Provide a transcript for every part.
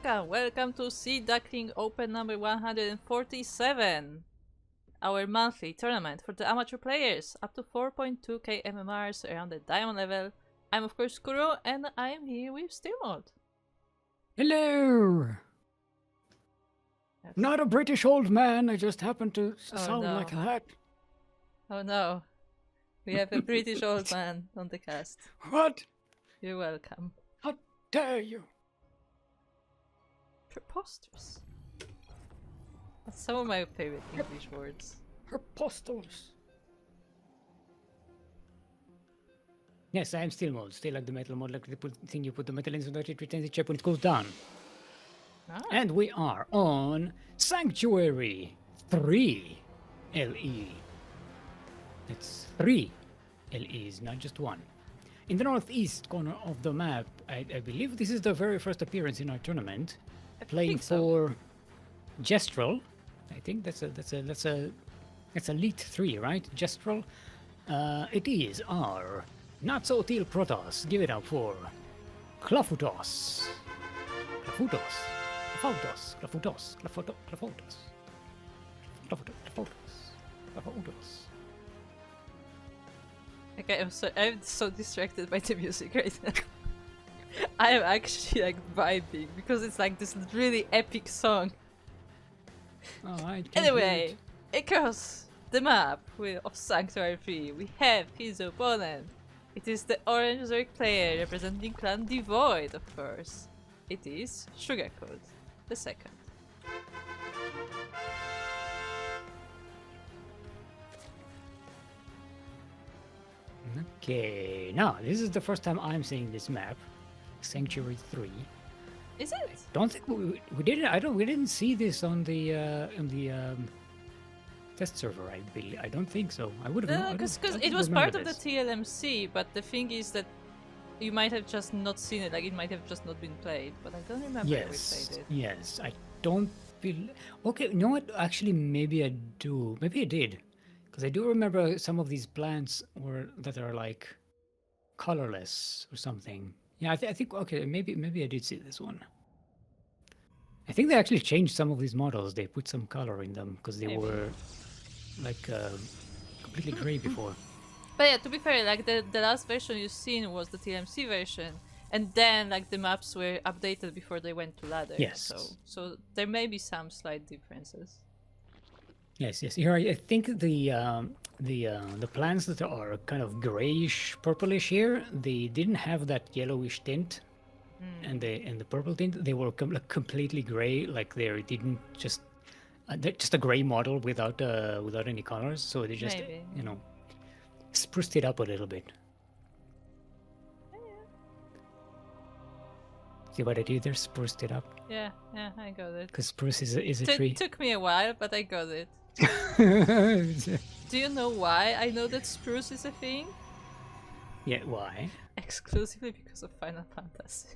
Welcome to Sea Duckling Open number 147. Our monthly tournament for the amateur players, up to 4.2k MMRs around the diamond level. I'm of course Kuro, and I'm here with Steelmode. Hello! Yes. Not a British old man, I just happened to sound no. like that. Oh no, we have a British old man on the cast. What? You're welcome. How dare you? Preposterous. That's some of my favorite English words. Preposterous. Yes, I am still mode. Still like the metal mode, like the thing you put the metal in so that it retains its shape when it goes down. Ah. And we are on Sanctuary 3 LE. It's 3 LEs, not just one. In the northeast corner of the map, I believe this is the very first appearance in our tournament. Playing for Gestrel. I think that's Elite 3, right? Gestrel. It is our not so teal Protoss. Give it up for clafoutis. Clafoutis. Okay, I'm so distracted by the music right now. I am actually like vibing because it's like this really epic song. Oh, Anyway, across the map of Sanctuary 3, we have his opponent. It is the orange Zerg player representing Clan Devoid, of course. It is Sugarcoat the second. Okay, now this is the first time I'm seeing this map, Sanctuary 3. Is it? Don't think we didn't. We didn't see this on the test server. I believe. I don't think so. I would have. No, because it was part of the TLMC, but the thing is that you might have just not seen it. Like it might have just not been played. But I don't remember if we played it. Yes, I don't feel. Okay, you know what? Actually, maybe I do. Maybe I did, because I do remember some of these plants that are like colorless or something. Yeah, I think okay, maybe I did see this one. I think they actually changed some of these models. They put some color in them because they were like completely gray before. But yeah, to be fair, like the last version you've seen was the TLMC version, and then like the maps were updated before they went to ladder. Yes. So there may be some slight differences. Yes. Here, I think the plants that are kind of grayish, purplish here, they didn't have that yellowish tint, and the purple tint. They were completely gray, like they didn't just a gray model without any colors. So they just spruced it up a little bit. See what I did there? Spruced it up. Yeah, I got it. Because spruce is a tree. It took me a while, but I got it. Do you know why I know that spruce is a thing? Yeah, why? Exclusively because of Final Fantasy.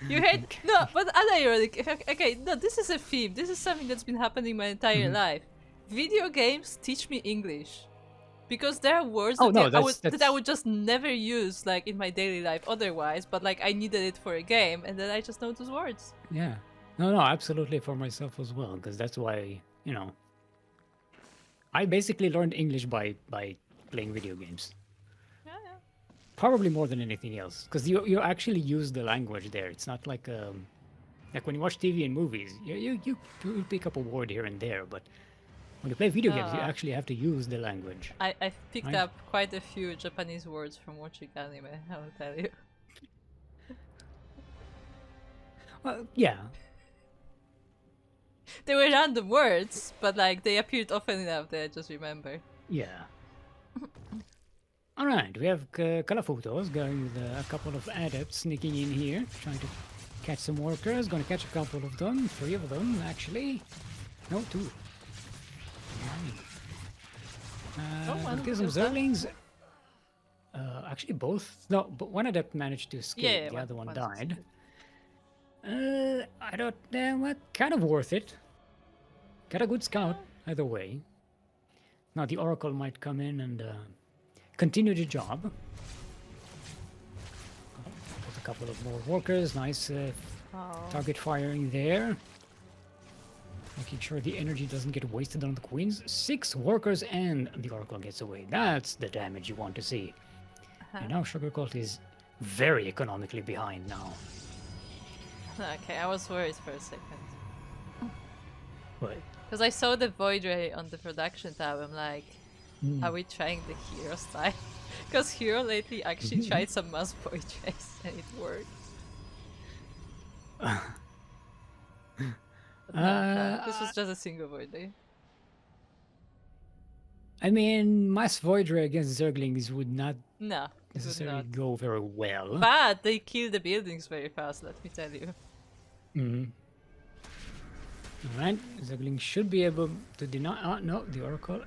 You heard? No, but unironic. Okay, no, this is a theme. This is something that's been happening my entire life. Video games teach me English. Because there are words that I would just never use like in my daily life otherwise, but like I needed it for a game, and then I just know those words. Yeah. No, absolutely for myself as well, because that's why, I basically learned English by playing video games. Yeah. Probably more than anything else, because you actually use the language there. It's not like when you watch TV and movies, you pick up a word here and there, but when you play video games, you actually have to use the language. I've picked up quite a few Japanese words from watching anime, I will tell you. Well, yeah. They were random words, but like they appeared often enough that I just remember. Yeah. Alright, we have clafoutis going with a couple of adepts sneaking in here, trying to catch some workers. Gonna catch a couple of them, 3 of them actually. No, 2. Get some Zerglings. Actually, both. No, but one adept managed to escape. Yeah, the other one died. I don't know what. Kind of worth it. Got a good scout either way. Now the Oracle might come in and continue the job. couple of more workers. Nice target firing there. Making sure the energy doesn't get wasted on the queens. 6 workers and the Oracle gets away. That's the damage you want to see. And now Sugarcoat is very economically behind now. Okay, I was worried for a second. What? Because I saw the Void Ray on the production tab. I'm like, are we trying the Hero style? Because Hero lately actually tried some mass Void Rays and it worked. This was just a single Void Ray. I mean, mass Void Ray against Zerglings would not necessarily go very well. But they kill the buildings very fast, let me tell you. Alright, Zergling should be able to deny. Oh, no, the Oracle.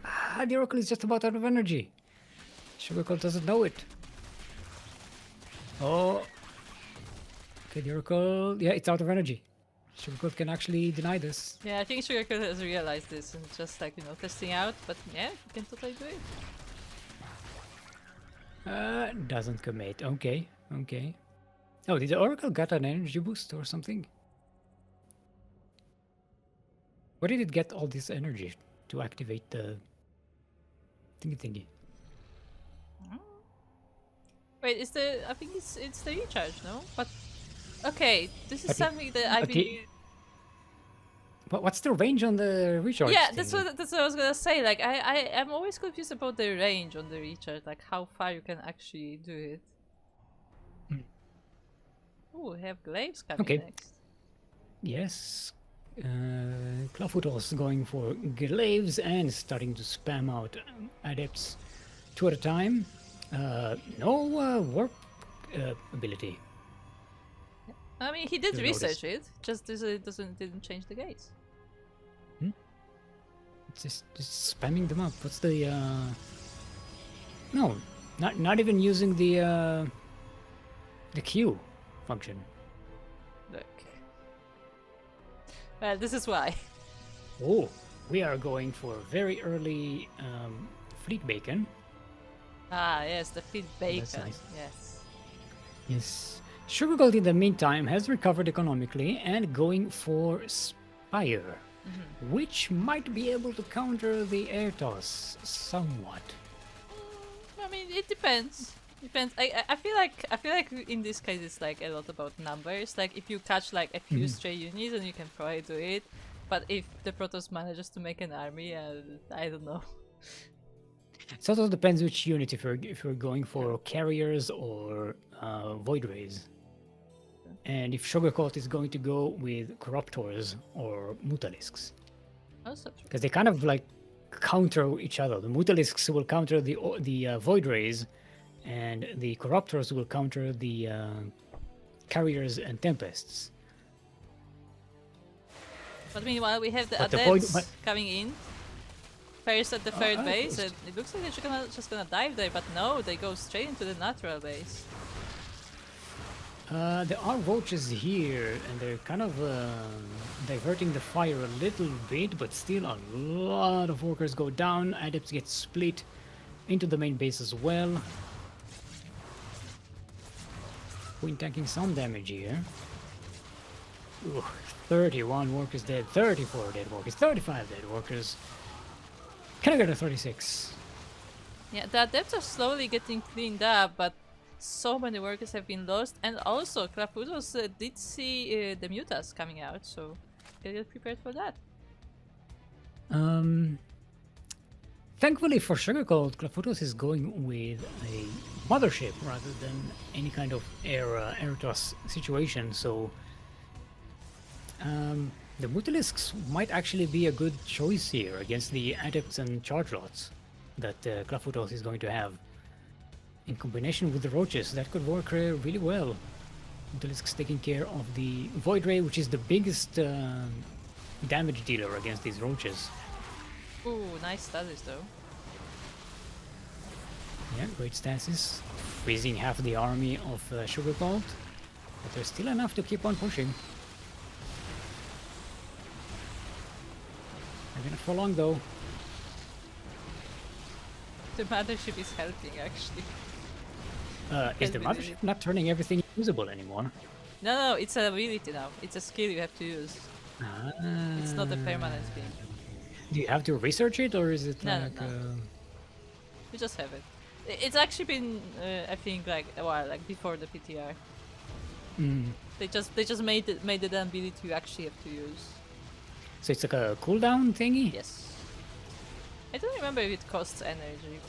The Oracle is just about out of energy. Sugarcoat doesn't know it. Oh. Okay, the Oracle. Yeah, it's out of energy. Sugarcoat can actually deny this. Yeah, I think Sugarcoat has realized this and just like, testing out. But yeah, you can totally do it. Doesn't commit. Okay, okay. Oh, did the Oracle get an energy boost or something? Where did it get all this energy to activate the thingy? Wait, I think it's the recharge, no? But okay, this is something that I've been. But what's the range on the recharge? Yeah, that's what I was gonna say. Like I am always confused about the range on the recharge, like how far you can actually do it. Oh, we have glaives coming next. Yes. clafoutis going for glaives and starting to spam out adepts 2 at a time. No warp ability. I mean, he did research it. Just didn't change the gates. It's just spamming them up. What's the? No, not even using the Q function. Look. Well, this is why. Oh, we are going for very early fleet bacon. Ah, yes, the fleet bacon. That's nice. Yes. Yes. Sugargold, in the meantime, has recovered economically and going for Spire, which might be able to counter the air toss somewhat. I mean, it depends. Depends. I feel like in this case it's like a lot about numbers. Like if you catch like a few stray units, then you can probably do it. But if the Protoss manages to make an army, I don't know. It also depends which unit. If you're going for carriers or void rays, and if Sugarcoat is going to go with corruptors or mutalisks. Also true. Because they kind of like counter each other. The mutalisks will counter the void rays, and the corruptors will counter the carriers and tempests. But meanwhile, we have the adepts coming in. First at the third base, and it looks like they're just gonna dive there, but no, they go straight into the natural base. There are roaches here, and they're kind of diverting the fire a little bit, but still a lot of workers go down. Adepts get split into the main base as well. Queen tanking some damage here. Ooh, 31 workers dead, 34 dead workers, 35 dead workers. Can I get a 36? Yeah, the adepts are slowly getting cleaned up, but so many workers have been lost, and also clafoutis did see the mutas coming out, so get prepared for that. Thankfully for Sugarcoat, clafoutis is going with a mothership rather than any kind of air toss situation, so the Mutalisks might actually be a good choice here against the Adepts and Charge Lots that clafoutis is going to have. In combination with the Roaches, that could work really well. Mutalisks taking care of the Void Ray, which is the biggest damage dealer against these Roaches. Ooh, nice status though. Yeah, great stasis. Freezing half the army of Sugarcoat, but there's still enough to keep on pushing. Maybe not for long though. The mothership is helping actually. Is the mothership not turning everything usable anymore? No, it's an ability now. It's a skill you have to use. It's not a permanent thing. Do you have to research it, or is it No, like... no. You just have it. It's actually been, I think, like a while, like before the PTR. They just made it an ability you actually have to use. So it's like a cooldown thingy? Yes. I don't remember if it costs energy,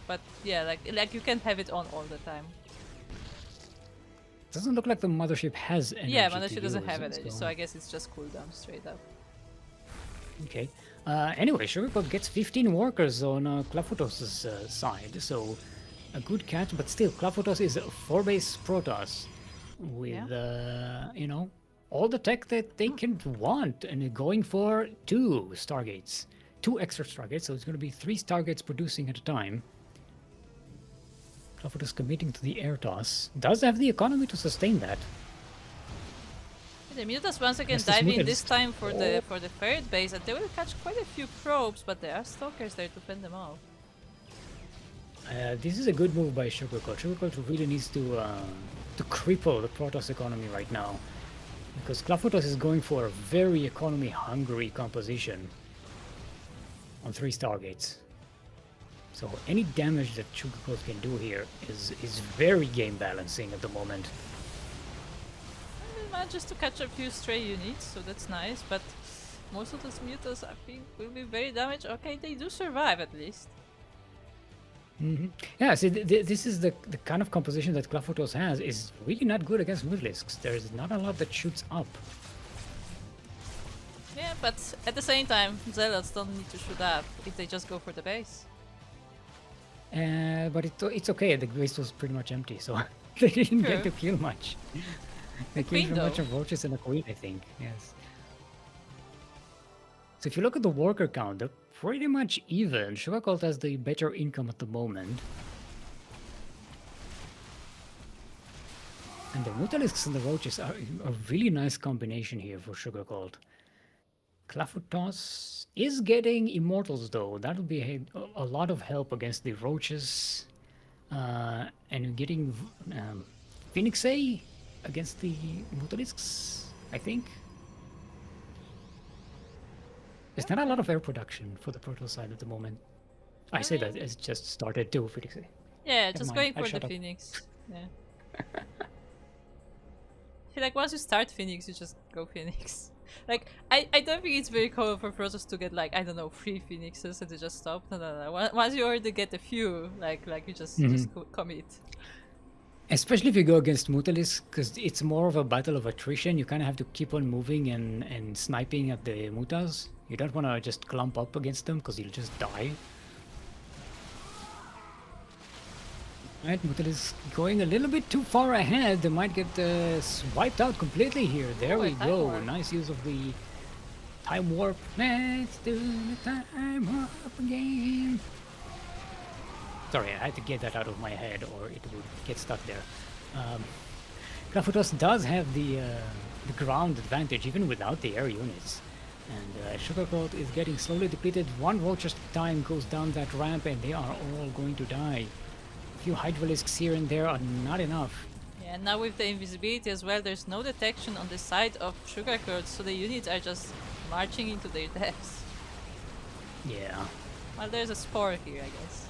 but yeah, like you can have it on all the time. Doesn't look like the mothership has energy. Yeah, mothership doesn't have energy, so I guess it's just cooldown straight up. Okay. Anyway, Sugarcoat gets 15 workers on clafoutis' side, so a good catch, but still, clafoutis is a 4-base Protoss with, you know, all the tech that they can want, and going for 2 Stargates. 2 extra Stargates, so it's going to be 3 Stargates producing at a time. clafoutis committing to the air toss. Does have the economy to sustain that. The Mutas once again dive in this time for the third base, and they will catch quite a few probes, but there are stalkers there to fend them off. This is a good move by Sugarcoat. Sugarcoat really needs to cripple the Protoss economy right now, because clafoutis is going for a very economy-hungry composition on 3 Stargates. So any damage that Sugarcoat can do here is very game balancing at the moment. Manages to catch a few stray units, so that's nice, but most of those Mutas, I think, will be very damaged. Okay, they do survive at least. Yeah, see, this is the kind of composition that clafoutis has is really not good against Mutalisks. There's not a lot that shoots up. Yeah, but at the same time, Zealots don't need to shoot up if they just go for the base. But it's okay, the base was pretty much empty, so they didn't get to kill much. They killed a bunch of roaches and a queen, I think, yes. So if you look at the worker count, they're pretty much even. Sugarcoat has the better income at the moment. And the Mutalisks and the roaches are a really nice combination here for Sugarcoat. clafoutis is getting immortals though. That'll be a lot of help against the roaches. And getting Phoenix A against the Mutalisks, I think. There's not a lot of air production for the Protoss side at the moment. I say that it's just started too, Phoenix A. Yeah, just going for the Phoenix. Yeah. I feel like once you start Phoenix, you just go Phoenix. Like, I don't think it's very common for Protoss to get, like, I don't know, 3 Phoenixes and to just stop. No. Once you already get a few, like you just commit. Especially if you go against Mutalisks, because it's more of a battle of attrition. You kind of have to keep on moving and sniping at the Mutas. You don't want to just clump up against them, because you'll just die. Right, Mutalisks going a little bit too far ahead. They might get wiped out completely here. There we go. Warp. Nice use of the time warp. Let's do the time warp again. Sorry, I had to get that out of my head or it would get stuck there. clafoutis does have the ground advantage even without the air units. And Sugarcoat is getting slowly depleted. 1 roach at a time goes down that ramp and they are all going to die. A few Hydralisks here and there are not enough. Yeah, now with the invisibility as well, there's no detection on the side of Sugarcoat, so the units are just marching into their deaths. Yeah. Well, there's a spore here, I guess.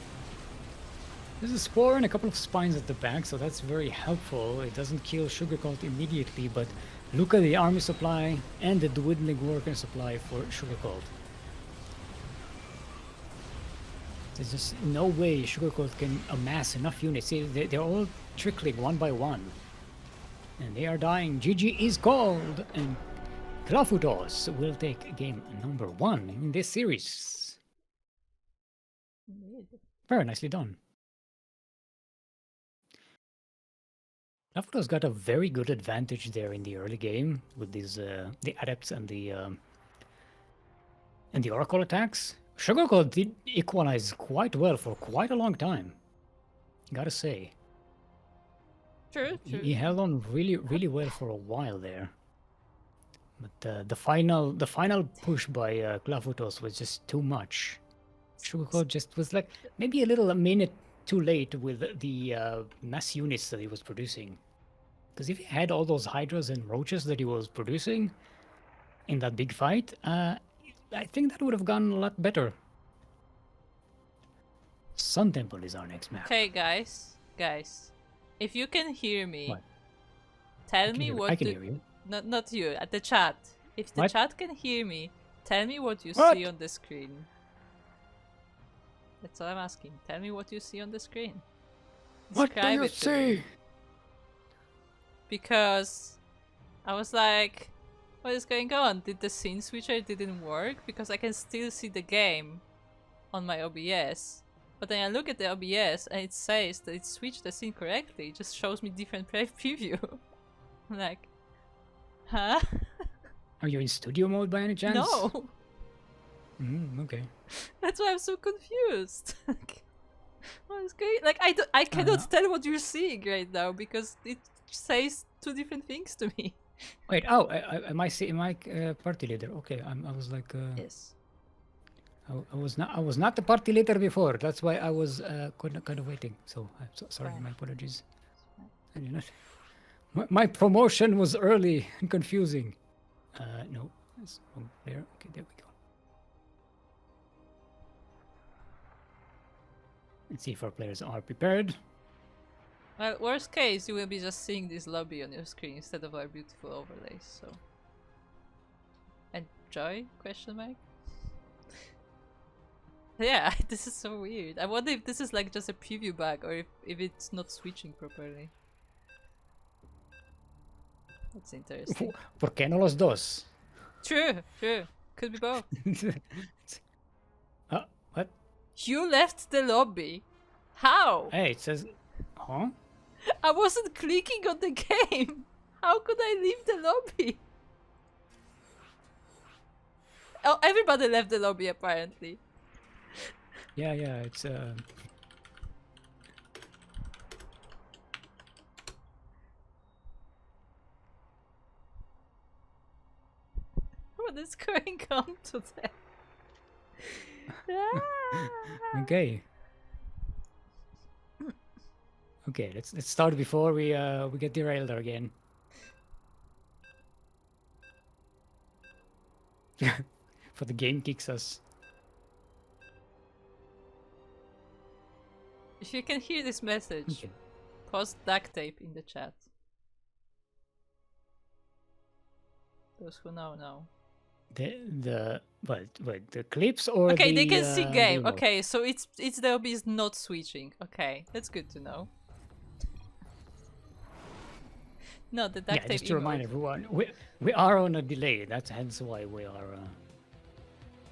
There's a spore and a couple of spines at the back, so that's very helpful. It doesn't kill Sugarcoat immediately, but look at the army supply and the dwindling worker supply for Sugarcoat. There's just no way Sugarcoat can amass enough units. See, they're all trickling one by one. And they are dying. GG is called, and clafoutis will take game number 1 in this series. Very nicely done. clafoutis got a very good advantage there in the early game with these the adepts and the oracle attacks. Sugarcoat did equalize quite well for quite a long time, gotta say. True. He held on really well for a while there. But the final push by clafoutis was just too much. Sugarcoat just was like maybe a minute too late with the mass units that he was producing. Because if he had all those hydras and roaches that he was producing in that big fight, I think that would have gone a lot better. Sun Temple is our next map. Okay, guys. If you can hear me, What? tell me what. I can hear you. Not you. At the chat. If the What? chat can hear me, tell me what you What? see on the screen. That's all I'm asking. Tell me what you see on the screen. What do you it to me. see? Because I was like, what is going on? Did the scene switcher didn't work? Because I can still see the game on my OBS. But then I look at the OBS and it says that it switched the scene correctly. It just shows me different preview. I'm like, huh? Are you in studio mode by any chance? No. Okay. That's why I'm so confused. What is going? Like I cannot tell what you're seeing right now because it says two different things to me. Wait. Oh, am I party leader? Okay. I was like. Yes. I was not the party leader before. That's why I was kind of waiting. So I'm so sorry. My apologies. I did not. My promotion was early and confusing. No, it's wrong there. Okay, there we go. Let's see if our players are prepared. Well, worst case, you will be just seeing this lobby on your screen instead of our beautiful overlays. So, enjoy? Question mark. Yeah, this is so weird. I wonder if this is like just a preview bug or if it's not switching properly. That's interesting. ¿Por qué no los dos? True. Could be both. What? You left the lobby. How? Hey, it says, huh? I wasn't clicking on the game. How could I leave the lobby? Oh, everybody left the lobby apparently. Yeah, it's What is going on today? Okay. Okay, let's start before we get derailed again. For the game kicks us. If you can hear this message, post duct tape in the chat. Those who know. The clips or okay, the, they can see game. remote? Okay, so it's the OB is not switching. Okay, that's good to know. No, the duct tape. Just to remind everyone, we are on a delay. That's hence why we are.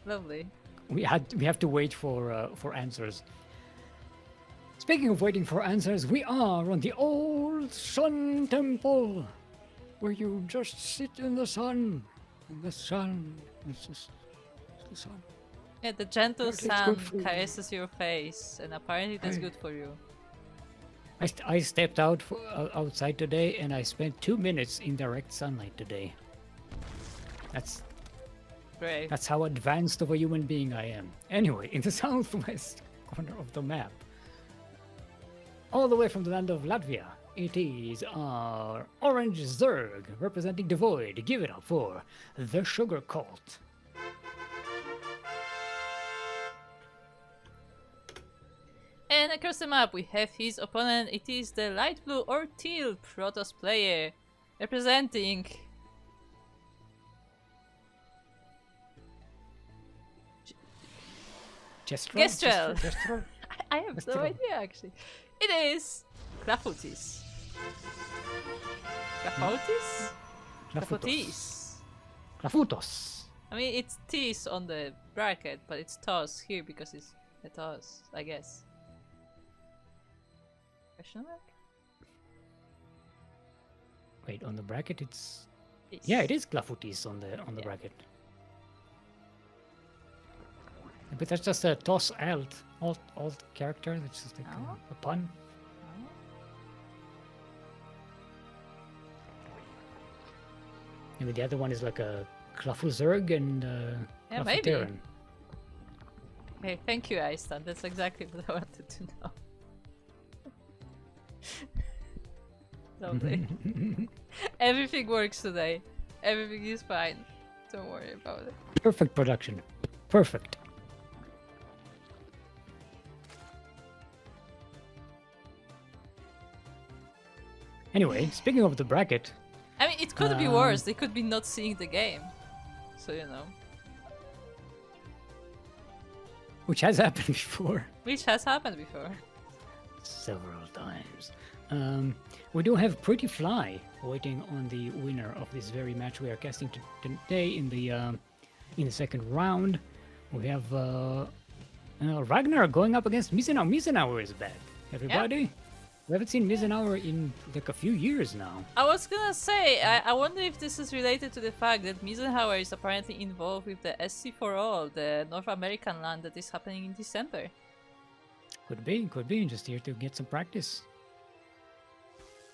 Lovely. We have to wait for answers. Speaking of waiting for answers, we are on the old Sun Temple, where you just sit in the sun. And the sun, it's just the sun. Yeah, the gentle That is sun good for you. caresses your face, and apparently that's good for you. I stepped outside today, and I spent 2 minutes in direct sunlight today. That's Brave. That's how advanced of a human being I am. Anyway, in the southwest corner of the map, all the way from the land of Latvia, it is our orange Zerg representing the Void. Give it up for the Sugar Cult. And across the map we have his opponent. It is the light blue or teal Protoss player representing Gestrel. I have no idea actually. It is clafoutis. Clafoutis? Clafoutis. Clafoutos. I mean, it's T's on the bracket, but it's Tos here because it's a Tos, I guess. Question mark? Wait, on the bracket it's... Yes. Yeah, it is Clafoutis on the bracket. But that's just a Tos alt character. That's just like a pun. Maybe the other one is like a Clafuzerg and Yeah, maybe. Clafuteran. Okay, thank you, Iceland. That's exactly what I wanted to know. Lovely. Everything works today. Everything is fine. Don't worry about it. Perfect production. Perfect. Anyway, speaking of the bracket. I mean, it could be worse. They could be not seeing the game. So, you know. Which has happened before. Which has happened before. Several times. We do have PrettyFly waiting on the winner of this very match we are casting today in the second round. We have Ragnar going up against Mizenhauer. Mizenhauer is back, everybody. Yeah. We haven't seen Mizenhauer in like a few years now. I was gonna say, I wonder if this is related to the fact that Mizenhauer is apparently involved with the SC for All, the North American land that is happening in December. Could be. Just here to get some practice.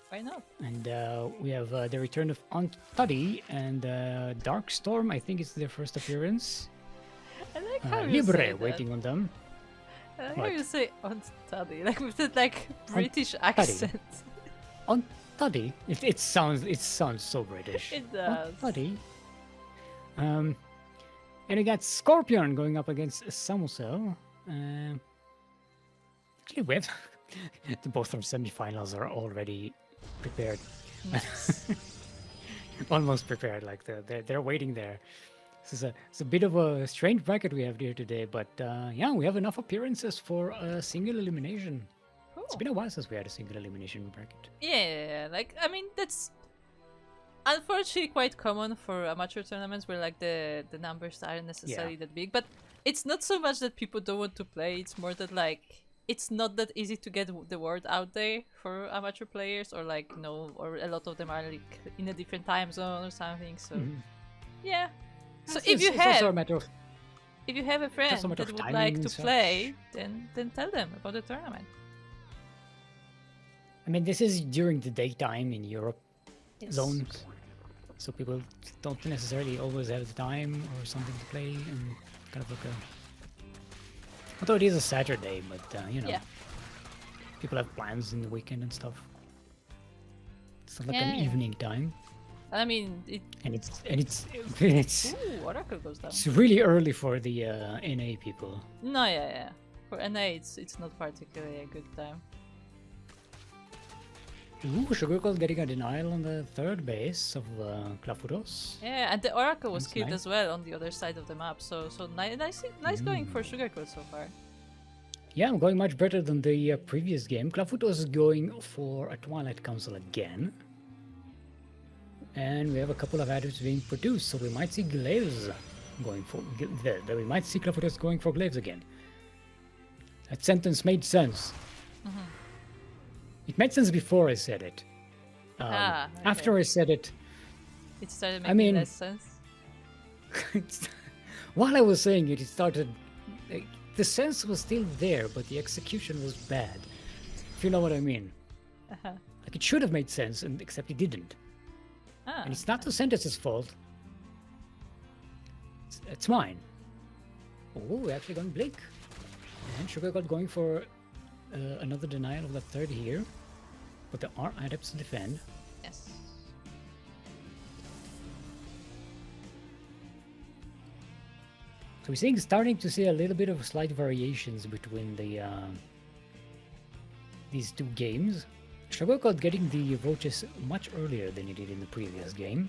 Why not? And we have the return of Aunt Tuddy and Darkstorm. I think it's their first appearance. I like how you Libre say that. Waiting on them. I like how you say Aunt Tuddy, like with that like British accent. Aunt Tuddy. It sounds so British. It does. Aunt Tuddy. And we got Scorpion going up against Samusel. Actually, we have both our semifinals are already prepared. Nice. Almost prepared. Like they're waiting there. This is a bit of a strange bracket we have here today, but yeah, we have enough appearances for a single elimination. Cool. It's been a while since we had a single elimination bracket. Yeah, like I mean that's unfortunately quite common for amateur tournaments where like the numbers aren't necessarily that big, but it's not so much that people don't want to play. It's more that like it's not that easy to get the word out there for amateur players, or like or a lot of them are like in a different time zone or something. So yeah. So if you have a friend that would like to play, then tell them about the tournament. I mean, this is during the daytime in Europe zones, so people don't necessarily always have the time or something to play, and kind of like although it is a Saturday, but people have plans in the weekend and stuff. It's not like an evening time. I mean, it's Ooh, Oracle goes down. It's really early for the NA people. No, yeah. For NA, it's not particularly a good time. Ooh, Sugarcoat getting a denial on the third base of clafoutis. Yeah, and the Oracle was killed as well on the other side of the map. So nice going for Sugarcoat so far. Yeah, I'm going much better than the previous game. clafoutis is going for a Twilight Council again. And we have a couple of adepts being produced, so we might see glaives going for we might see clafoutis going for glaives again. That sentence made sense. It made sense before I said it. Okay. After I said it, it started making less sense. While I was saying it, it started. The sense was still there, but the execution was bad. If you know what I mean. Like it should have made sense, except it didn't. And it's not the sentence's fault. It's mine. Oh, we're actually going Blink. And Sugarcoat going for another denial of the third here. But there are adepts to defend. Yes. So we're starting to see a little bit of slight variations between these two games. Sugarcoat getting the roaches much earlier than he did in the previous game.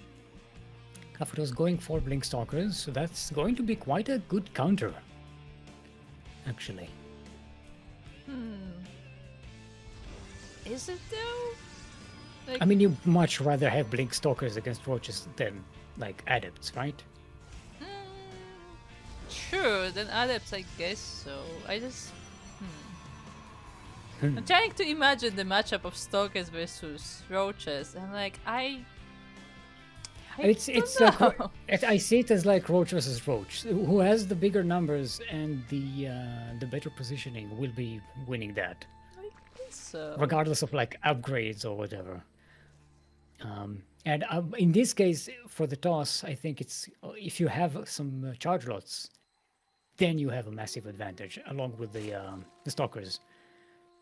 clafoutis going for Blink Stalkers, so that's going to be quite a good counter, actually. Is it though? Like... I mean, you much rather have Blink Stalkers against roaches than like adepts, right? Sure, then adepts, I guess so. I just. I'm trying to imagine the matchup of stalkers versus roaches, and like I see it as like roach versus roach. Who has the bigger numbers and the better positioning will be winning that. I guess so. Regardless of like upgrades or whatever. And in this case, for the toss, I think it's if you have some charge lots, then you have a massive advantage along with the stalkers.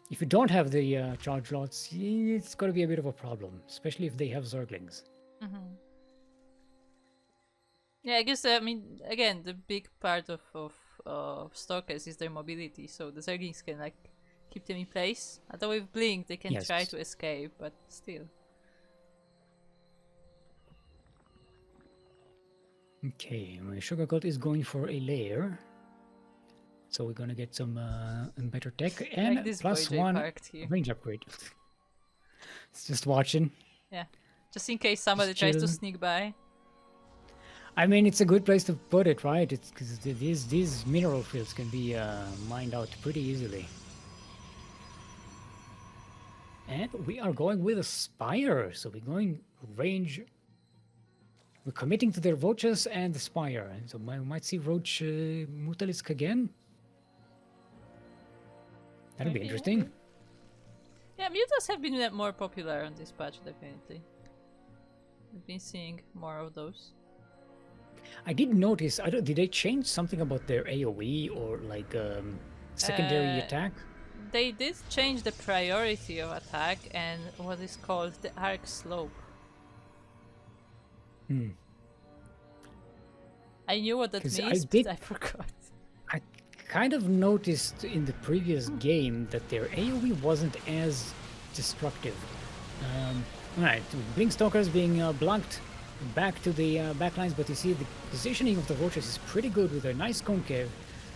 If you don't have the charge lots, it's going to be a bit of a problem, especially if they have Zerglings. Yeah, I guess, I mean, again, the big part of Stalkers is their mobility, so the Zerglings can, like, keep them in place. Although with Blink, they can try to escape, but still. Okay, my Sugar Gold is going for a lair. So we're gonna get some better tech and like this +1 range upgrade. It's just watching. Yeah, just in case somebody tries to sneak by. I mean, it's a good place to put it, right? It's because these mineral fields can be mined out pretty easily. And we are going with a Spire, so we're going range. We're committing to their Roaches and the Spire, and so we might see Roach Mutalisk again. That'll be interesting. Okay. Yeah, Mutas have been more popular on this patch, definitely. We've been seeing more of those. I did notice, did they change something about their AoE or like secondary attack? They did change the priority of attack and what is called the arc slope. I knew what that means, but I forgot. I kind of noticed in the previous game that their AoE wasn't as destructive. Alright, Blink Stalkers being blocked back to the backlines, but you see the positioning of the Roaches is pretty good with a nice concave.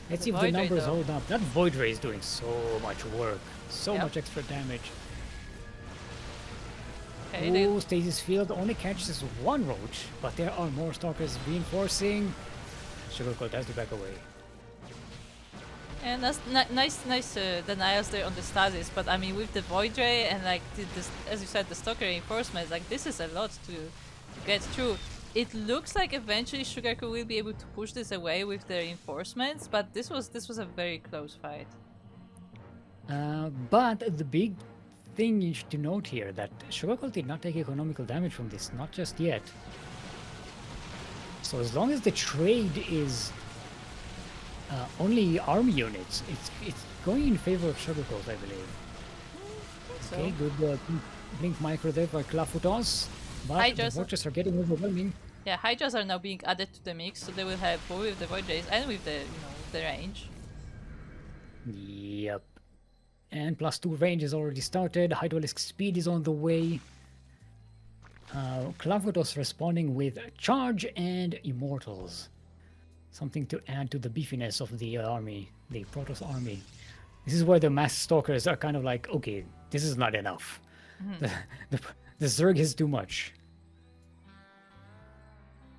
Let's see if the numbers hold up. That Void Ray is doing so much work, so much extra damage. Okay, Stasis Field only catches one Roach, but there are more Stalkers reinforcing. Sugar Gold has to back away. And that's nice denials there on the Stasis, but I mean with the Void Ray and like as you said, the Stalker reinforcements, like this is a lot to get through. It looks like eventually Sugarcool will be able to push this away with the reinforcements, but this was a very close fight. But the big thing you should note here that Sugarcool did not take economical damage from this, not just yet. So as long as the trade is only army units, it's going in favor of Sugarcool, I believe. Okay, good Blink Micro there by clafoutis. But Hydras the Roaches are getting overwhelming. Yeah, Hydras are now being added to the mix, so they will help both with the Void Rays and with the the range. Yep. And +2 range is already started. Hydraulic speed is on the way. clafoutis responding with charge and immortals. Something to add to the beefiness of the army, the Protoss army. This is where the mass stalkers are kind of like, okay, this is not enough. The Zerg is too much.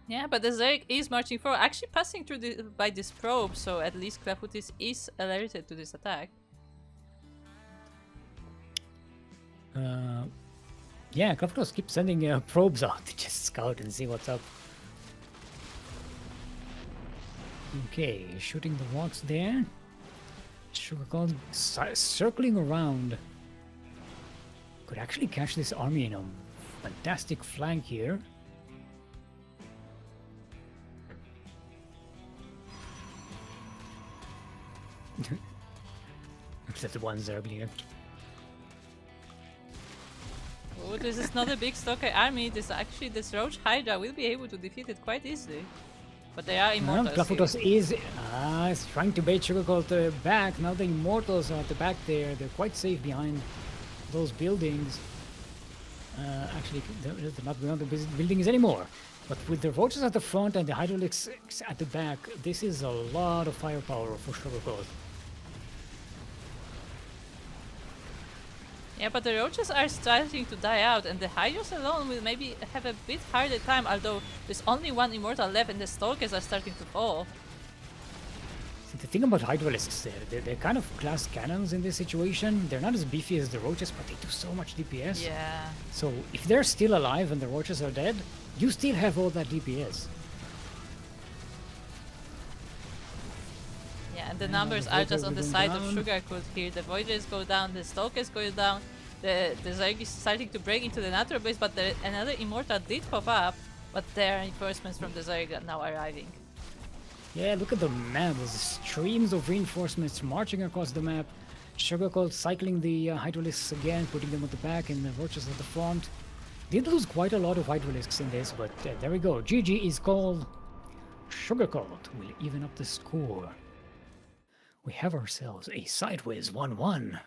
Yeah, but the Zerg is marching forward, actually passing through by this probe, so at least clafoutis is alerted to this attack. Yeah, clafoutis keeps sending probes out to just scout and see what's up. Okay, shooting the rocks there. Sugarcold circling around. Could actually catch this army in a fantastic flank here. Except the ones that are bleeding. Oh, this is not a big Stalker army. This Roach Hydra will be able to defeat it quite easily. But they are immortals. clafoutis is trying to bait Sugarcold back. Now the immortals are at the back there. They're quite safe behind those buildings. Actually, they're not behind the buildings anymore. But with the Roaches at the front and the Hydraulics at the back, this is a lot of firepower for Sugarcold. Yeah, but the Roaches are starting to die out, and the Hydras alone will maybe have a bit harder time, although there's only one Immortal left and the Stalkers are starting to fall. See, the thing about Hydralisks, they're kind of class cannons in this situation. They're not as beefy as the Roaches, but they do so much DPS. Yeah. So if they're still alive and the Roaches are dead, you still have all that DPS. Yeah, and the numbers are just on the side of Sugarcold here. The Voiders go down, the Stalkers go down, the Zerg is starting to break into the natural base, but another Immortal did pop up, but there are reinforcements from the Zerg that now arriving. Yeah, look at the map. There's streams of reinforcements marching across the map. Sugarcoat cycling the Hydralisks again, putting them at the back and the Roaches at the front. Did lose quite a lot of Hydralisks in this, but there we go. GG is called. Sugarcoat will even up the score. We have ourselves a sideways 1-1.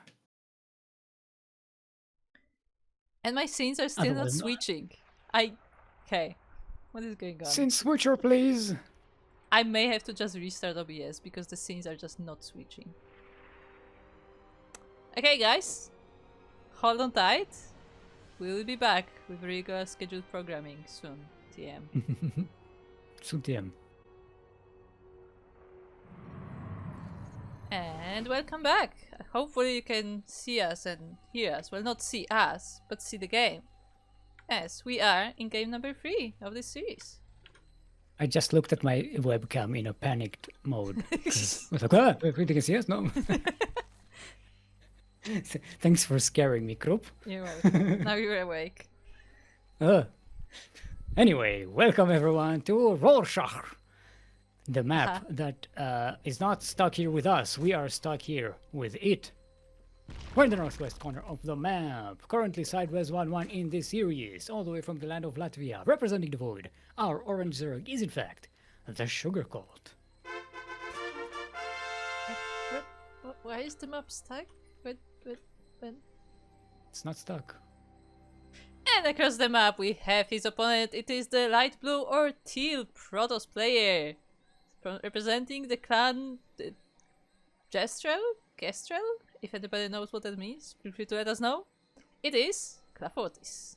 And my scenes are still not switching. Okay. What is going on? Scene switcher, please. I may have to just restart OBS because the scenes are just not switching. Okay, guys. Hold on tight. We will be back with regular scheduled programming soon. TM. Soon TM. And welcome back. Hopefully you can see us and hear us. Well, not see us, but see the game. Yes, we are in game number 3 of this series. I just looked at my webcam in a panicked mode. I was like, everything can see us? No. Thanks for scaring me, Krupp. You're welcome. Now you're awake. Anyway, welcome everyone to Rorschach. The map that is not stuck here with us. We are stuck here with it. We're in the northwest corner of the map. Currently sideways 1-1 in this series. All the way from the land of Latvia. Representing the void. Our orange Zerg is in fact the Sugarcoat. Why is the map stuck? When? It's not stuck. And across the map we have his opponent. It is the light blue or teal Protoss player. Representing the clan Gestrel? If anybody knows what that means, feel free to let us know. It is clafoutis.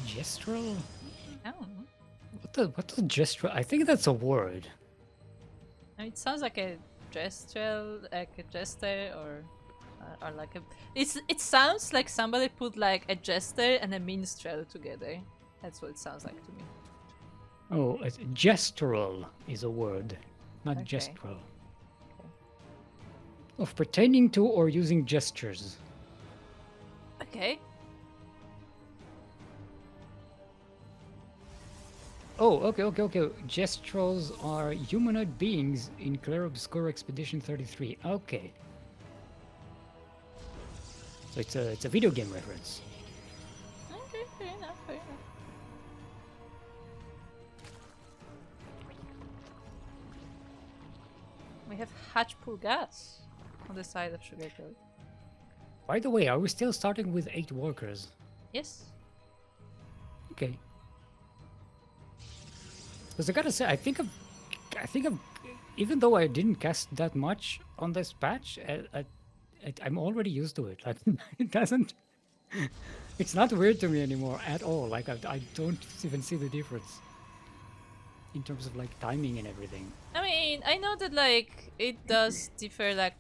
Gestrel? Oh. What the gestrel? I think that's a word. It sounds like a gestrel, like a jester, or like a. It sounds like somebody put like a jester and a minstrel together. That's what it sounds like to me. Oh, gestural is a word, not gestural. Okay. Of pertaining to or using gestures. Okay. Oh, okay. Gestrals are humanoid beings in Clair Obscure Expedition 33. Okay. So it's a video game reference. Okay, fair enough. We have Hatchpool gas on the side of Sugarcoat. By the way, are we still starting with 8 workers? Yes. Okay. Because I gotta say, I think I'm, even though I didn't cast that much on this patch, I'm already used to it. Like, it doesn't, it's not weird to me anymore at all. Like, I don't even see the difference in terms of like timing and everything. I mean, I know that like it does differ, like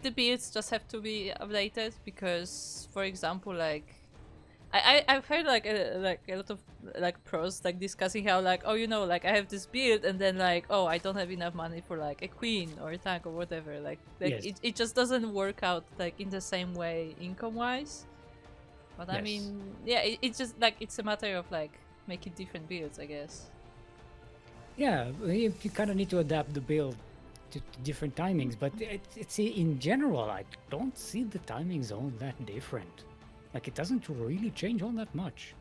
the builds just have to be updated because, for example, like I've heard like a lot of like pros like discussing how like, oh, you know, like I have this build and then like, oh, I don't have enough money for like a queen or a tank or whatever. Like yes. it just doesn't work out like in the same way income wise. But yes. I mean, yeah, it's just like it's a matter of like making different builds, I guess. Yeah, you kind of need to adapt the build to different timings, but it's in general, I don't see the timings all that different. Like, it doesn't really change all that much.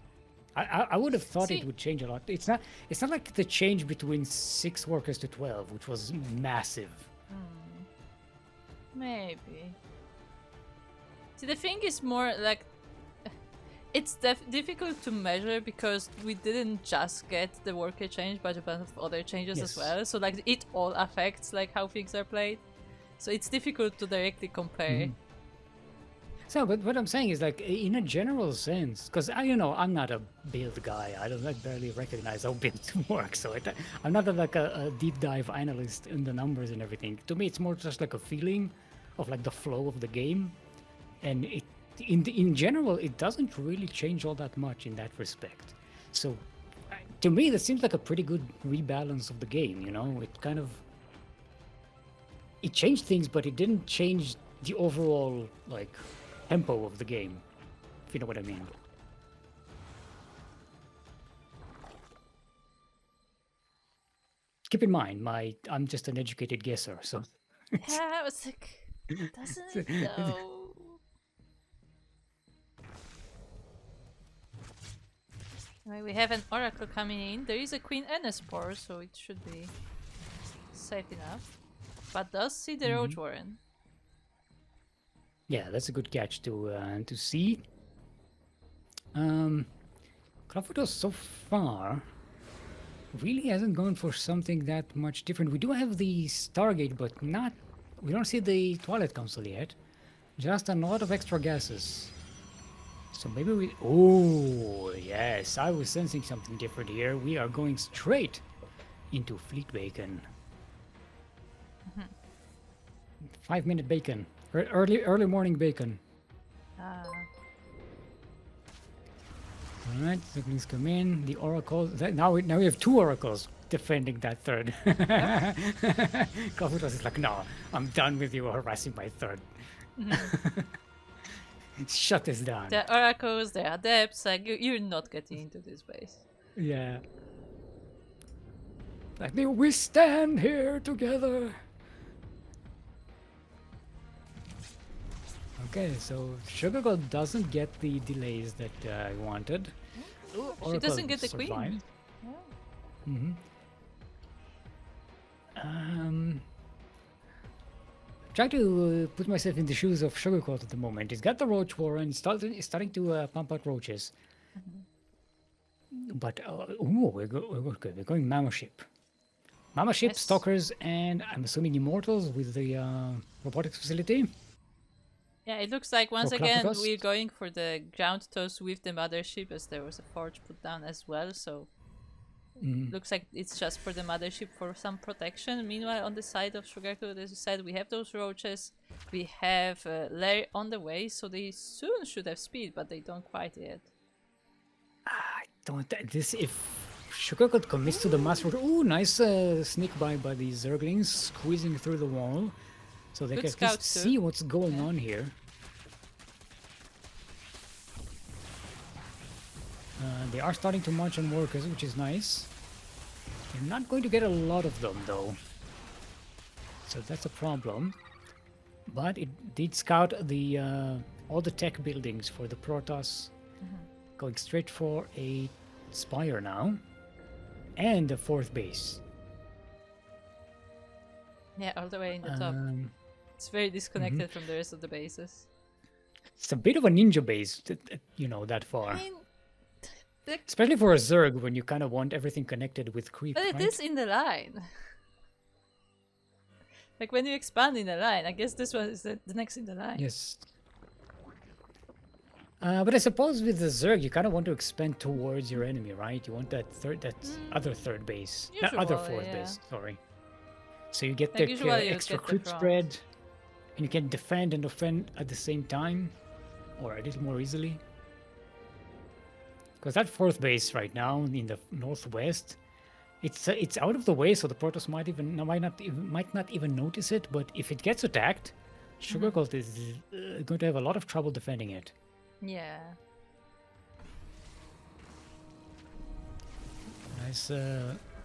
I would have thought it would change a lot. It's not like the change between 6 workers to 12, which was massive. Maybe. See, the thing is more like it's difficult to measure because we didn't just get the worker change, but a bunch of other changes as well. So like it all affects like how things are played. So it's difficult to directly compare. So, but what I'm saying is like in a general sense, because I'm not a build guy. I barely recognize how builds work. So I'm not like a deep dive analyst in the numbers and everything. To me, it's more just like a feeling of like the flow of the game, and in general, it doesn't really change all that much in that respect. So, to me, that seems like a pretty good rebalance of the game, you know? It changed things, but it didn't change the overall, like, tempo of the game, if you know what I mean. keep in mind, I'm just an educated guesser, so. Yeah, I was like, doesn't it though? Anyway, we have an oracle coming in. There is a queen and a spore, so it should be safe enough. But does see the roach warren. Yeah, that's a good catch to see. Clafoutis so far really hasn't gone for something that much different. We do have the Stargate, but we don't see the Twilight Council yet. Just a lot of extra gases. So maybe we... Oh, yes, I was sensing something different here. We are going straight into Fleet Bacon. 5-minute bacon. Early morning bacon. Alright, Ducklings come in. The oracles. Now we have 2 oracles defending that third. Clafoutis is like, no, I'm done with you harassing my third. Shut this down. The oracles, the adepts, like you're not getting into this base. Yeah. Like we stand here together. Okay, so Sugargold doesn't get the delays that I wanted. Ooh, she doesn't get the queen. Yeah. Try to put myself in the shoes of Sugarcoat at the moment. He's got the roach warren. He's starting to pump out roaches. But we're good. We're going Mama Ship. Mama Ship, yes. Stalkers, and I'm assuming Immortals with the robotics facility. Yeah, it looks like once again we're going for the ground toss with the mothership, as there was a forge put down as well. So looks like it's just for the mothership for some protection. Meanwhile, on the side of Sugarcoat, as you said, we have those roaches. We have Lair on the way, so they soon should have speed, but they don't quite yet. I don't. If Sugarcoat commits to the mass roach. Ooh, nice sneak by the Zerglings, squeezing through the wall. So they can at least see what's going on here. They are starting to march on workers, which is nice. You're not going to get a lot of them, though. So that's a problem. But it did scout the all the tech buildings for the Protoss. Going straight for a Spire now. And a 4th base. Yeah, all the way in the top. It's very disconnected from the rest of the bases. It's a bit of a ninja base, you know, that far. I mean, especially for a Zerg, when you kind of want everything connected with creep. But it is in the line. Like when you expand in the line, I guess this one is the next in the line. Yes. But I suppose with the Zerg, you kind of want to expand towards your enemy, right? You want that other third base, that other 4th base. Sorry. So you get the extra creep spread, and you can defend and offend at the same time, or a little more easily. Because that 4th base right now in the northwest, it's out of the way, so the Protoss might not even notice it. But if it gets attacked, Sugarcoat is going to have a lot of trouble defending it. Yeah. Nice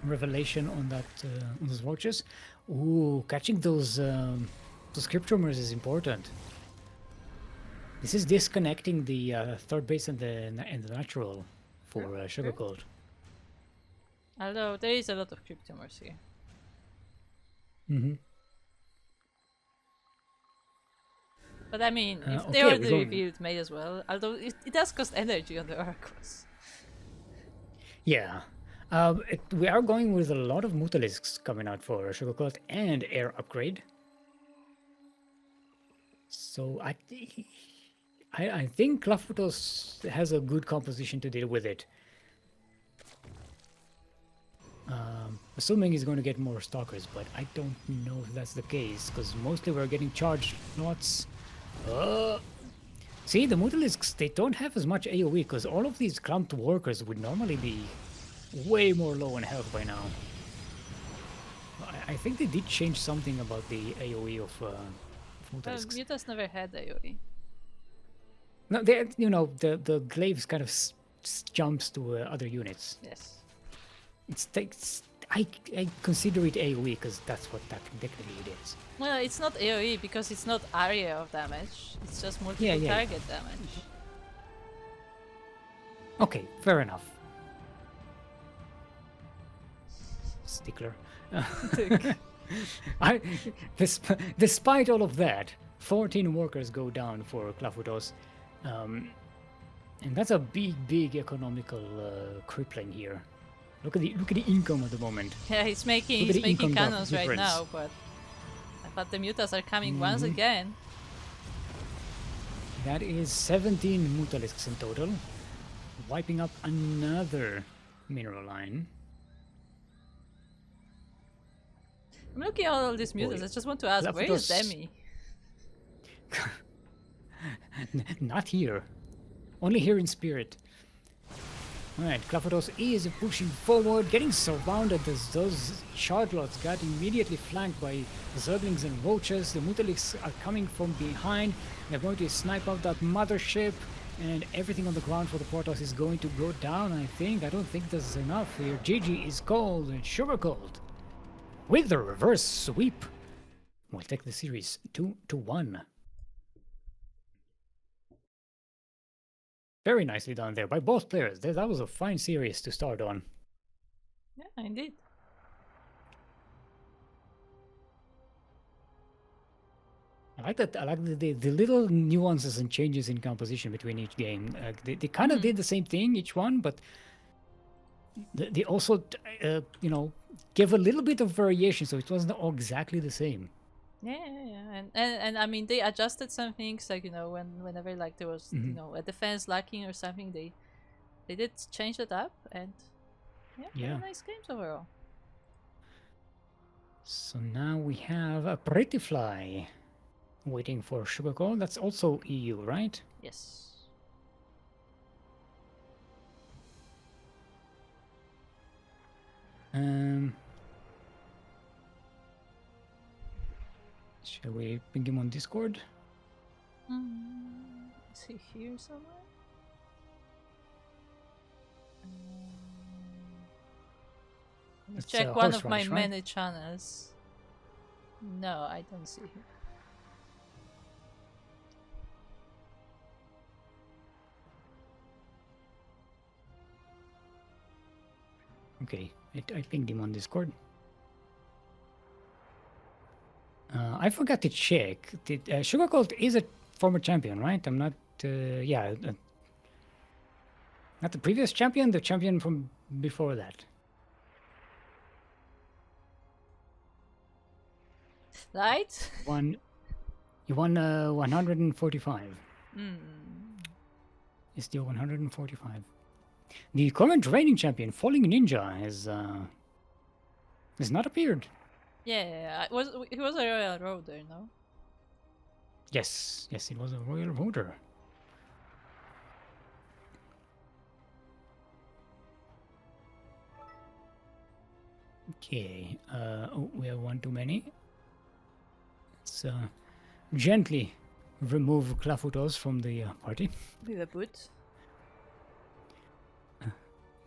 revelation on that on those roaches. Ooh, catching those crypt rumors is important. This is disconnecting the 3rd base and the natural for Sugarcoat. Although there is a lot of crypt rumors here. But I mean, if they already revealed, may as well. Although it does cost energy on the oracles. Yeah. We are going with a lot of Mutalisks coming out for Sugarcoat and air upgrade. So I think Clafoutis has a good composition to deal with it. Assuming he's going to get more stalkers, but I don't know if that's the case, because mostly we're getting charged knots. See, the Mutalisks, they don't have as much AoE, because all of these clumped workers would normally be way more low in health by now. I think they did change something about the AoE of Mutalisks. Mutas never had AoE. No, they, you know, the glaives kind of jumps to other units. Yes. It takes I consider it AoE because that's what technically it is. Well, it's not AoE because it's not area of damage. It's just multiple target damage. Okay, fair enough. Stickler. Despite all of that, 14 workers go down for clafoutis. And that's a big economical crippling here. Look at the income at the moment. Yeah, he's making cannons right now, but the mutas are coming once again. That is 17 mutalisks in total, wiping up another mineral line. I'm looking at all these mutas. I just want to ask, where is Demi? Not here. Only here in spirit. Alright, clafoutis is pushing forward, getting surrounded as those shardlots got immediately flanked by zerglings and roaches. The mutalisks are coming from behind. They're going to snipe out that mothership, and everything on the ground for the Protoss is going to go down, I think. I don't think this is enough here. GG is cold and sugar cold. With the reverse sweep, we'll take the series 2-1. Very nicely done there by both players. That was a fine series to start on. Yeah, indeed. I like that. I like the little nuances and changes in composition between each game. They kind of did the same thing, each one, but they also, you know, gave a little bit of variation, so it wasn't all exactly the same. Yeah. And I mean, they adjusted some things, like, you know, whenever like there was you know, a defense lacking or something, they did change it up, and very nice games overall. So now we have a PrettyFly waiting for Sugarcole. That's also EU, right? Yes. Shall we ping him on Discord? Is he here somewhere? Let's check one of my many channels. No, I don't see him. Okay, I pinged him on Discord. I forgot to check. Sugarcolt is a former champion, right? I'm not. Not the previous champion, the champion from before that. Right? You won 145. It's still 145. The current reigning champion, Falling Ninja, has not appeared. Yeah, he was a royal roader, no? Yes, it was a royal roader. Okay, we have one too many. Let's gently remove clafoutis from the party. With a boot.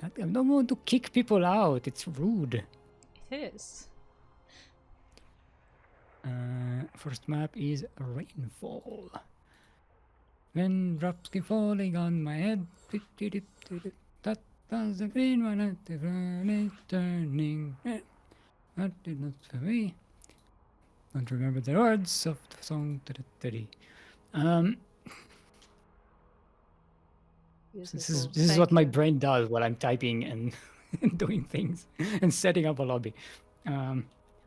I don't want to kick people out, it's rude. It is. First map is Rainfall. Raindrops keep falling on my head. That was the green one at the valley turning red. That did not for me. Don't remember the words of the song. This is what my brain does while I'm typing and doing things and setting up a lobby.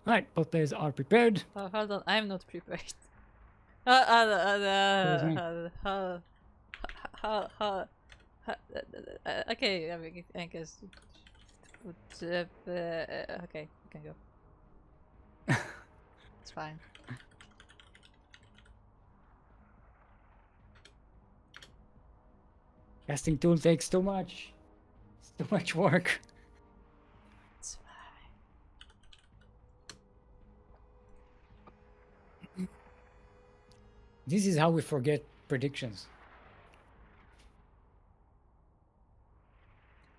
Right, both players are prepared. Oh, hold on, I'm not prepared. Okay, I guess. Okay, you can go. It's fine. Casting tool takes too much. It's too much work. It's fine. This is how we forget predictions.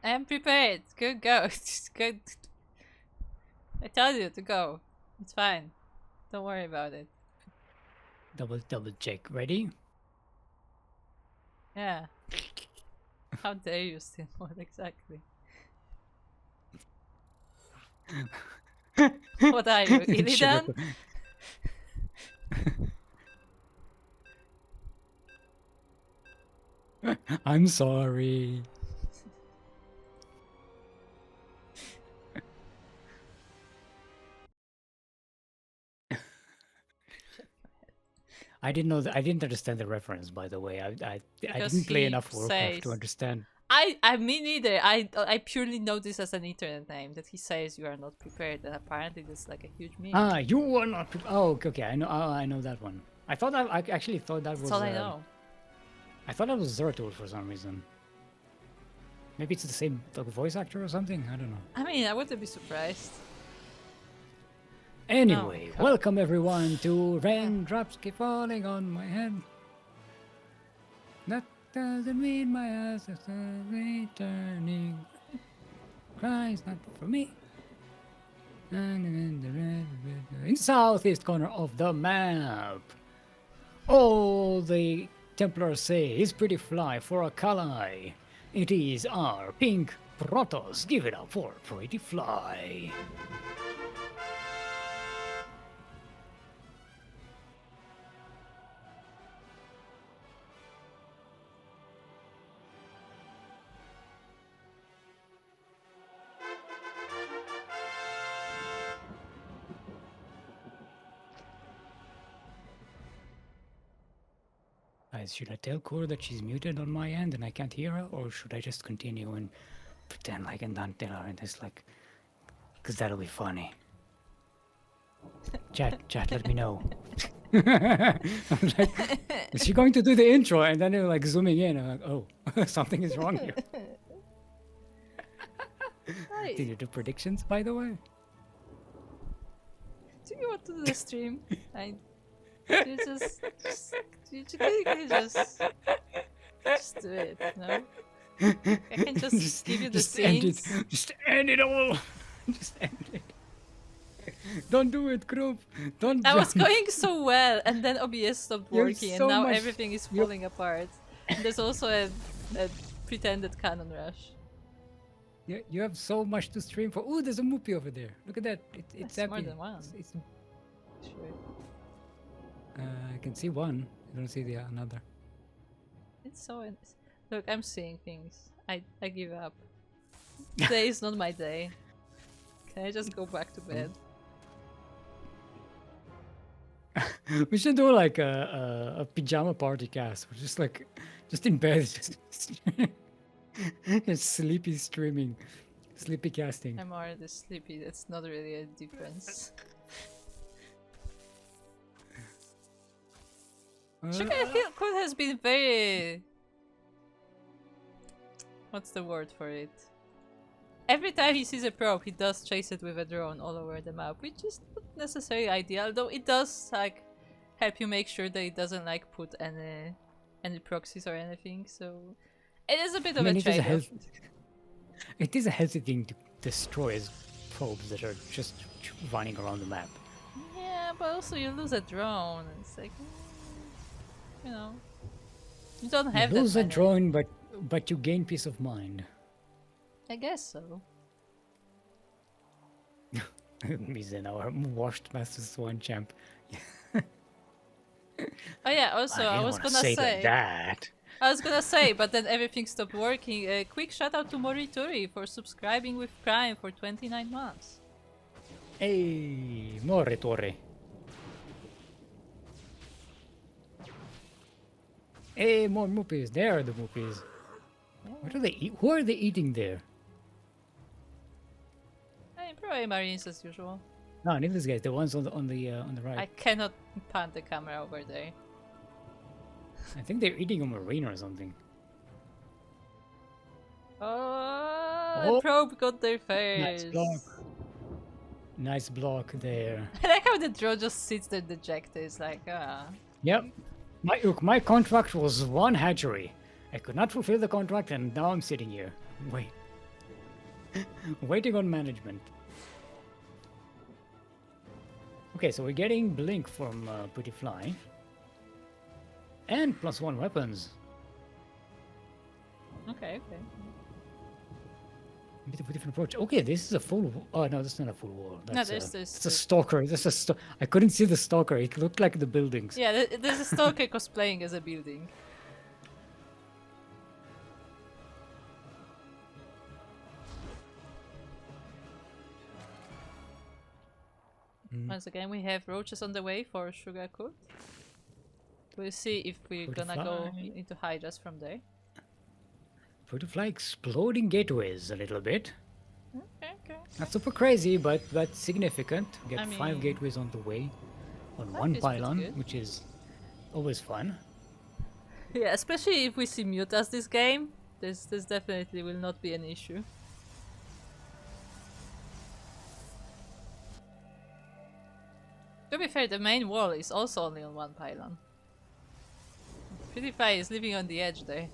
I am prepared. Good go. Good. I told you to go. It's fine. Don't worry about it. Double check. Ready? Yeah. How dare you steal more exactly? What are you, Illidan? I'm sorry. I didn't know that. I didn't understand the reference, by the way. I didn't play enough Warcraft to understand. I me neither. I purely know this as an internet name that he says you are not prepared, and apparently this is like a huge meme. Ah, you were not prepared. Oh, okay. I know. I know that one. I actually thought that was. That's all I know. I thought that was Zertul for some reason. Maybe it's the same voice actor or something. I don't know. I mean, I wouldn't be surprised. Anyway, welcome everyone to Raindrops Keep Falling on My Head. That doesn't mean my ass is returning. Cry's not for me. In the southeast corner of the map. All the Templars say is PrettyFly for a Kali. It is our pink Protoss. Give it up for PrettyFly. Should I tell Cora that she's muted on my end and I can't hear her, or should I just continue and pretend like I can't tell her and it's like, because that'll be funny. Chat, let me know. I'm like, is she going to do the intro? And then they're like zooming in. I'm like, oh, something is wrong here. Did you do predictions, by the way? Do you want to do the stream? You just do it, no? I can just give you the scenes. Just end it all. Just end it. Don't do it, group. Don't. I was going so well, and then OBS stopped working, and now everything is falling apart. And there's also a pretended cannon rush. You have so much to stream for. Ooh, there's a Moopy over there. Look at that. It's more than one. Sure. I can see one. I don't see the another. It's so. Look, I'm seeing things. I give up. Today is not my day. Can I just go back to bed? We should do like a pajama party cast. We're just in bed, just sleepy streaming, sleepy casting. I'm already sleepy. That's not really a difference. Sugar Hill has been very... What's the word for it? Every time he sees a probe, he does chase it with a drone all over the map, which is not necessarily ideal, though it does like help you make sure that it doesn't like put any proxies or anything, so it is a bit of a trade-off. It is a healthy thing to destroy probes that are just running around the map. Yeah, but also you lose a drone, it's like... You know, you don't have that. You lose a drone, but you gain peace of mind. I guess so. Mizenhauer, washed Master Swan champ. Oh yeah. Also, I was gonna say that. I was gonna say, but then everything stopped working. A quick shout out to Morituri for subscribing with Prime for 29 months. Hey, Morituri. Hey, more Moopies. There are the Moopies. Yeah. What are they eat? Who are they eating there? I mean, probably Marines as usual. No, not these guys. The ones on the right. I cannot pan the camera over there. I think they're eating a Marine or something. Oh, the probe got there first. Nice block. Nice block there. I like how the drone just sits there dejected. It's like, ah. Yep. My contract was one hatchery. I could not fulfill the contract, and now I'm sitting here, waiting on management. Okay, so we're getting Blink from PrettyFly. And +1 weapons. Okay, okay. A bit of a different approach. Okay, this is a full. Oh no, that's not a full wall. That's No, there's that's a stalker. That's a. I couldn't see the stalker. It looked like the buildings. Yeah, there's a stalker cosplaying as a building. Once again, we have roaches on the way for sugar coat. We'll see if we're gonna go into hydras from there. PrettyFly exploding gateways a little bit. Okay, okay. Not super crazy, but significant. Get I 5 mean, gateways on the way on 5 one is pretty pylon, good. which is always fun. Yeah, especially if we see mutas this game, this definitely will not be an issue. To be fair, the main wall is also only on one pylon. PrettyFly is living on the edge there.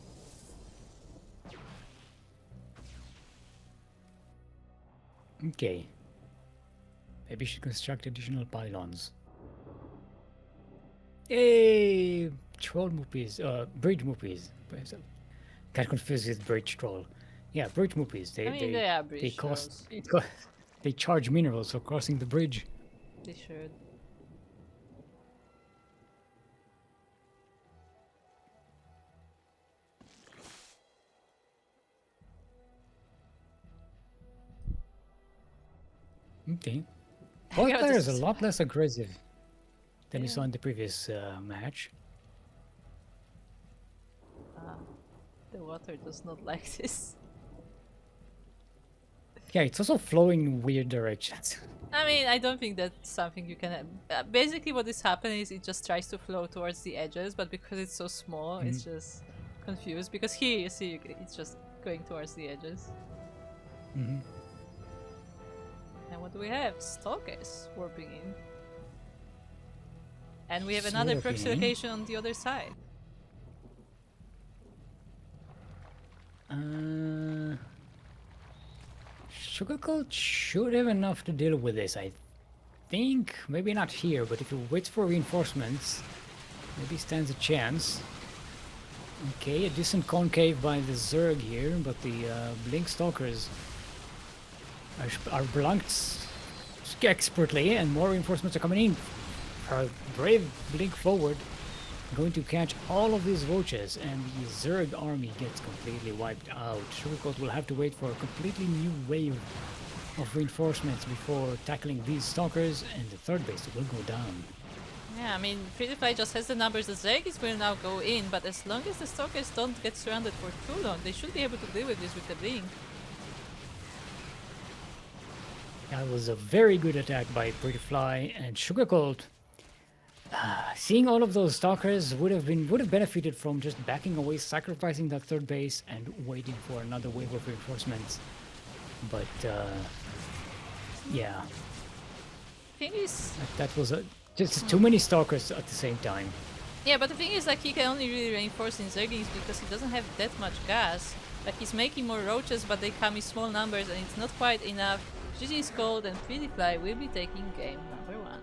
Okay. Maybe we should construct additional pylons. Hey, troll moopies, bridge moopies. Got confused with bridge troll. Yeah, bridge moopies. They are bridge they cost they charge minerals for crossing the bridge. They should. Okay. Both players are a lot less aggressive than we saw in the previous match. The water does not like this. Yeah, it's also flowing in weird directions. I mean, I don't think that's something you can... basically what is happening is it just tries to flow towards the edges, but because it's so small, it's just confused. Because here, you see, it's just going towards the edges. And what do we have? Stalkers warping in. And we have another proxy location on the other side. Sugarcoat should have enough to deal with this, I think. Maybe not here, but if he waits for reinforcements, maybe stands a chance. Okay, a decent concave by the Zerg here, but the Blink Stalkers are blanked expertly, and more reinforcements are coming in. Our brave Blink forward going to catch all of these roaches, and the Zerg army gets completely wiped out. Sugarcoat will have to wait for a completely new wave of reinforcements before tackling these stalkers, and the third base will go down. Yeah, I mean, PrettyFly just has the numbers. The Zergis will now go in, but as long as the stalkers don't get surrounded for too long, they should be able to deal with this with the Blink. That was a very good attack by PrettyFly, and Sugarcoat, seeing all of those stalkers would have benefited from just backing away, sacrificing that third base, and waiting for another wave of reinforcements. But yeah, Thing is, that was just too many stalkers at the same time. yeah, but the thing is, like, he can only really reinforce in Zerglings because he doesn't have that much gas. Like, he's making more roaches, but they come in small numbers, and it's not quite enough. GG is cold, and PrettyFly will be taking game number 1.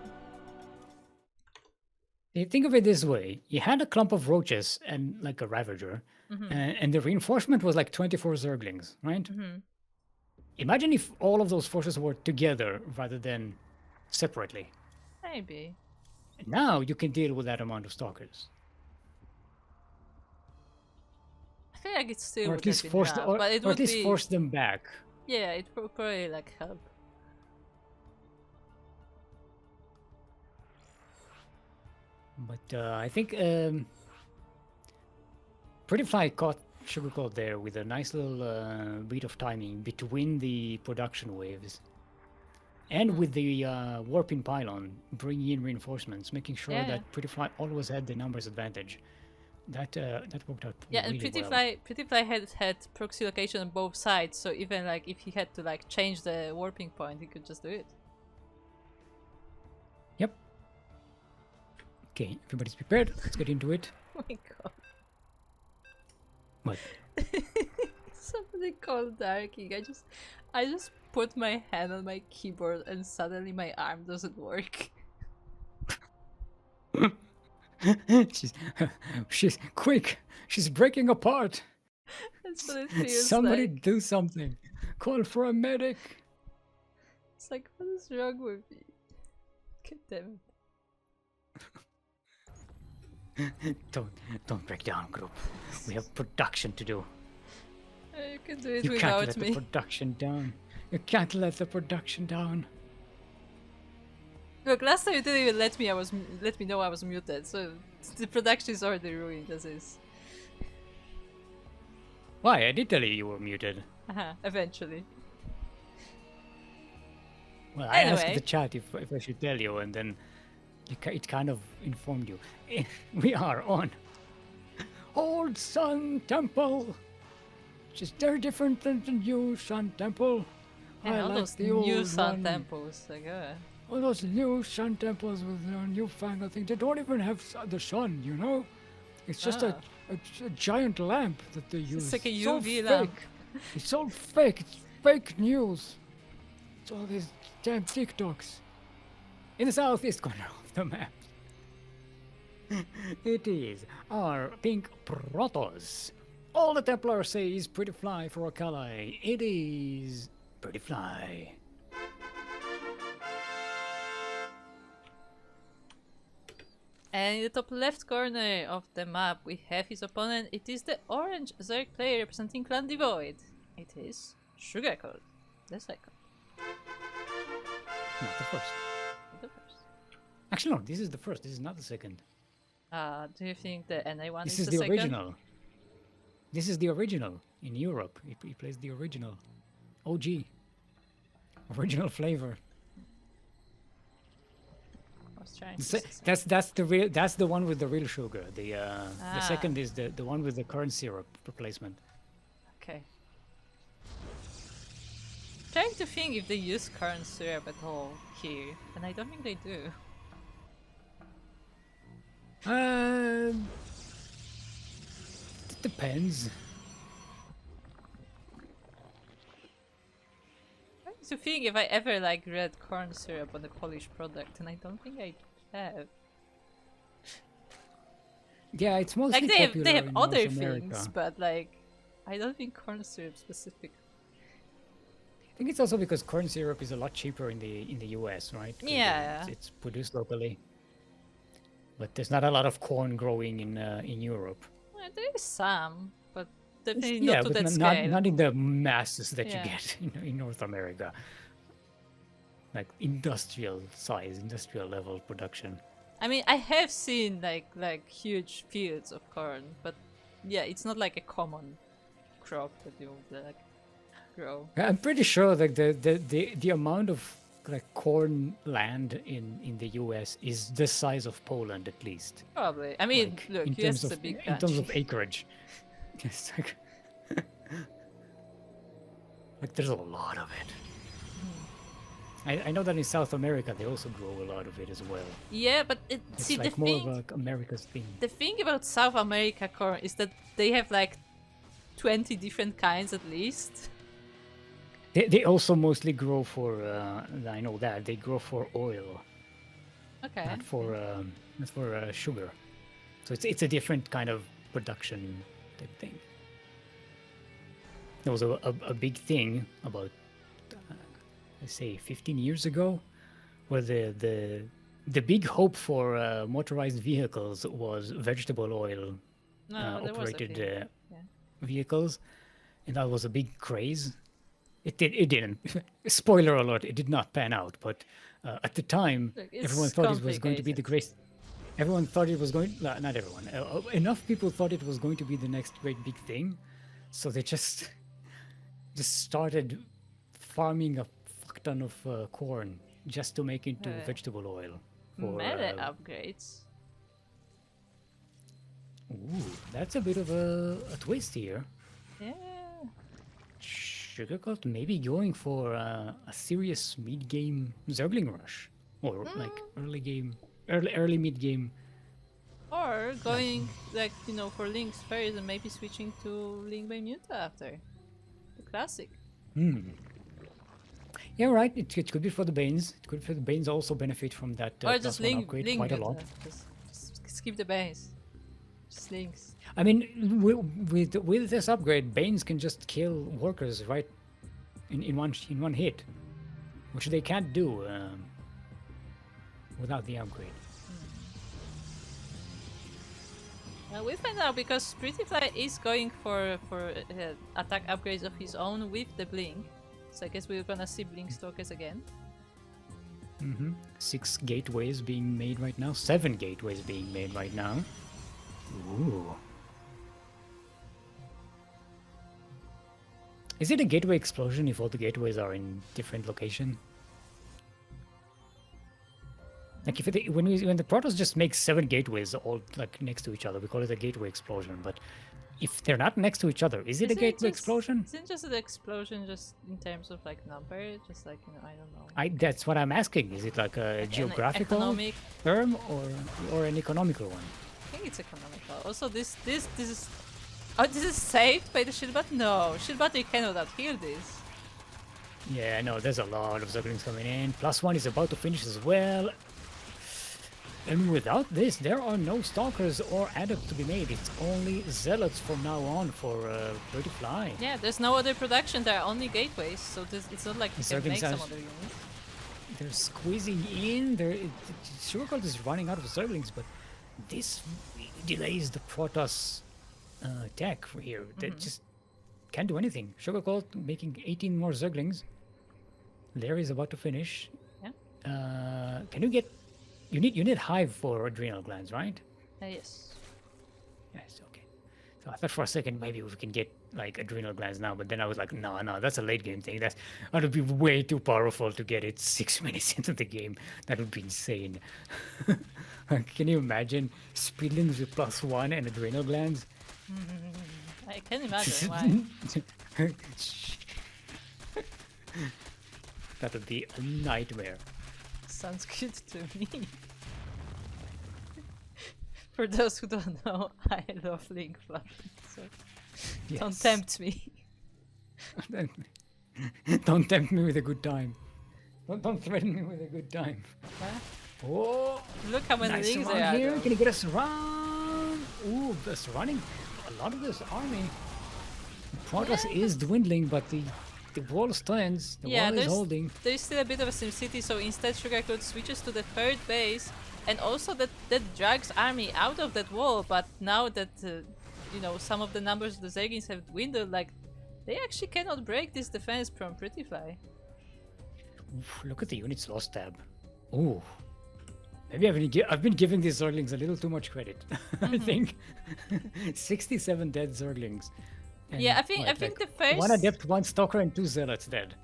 You think of it this way: you had a clump of roaches and like a ravager, and the reinforcement was like 24 Zerglings, right? Imagine if all of those forces were together rather than separately. Maybe. Now you can deal with that amount of stalkers. I feel like it still Or would at least have force enough, or but it at would least be... force them back. Yeah, it would probably like help. But I think PrettyFly caught Sugarcoat there with a nice little beat of timing between the production waves. And with the warping pylon, bringing in reinforcements, making sure that PrettyFly always had the numbers advantage. That worked out Yeah, really and well. PrettyFly had proxy location on both sides, so even like if he had to like change the warping point, he could just do it. Yep. Okay, everybody's prepared. Let's get into it. Oh my god. What? Somebody called Darking. I just put my hand on my keyboard and suddenly my arm doesn't work. she's, she's quick. She's breaking apart. That's what it feels Somebody like. do something. Call for a medic. It's like, what is wrong with me? God damn it. Don't break down, group. We have production to do. You can do it You without can't let me. the production down. You can't let the production down. Look, last time you didn't even let me know I was muted, so the production is already ruined as is. Why? I did tell you were muted. Eventually. Well, I asked the chat if I should tell you, and then it kind of informed you. We are on Old Sun Temple, which is very different than the new Sun Temple. Yeah, all those new Sun Temples, like all those new Sun Temples with newfangled things. They don't even have the sun, you know? It's just a giant lamp that they use. It's like a UV lamp. It's all fake. It's fake news. It's all these damn TikToks. In the southeast corner of the map. It is our pink Protoss. All the Templars say is PrettyFly for Akali. It is PrettyFly. And in the top left corner of the map we have his opponent. It is the orange Zerg player representing Clan Devoid. It is Sugarcoat, the second. Not the first. Not the first. Actually, no, this is the first. This is not the second. Do you think the NA one this is the second? original? This is the original in Europe. He plays the original. OG. Original flavor. That's the one with the real sugar. The second is the one with the corn syrup replacement. Okay. Trying to think if they use corn syrup at all here, and I don't think they do. It depends. To think if I ever like read corn syrup on a Polish product, and I don't think I have. Yeah, it's mostly like popular they have in other North America. things, but like I don't think corn syrup specific. I think it's also because corn syrup is a lot cheaper in the US, right? Yeah, it's produced locally. But there's not a lot of corn growing in Europe. Well, there is some, but definitely not to that scale. Not in the masses that you get in North America. Like industrial size, industrial level production. I mean, I have seen like huge fields of corn, but yeah, it's not like a common crop that you like grow. I'm pretty sure like the amount of like corn land in the US is the size of Poland at least. Probably. I mean, like, look, US is a big country. In terms of acreage. It's like like there's a lot of it. I know that in South America they also grow a lot of it as well. Yeah, but it's like more of like America's thing. The thing about South America corn is that they have like 20 different kinds at least. They also mostly grow for I know that they grow for oil. Okay. Not for sugar. So it's a different kind of production type thing. There was a big thing about let's say 15 years ago, where the big hope for motorized vehicles was vegetable oil operated vehicles, and that was a big craze. It didn't. Spoiler alert! It did not pan out. But at the time, everyone thought it was going to be the great. Everyone thought it was going. Not everyone. Enough people thought it was going to be the next great big thing, so they just started farming a fuck ton of corn just to make into vegetable oil. For, meta upgrades. Ooh, that's a bit of a twist here. Yeah. Sugarcoat maybe going for a serious mid-game Zergling rush, or like early mid-game, or going like for Links first and maybe switching to Link by Muta after the classic. Yeah, right. It could be for the Banes. It could be for the Banes also benefit from that or just Link upgrade quite a lot. Just keep the base. Slings. I mean, with this upgrade, Banes can just kill workers right in one hit, which they can't do without the upgrade. We'll find out because PrettyFly is going for attack upgrades of his own with the blink. So I guess we're gonna see blink stalkers again. 6 gateways being made right now. 7 gateways being made right now. Ooh. Is it a gateway explosion if all the gateways are in different location? Like if when the Protoss just make 7 gateways all like next to each other, we call it a gateway explosion. But if they're not next to each other, is it a gateway explosion? Isn't just an explosion just in terms of like number? Just like, you know, I don't know. That's what I'm asking. Is it like a geographical term or an economical one? I think it's economical. Also, this is. Oh, this is saved by the Shieldbat? No, Shieldbat, you cannot outheal this. Yeah, no, there's a lot of Ducklings coming in. +1 is about to finish as well. And without this, there are no Stalkers or Adepts to be made. It's only Zealots from now on for PrettyFly. Yeah, there's no other production. There are only gateways, so it's not like you can make some other units. They're squeezing in. Sugarcult is running out of Zerglings, but this delays the Protoss tech here. They just can't do anything. Sugarcult making 18 more Zerglings. Larry's about to finish. Yeah. Can you get... You need Hive for adrenal glands, right? Yes. Yes, okay. So I thought for a second maybe we can get like adrenal glands now, but then I was like, no, that's a late game thing. That would be way too powerful to get it 6 minutes into the game. That would be insane. Can you imagine speedlings with +1 and adrenal glands? I can imagine why. That would be a nightmare. Sounds good to me. For those who don't know, I love Link Fluffy, so yes. Don't tempt me. Don't tempt me with a good time. Don't threaten me with a good time. Huh? Oh, look how many nice links there are. Here. Can you get us around? Ooh, that's running. A lot of this army. Progress is dwindling, but the wall stands. The wall is holding. There's still a bit of a SimCity, so instead Sugarcult switches to the 3rd base, and also that drags army out of that wall. But now that you know, some of the numbers of the Zerglings have dwindled, like they actually cannot break this defense from PrettyFly. Look at the units lost tab. Ooh. Maybe I've been giving these Zerglings a little too much credit. I think 67 dead Zerglings. And yeah, I think the first 1 Adept, 1 Stalker, and 2 Zealots dead.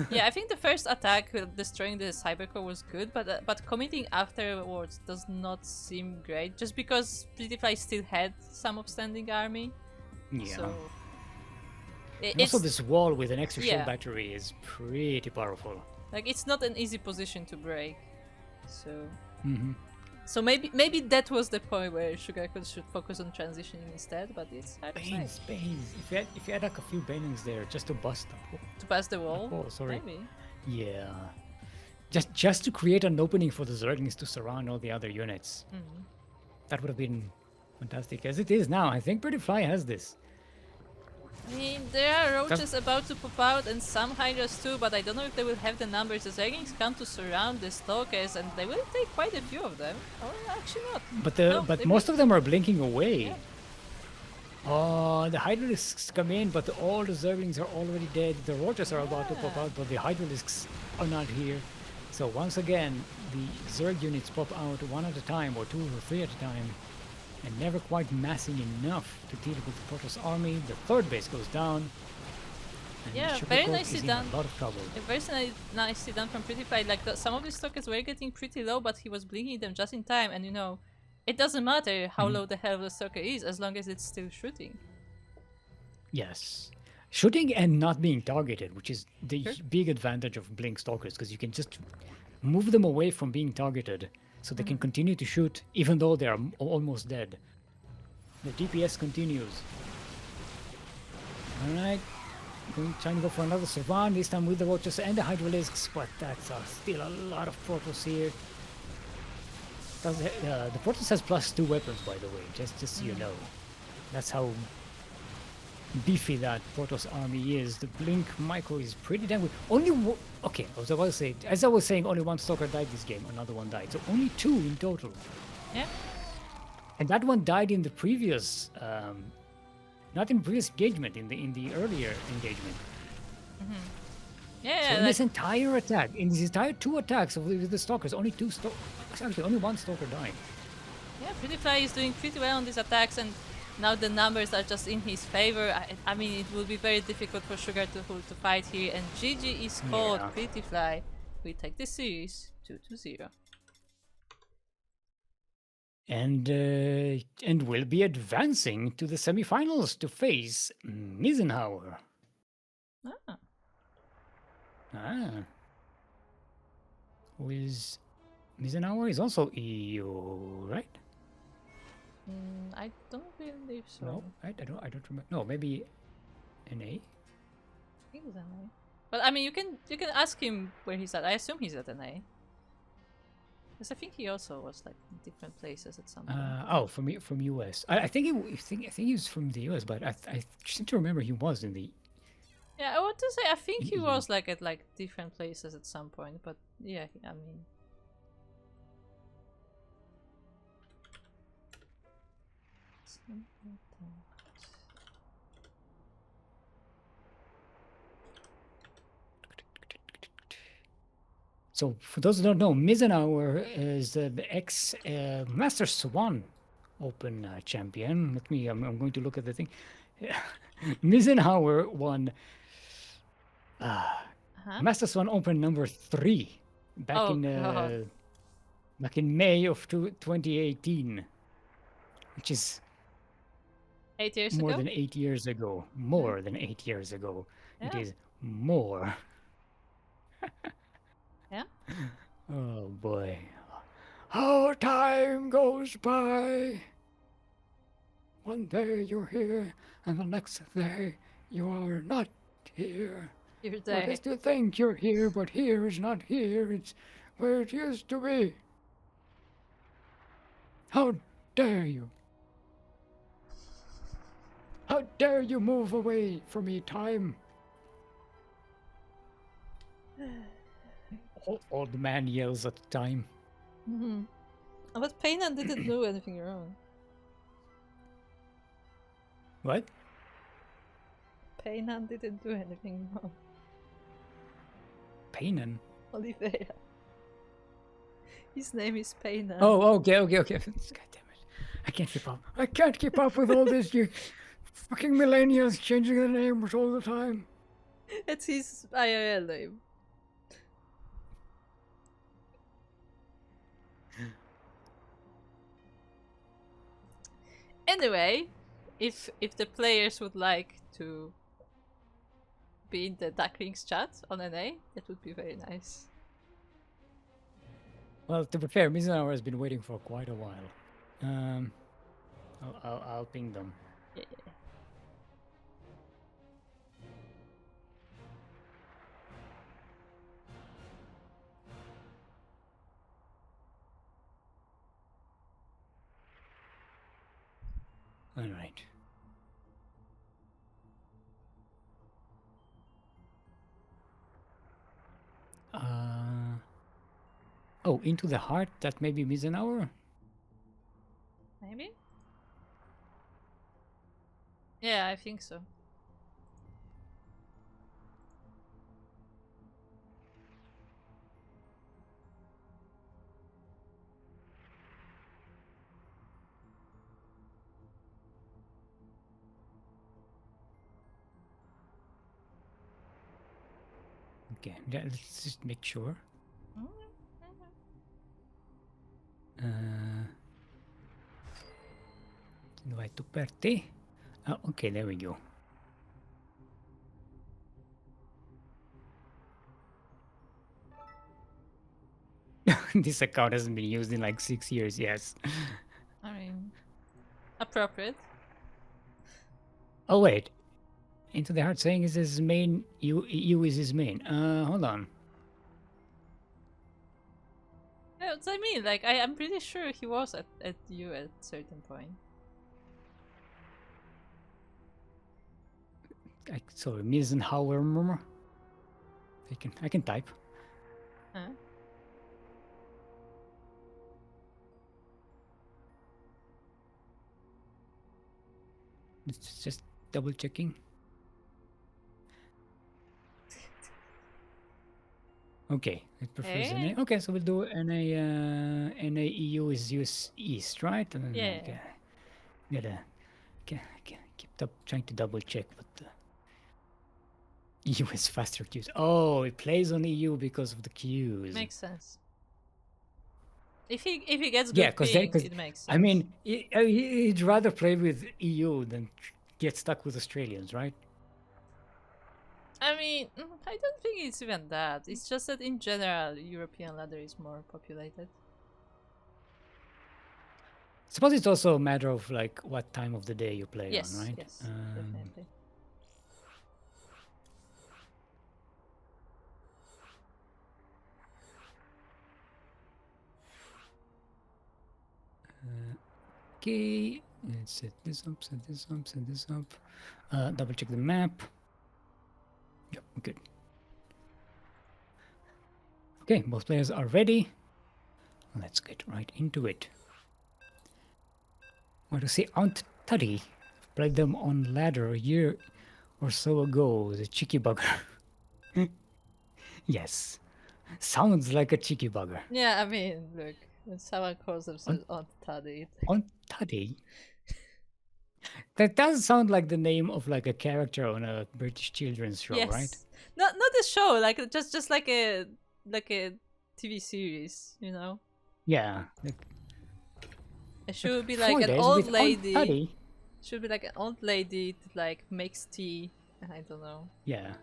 Yeah, I think the first attack destroying the Cybercore was good, but committing afterwards does not seem great. Just because PrettyFly still had some upstanding army. Yeah. So also, this wall with an extra shield battery is pretty powerful. Like, it's not an easy position to break. So. So maybe that was the point where Sugarcult should focus on transitioning instead, but it's hard to say. Banes. If you had like a few Banelings there just to bust them. To pass the wall? Oh, sorry. Maybe. Yeah. Just to create an opening for the Zerglings to surround all the other units. That would have been fantastic. As it is now, I think PrettyFly has this. I mean, there are roaches about to pop out and some Hydras too, but I don't know if they will have the numbers. The Zerglings come to surround the Stalkers and they will take quite a few of them. Or actually not. But most of them are blinking away. Yeah. Oh, the Hydralisks come in, but all the Zerglings are already dead. The roaches are about to pop out, but the Hydralisks are not here. So once again, the Zerg units pop out 1 at a time, or 2 or 3 at a time. And never quite massing enough to deal with the Protoss army. The 3rd base goes down. And yeah, very nicely done. A lot of trouble. Very nicely done from PrettyFly. Like some of the Stalkers were getting pretty low, but he was blinking them just in time. And you know, it doesn't matter how low the hell the Stalker is, as long as it's still shooting. Yes, shooting and not being targeted, which is the big advantage of blink Stalkers, because you can just move them away from being targeted. So they can continue to shoot even though they are almost dead. The DPS continues. Alright. Trying to go for another Servan, this time with the Roaches and the Hydralisks, but that's still a lot of Protoss here. The Protoss has +2 weapons, by the way, just so you know. That's how beefy that Protoss army is. The Blink Micro is pretty damn good. Okay, I was saying, only one Stalker died this game, another one died. So only 2 in total. Yeah. And that one died in the previous, not in previous engagement, in the earlier engagement. Yeah. So in this entire attack, in these entire 2 attacks of the Stalkers, only only one Stalker died. Yeah, PrettyFly is doing pretty well on these attacks, and now the numbers are just in his favor. I mean, it will be very difficult for Sugar to fight here, and GG is called. Yeah. PrettyFly. We take the series 2-0. And will be advancing to the semifinals to face Mizenhauer. Who is Mizenhauer is also EU, right? I don't believe so. No, I don't remember. No, maybe NA. I think it's NA. But I mean, you can ask him where he's at. I assume he's at NA. Because I think he also was like in different places at some point. From US. I think he was from the US, but I seem to remember he was in the. Yeah, I want to say I think he was like at like different places at some point, but yeah, I mean. So for those who don't know, Mizenhauer is the ex Master Swan Open champion. I'm going to look at the thing. Mizenhauer won Master Swan Open number 3 back in May of 2018, which is 8 years more ago? than 8 years ago. More than 8 years ago. Yeah. It is more. Yeah. Oh boy. How time goes by. One day you're here, and the next day you are not here. You're there. I guess you think you're here, but here is not here. It's where it used to be. How dare you? How dare you move away from me, time? Old man yells at time. But Paynan didn't do anything wrong. What? Paynan didn't do anything wrong. Paynan? Oliveira. His name is Paynan. Oh, okay. God damn it. I can't keep up. I can't keep up with all this. You fucking millennials changing their names all the time. It's his IRL name. Anyway, if the players would like to be in the Ducklings chat on NA, that would be very nice. Well, to be fair, Mizenhauer has been waiting for quite a while. I'll ping them. Yeah. All right. Oh, Into the Heart, that may be Mizenhauer? Maybe? Yeah, I think so. Okay, let's just make sure. Invite to party. Oh, okay, there we go. This account hasn't been used in like 6 years, yes. I mean, appropriate. Oh, wait. Into the Heart saying is his main, you is his main. Hold on. Yeah, what I mean. Like, I'm pretty sure he was at you at a certain point. Sorry, Mizenhauer. I can type. Huh? It's just double checking. Okay, it prefers NA. Okay, so we'll do NA. NA EU is US East, right? And then Yeah. gotta keep trying to double check, but EU is faster queues. Oh, it plays on EU because of the queues. Makes sense. If he gets good ping, it makes sense. I mean, he'd rather play with EU than get stuck with Australians, right? I mean, I don't think it's even that. It's just that in general, European ladder is more populated. Suppose it's also a matter of like what time of the day you play on, right? Yes, definitely. Okay, let's set this up, set this up, set this up. Double check the map. Yep, good. Okay, both players are ready. Let's get right into it. Want to say Aunt Tuddy played them on ladder a year or so ago. The cheeky bugger. Yes, sounds like a cheeky bugger. Yeah, I mean, look, when someone calls themselves Aunt Tuddy. Aunt Tuddy? That does sound like the name of like a character on a British children's show, right? Not a show, like just like a TV series, you know? Yeah. It should be like an old lady. Should be like an old lady that like makes tea. I don't know. Yeah.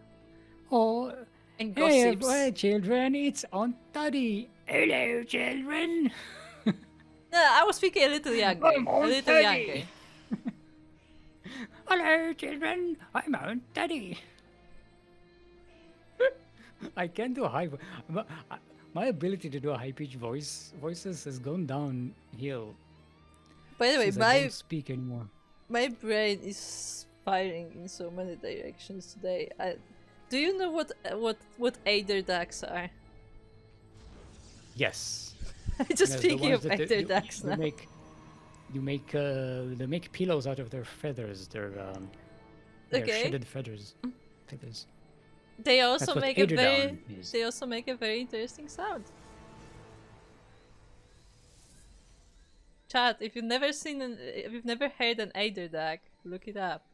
Oh. And gossips. Hey, children, it's Aunt Tuddy. Hello, children. No, I was speaking a little younger. A little younger. Hello, children. I'm Aunt Tuddy. I can't do high. My ability to do high-pitched voices has gone downhill. By the way, I don't speak anymore. My brain is firing in so many directions today. Do you know what eider ducks are? Yes. Just speaking of eider ducks now. They make pillows out of their feathers. Their shredded feathers. They also make a very interesting sound. Chat, if you've never heard an eider duck, look it up,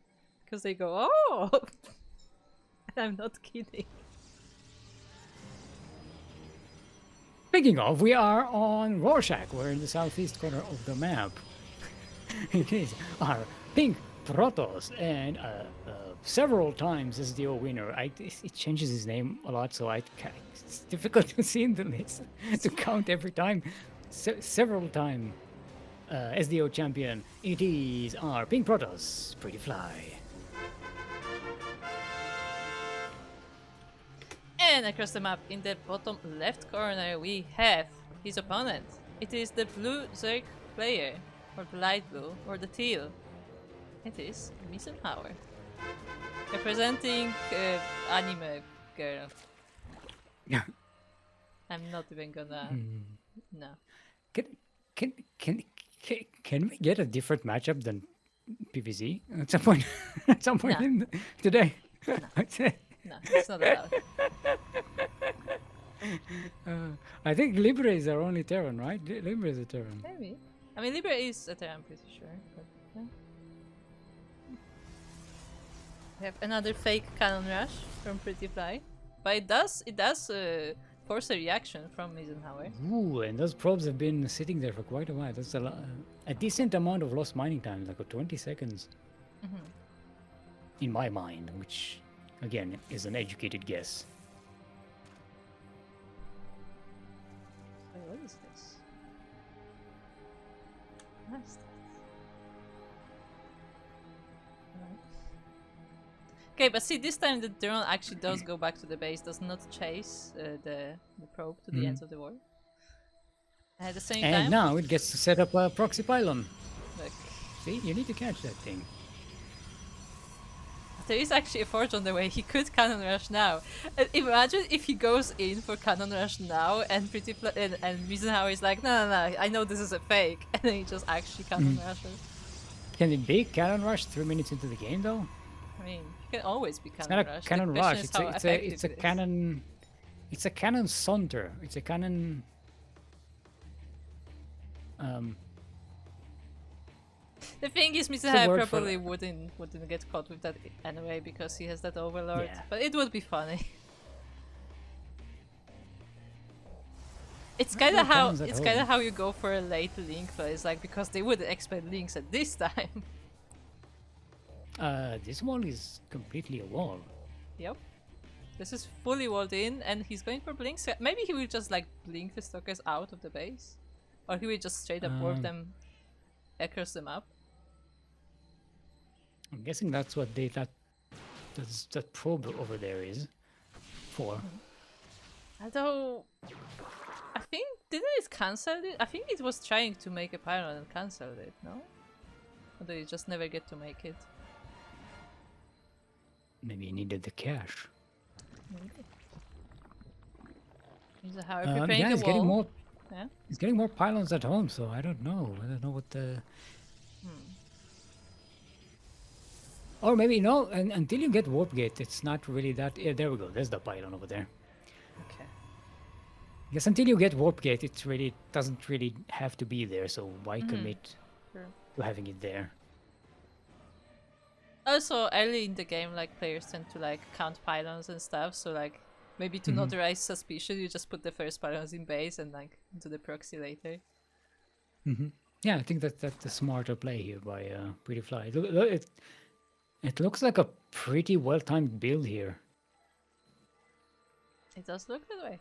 because they go oh. I'm not kidding. Speaking of, we are on Rorschach. We're in the southeast corner of the map. It is our pink Protoss and several times SDO winner. It changes his name a lot, so it's difficult to see in the list to count every time. Several time SDO champion. It is our pink Protoss, PrettyFly. And across the map, in the bottom left corner, we have his opponent. It is the blue Zerg player, or the light blue, or the teal. It is Mizenhauer, representing anime girl. Yeah. I'm not even gonna. No. Can we get a different matchup than PVZ at some point? At some point No. Today? No. No, it's not allowed. I think Libre is our only Terran, right? Libre is a Terran. Maybe. I mean, Libre is a Terran, I'm pretty sure. But, yeah. We have another fake cannon rush from PrettyFly, but it does force a reaction from Mizenhauer. Ooh, and those probes have been sitting there for quite a while. That's a decent amount of lost mining time, like 20 seconds. In my mind, which again is an educated guess. Wait, what is this? What is that? Okay, but see, this time the drone actually does go back to the base, does not chase the probe to the ends of the world. At the same And time, now it gets to set up a proxy pylon. look, See, you need to catch that thing. there is actually a forge on the way. He could cannon rush now. Imagine if he goes in for cannon rush now, and and Mizenhauer is like, no, no, no, I know this is a fake, and then he just actually cannon rushes. Can it be cannon rush 3 minutes into the game though? I mean, it can always be It's cannon not a rush. cannon The question rush. is how effective It's a it is. cannon. It's a cannon saunter. It's a cannon. The thing is, a Mizenhauer word for probably wouldn't get caught with that anyway because he has that overlord. Yeah. But it would be funny. It's kind of how you go for a late Link play. It's like because they wouldn't expect Links at this time. This wall is completely a wall. Yep. This is fully walled in, and he's going for blinks. Maybe he will just like blink the stalkers out of the base, or he will just straight up warp them across the map. I'm guessing that's what that probe over there is for. Although, I think didn't it cancel it? I think it was trying to make a pylon and cancelled it. No, or did it just never get to make it? Maybe he needed the cash. Mizenhauer Yeah, preparing he's the getting wall. more. Yeah. He's getting more pylons at home, so I don't know. I don't know what the. Or maybe no. And until you get warp gate, it's not really that. Yeah, there we go. There's the pylon over there. Okay. Yes, until you get warp gate, it really doesn't really have to be there. So why commit Sure. to having it there? Also, early in the game, like players tend to like count pylons and stuff. So like maybe to not raise suspicion, you just put the first pylons in base and like into the proxy later. Yeah, I think that's a smarter play here by PrettyFly. It looks like a pretty well-timed build here. It does look that way.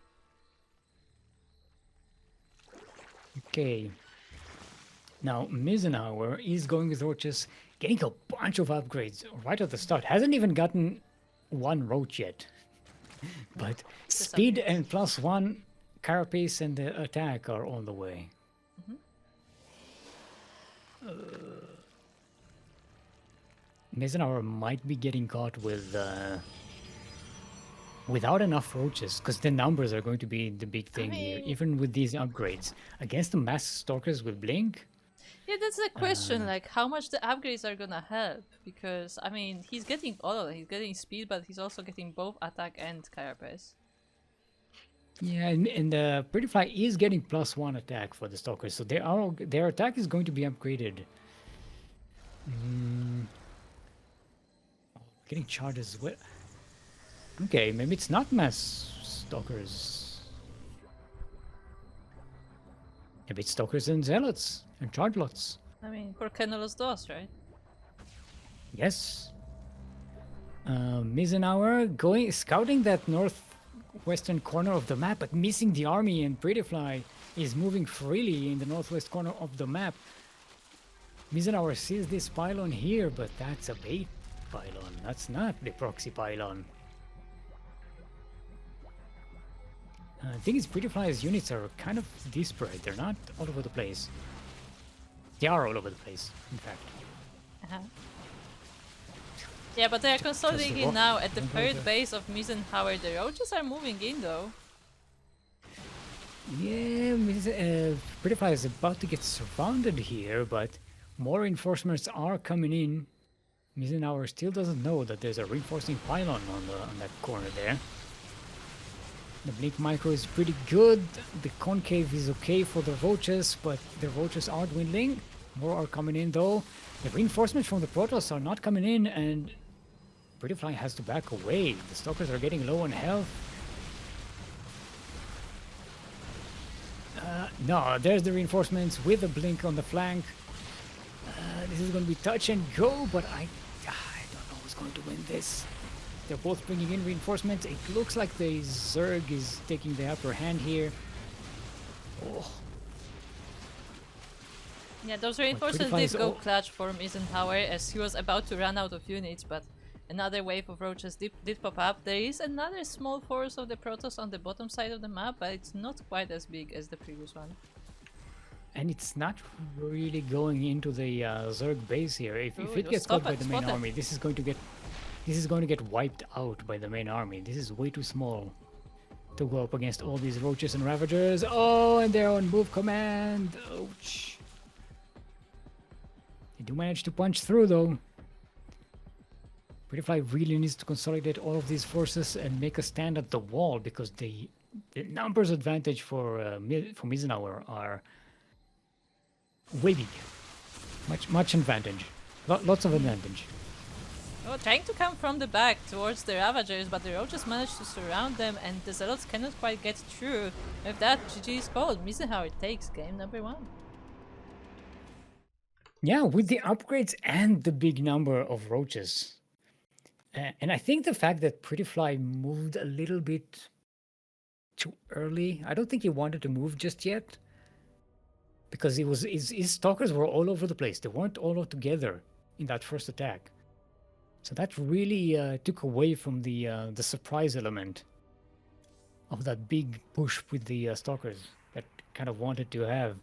Okay. Now, Mizenhauer is going with roaches, getting a bunch of upgrades right at the start. Hasn't even gotten one roach yet. But speed and +1 carapace and the attack are on the way. Mizenhauer might be getting caught with without enough roaches, because the numbers are going to be the big thing here, even with these upgrades. Against the mass stalkers with Blink? Yeah, that's the question, like how much the upgrades are gonna help, because I mean he's getting all of it. He's getting speed, but he's also getting both attack and carapace. Yeah, and PrettyFly is getting +1 attack for the stalkers, so their attack is going to be upgraded. Getting charges with. Okay, maybe it's not mass stalkers. Maybe it's stalkers and zealots and charge lots. I mean, for Kenolo's DOS, right? Yes. Mizenhauer scouting that northwestern corner of the map, but missing the army, and PrettyFly is moving freely in the northwest corner of the map. Mizenhauer sees this pylon here, but that's a bait pylon. That's not the proxy pylon. The thing is, PrettyFly's units are kind of disparate. They're not all over the place. They are all over the place, in fact. Yeah, but they are consolidating now at the third base of Mizenhauer. The roaches are moving in, though. Yeah, PrettyFly is about to get surrounded here, but more reinforcements are coming in. Mizenhauer still doesn't know that there's a reinforcing pylon on that corner there. The Blink Micro is pretty good. The Concave is okay for the roaches, but the roaches are dwindling. More are coming in though. The reinforcements from the Protoss are not coming in, and PrettyFly has to back away. The stalkers are getting low on health. No, there's the reinforcements with the Blink on the flank. This is going to be touch and go, but I don't know who's going to win this. They're both bringing in reinforcements. It looks like the Zerg is taking the upper hand here. Oh. Yeah, those reinforcements did go clutch for Mizenhauer as he was about to run out of units, but another wave of roaches did pop up. There is another small force of the Protoss on the bottom side of the map, but it's not quite as big as the previous one. And it's not really going into the Zerg base here. If it gets caught by the main army, this is going to get wiped out by the main army. This is way too small to go up against all these roaches and ravagers. Oh, and they're on move command. Ouch. They do manage to punch through though. PrettyFly really needs to consolidate all of these forces and make a stand at the wall, because the numbers advantage for Mizenhauer are way big. Much advantage. Lots of advantage. Oh, trying to come from the back towards the Ravagers, but the Roaches managed to surround them and the Zealots cannot quite get through. With that, GG is called. Mizenhauer takes game number 1. Yeah, with the upgrades and the big number of Roaches. And I think the fact that PrettyFly moved a little bit too early. I don't think he wanted to move just yet, because his stalkers were all over the place. They weren't all together in that first attack. So that really took away from the surprise element of that big push with the stalkers that kind of wanted to have.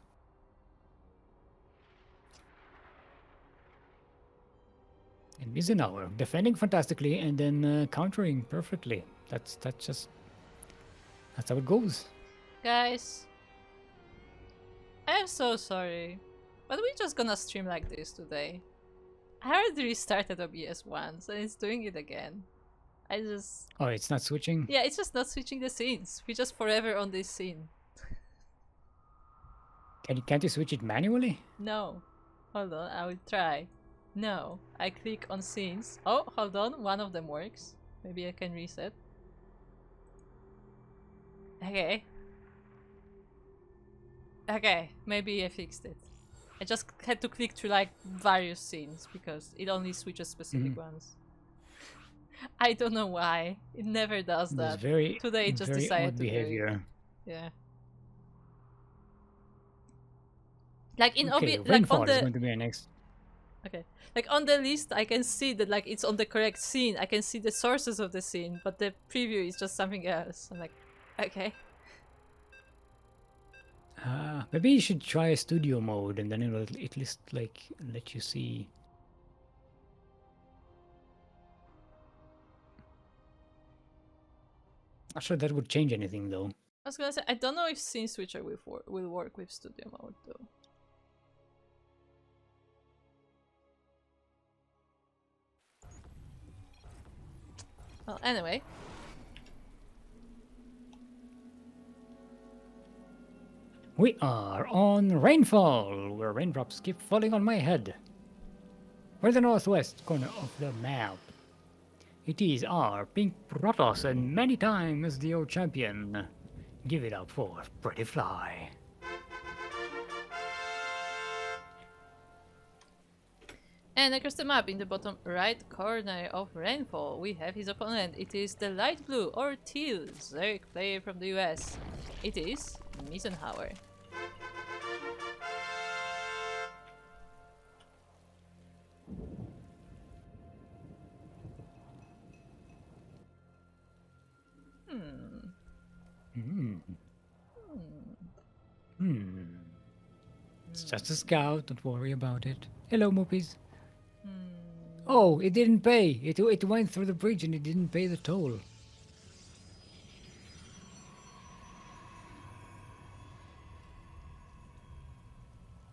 And Mizenhauer defending fantastically and then countering perfectly. That's how it goes. Guys, I'm so sorry, but we're just gonna stream like this today. I already restarted OBS once and it's doing it again. Oh, it's not switching? Yeah, it's just not switching the scenes. We're just forever on this scene. Can't you switch it manually? No. Hold on, I will try. No. I click on scenes. Oh, hold on, one of them works. Maybe I can reset. Okay. Okay, maybe I fixed it. I just had to click through like various scenes because it only switches specific ones. I don't know why. It never does that. Today it just decided to behavior. do it. Yeah. Like in like on the is going to be our next. Okay. Like on the list I can see that like it's on the correct scene. I can see the sources of the scene, but the preview is just something else. I'm like, okay. Maybe you should try a studio mode and then it'll at least like let you see. Not sure that would change anything though. I was gonna say, I don't know if Scene Switcher will work with studio mode though. Well, anyway. We are on Rainfall, where raindrops keep falling on my head. We're the northwest corner of the map. It is our pink Protoss and many times the old champion. Give it up for PrettyFly. And across the map in the bottom right corner of Rainfall, we have his opponent. It is the light blue or teal Zerg player from the US. It is Mizenhauer. It's just a scout, don't worry about it. Hello, Moopies. Oh, it didn't pay. It went through the bridge and it didn't pay the toll.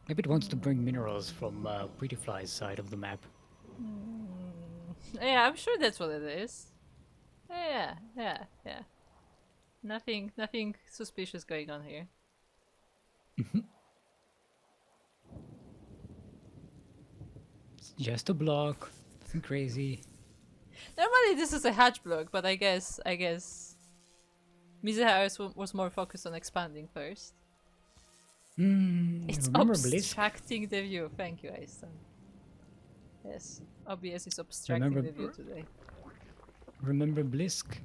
Maybe it wants to bring minerals from PrettyFly's side of the map. Yeah, I'm sure that's what it is. Yeah. Nothing suspicious going on here. It's just a block. Nothing crazy. Normally this is a hatch block, but I guess Mizenhauer was more focused on expanding first. It's obstructing the view. Thank you, Aistan. Yes, OBS is obstructing the view today. Remember Blisk?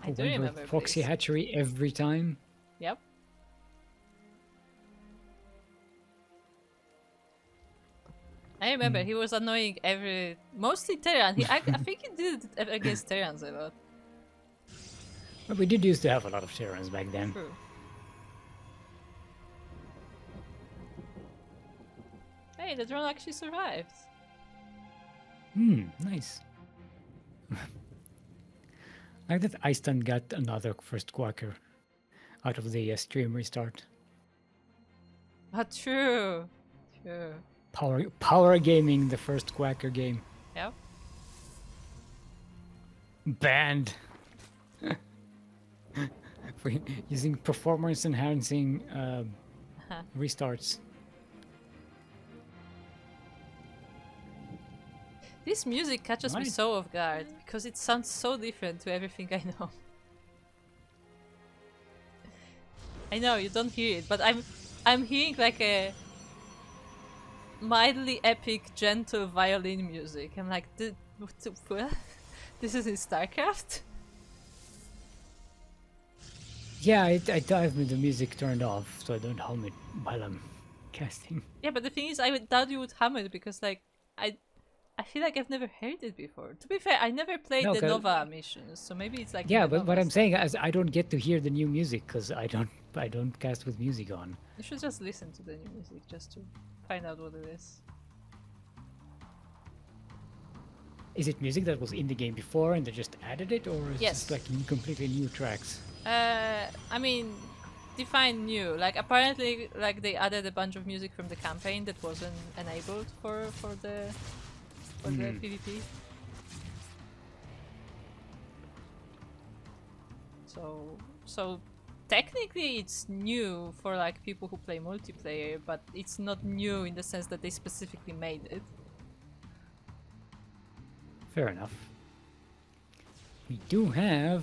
I do remember Foxy Blisk. Hatchery every time. Yep. I remember he was annoying mostly Terran. I think he did it against Terrans a lot. But we did used to have a lot of Terrans back then. True. Hey, the drone actually survived. Nice. Like that Iceland got another first quacker out of the stream restart. But true. Power gaming, the first quacker game. Yep. Banned. For using performance enhancing restarts. This music catches me so off guard because it sounds so different to everything I know. I know you don't hear it, but I'm hearing like a mildly epic, gentle violin music. I'm like, what? This is in StarCraft? Yeah, I dive with the music turned off, so I don't hum it while I'm casting. Yeah, but the thing is, I would doubt you would hum it because, like, I feel like I've never heard it before. To be fair, I never played the Nova missions, so maybe it's like. Yeah, but what I'm saying is, I don't get to hear the new music because I don't cast with music on. You should just listen to the new music just to find out what it is. Is it music that was in the game before and they just added it, or is it just like completely new tracks? I mean, define new. Like apparently, like they added a bunch of music from the campaign that wasn't enabled for the PvP. So technically it's new for like people who play multiplayer, but it's not new in the sense that they specifically made it. Fair enough. We do have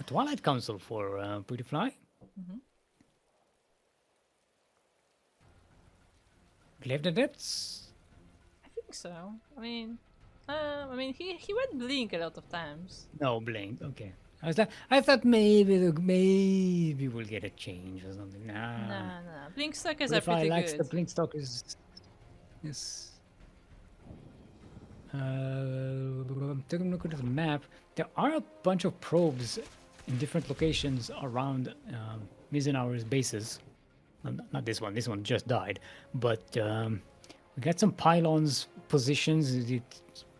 a Twilight Council for PrettyFly. Live the depths. I think so. I mean, he went blink a lot of times. No blink. Okay. I thought maybe we'll get a change or something. Nah. Blink stalkers are pretty good. The blink stalkers. Yes. Taking a look at the map. There are a bunch of probes in different locations around Mizenhauer's bases. Not this one. This one just died. But we got some pylons positions.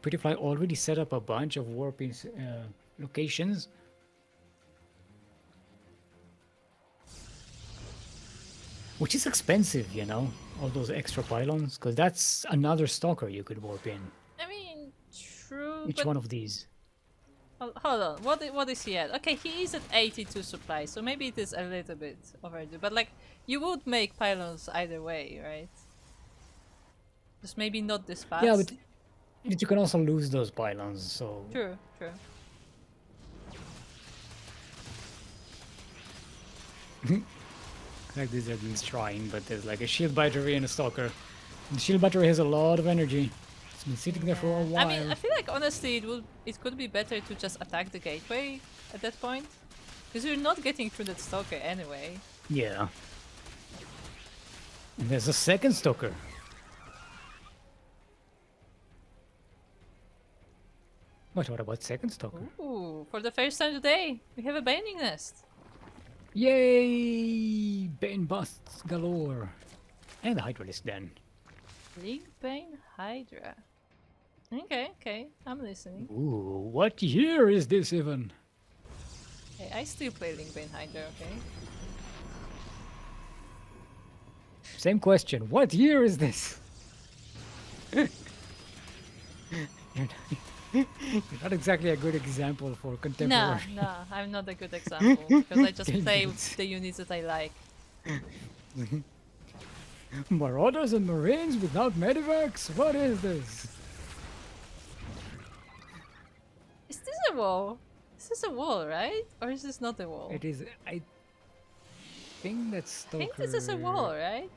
PrettyFly already set up a bunch of warping locations. Which is expensive, you know, all those extra pylons, because that's another stalker you could warp in. I mean, true. Which one of these? Hold on, what is he at? Okay, he is at 82 supply, so maybe it is a little bit overdue. But like, you would make pylons either way, right? Just maybe not this fast. Yeah, but you can also lose those pylons, so... True. Like these are things trying, but there's like a shield battery and a stalker. And the shield battery has a lot of energy. It's been sitting there for a while. I mean, I feel like honestly it could be better to just attack the gateway at that point. Because you're not getting through that stalker anyway. Yeah. And there's a second stalker. What about second stalker? Ooh, for the first time today, we have a binding nest. Yay! Bane busts galore. And the Hydralisk then. League Bane Hydra. Okay, I'm listening. Ooh, what year is this even? Hey, I still play League Bane Hydra, okay? Same question. What year is this? You're not exactly a good example for contemporary. No, I'm not a good example because I just play with the units that I like. Marauders and Marines without medivacs? What is this? Is this a wall? This is a wall, right? Or is this not a wall? It is. I think that's Stalker. I think this is a wall, right?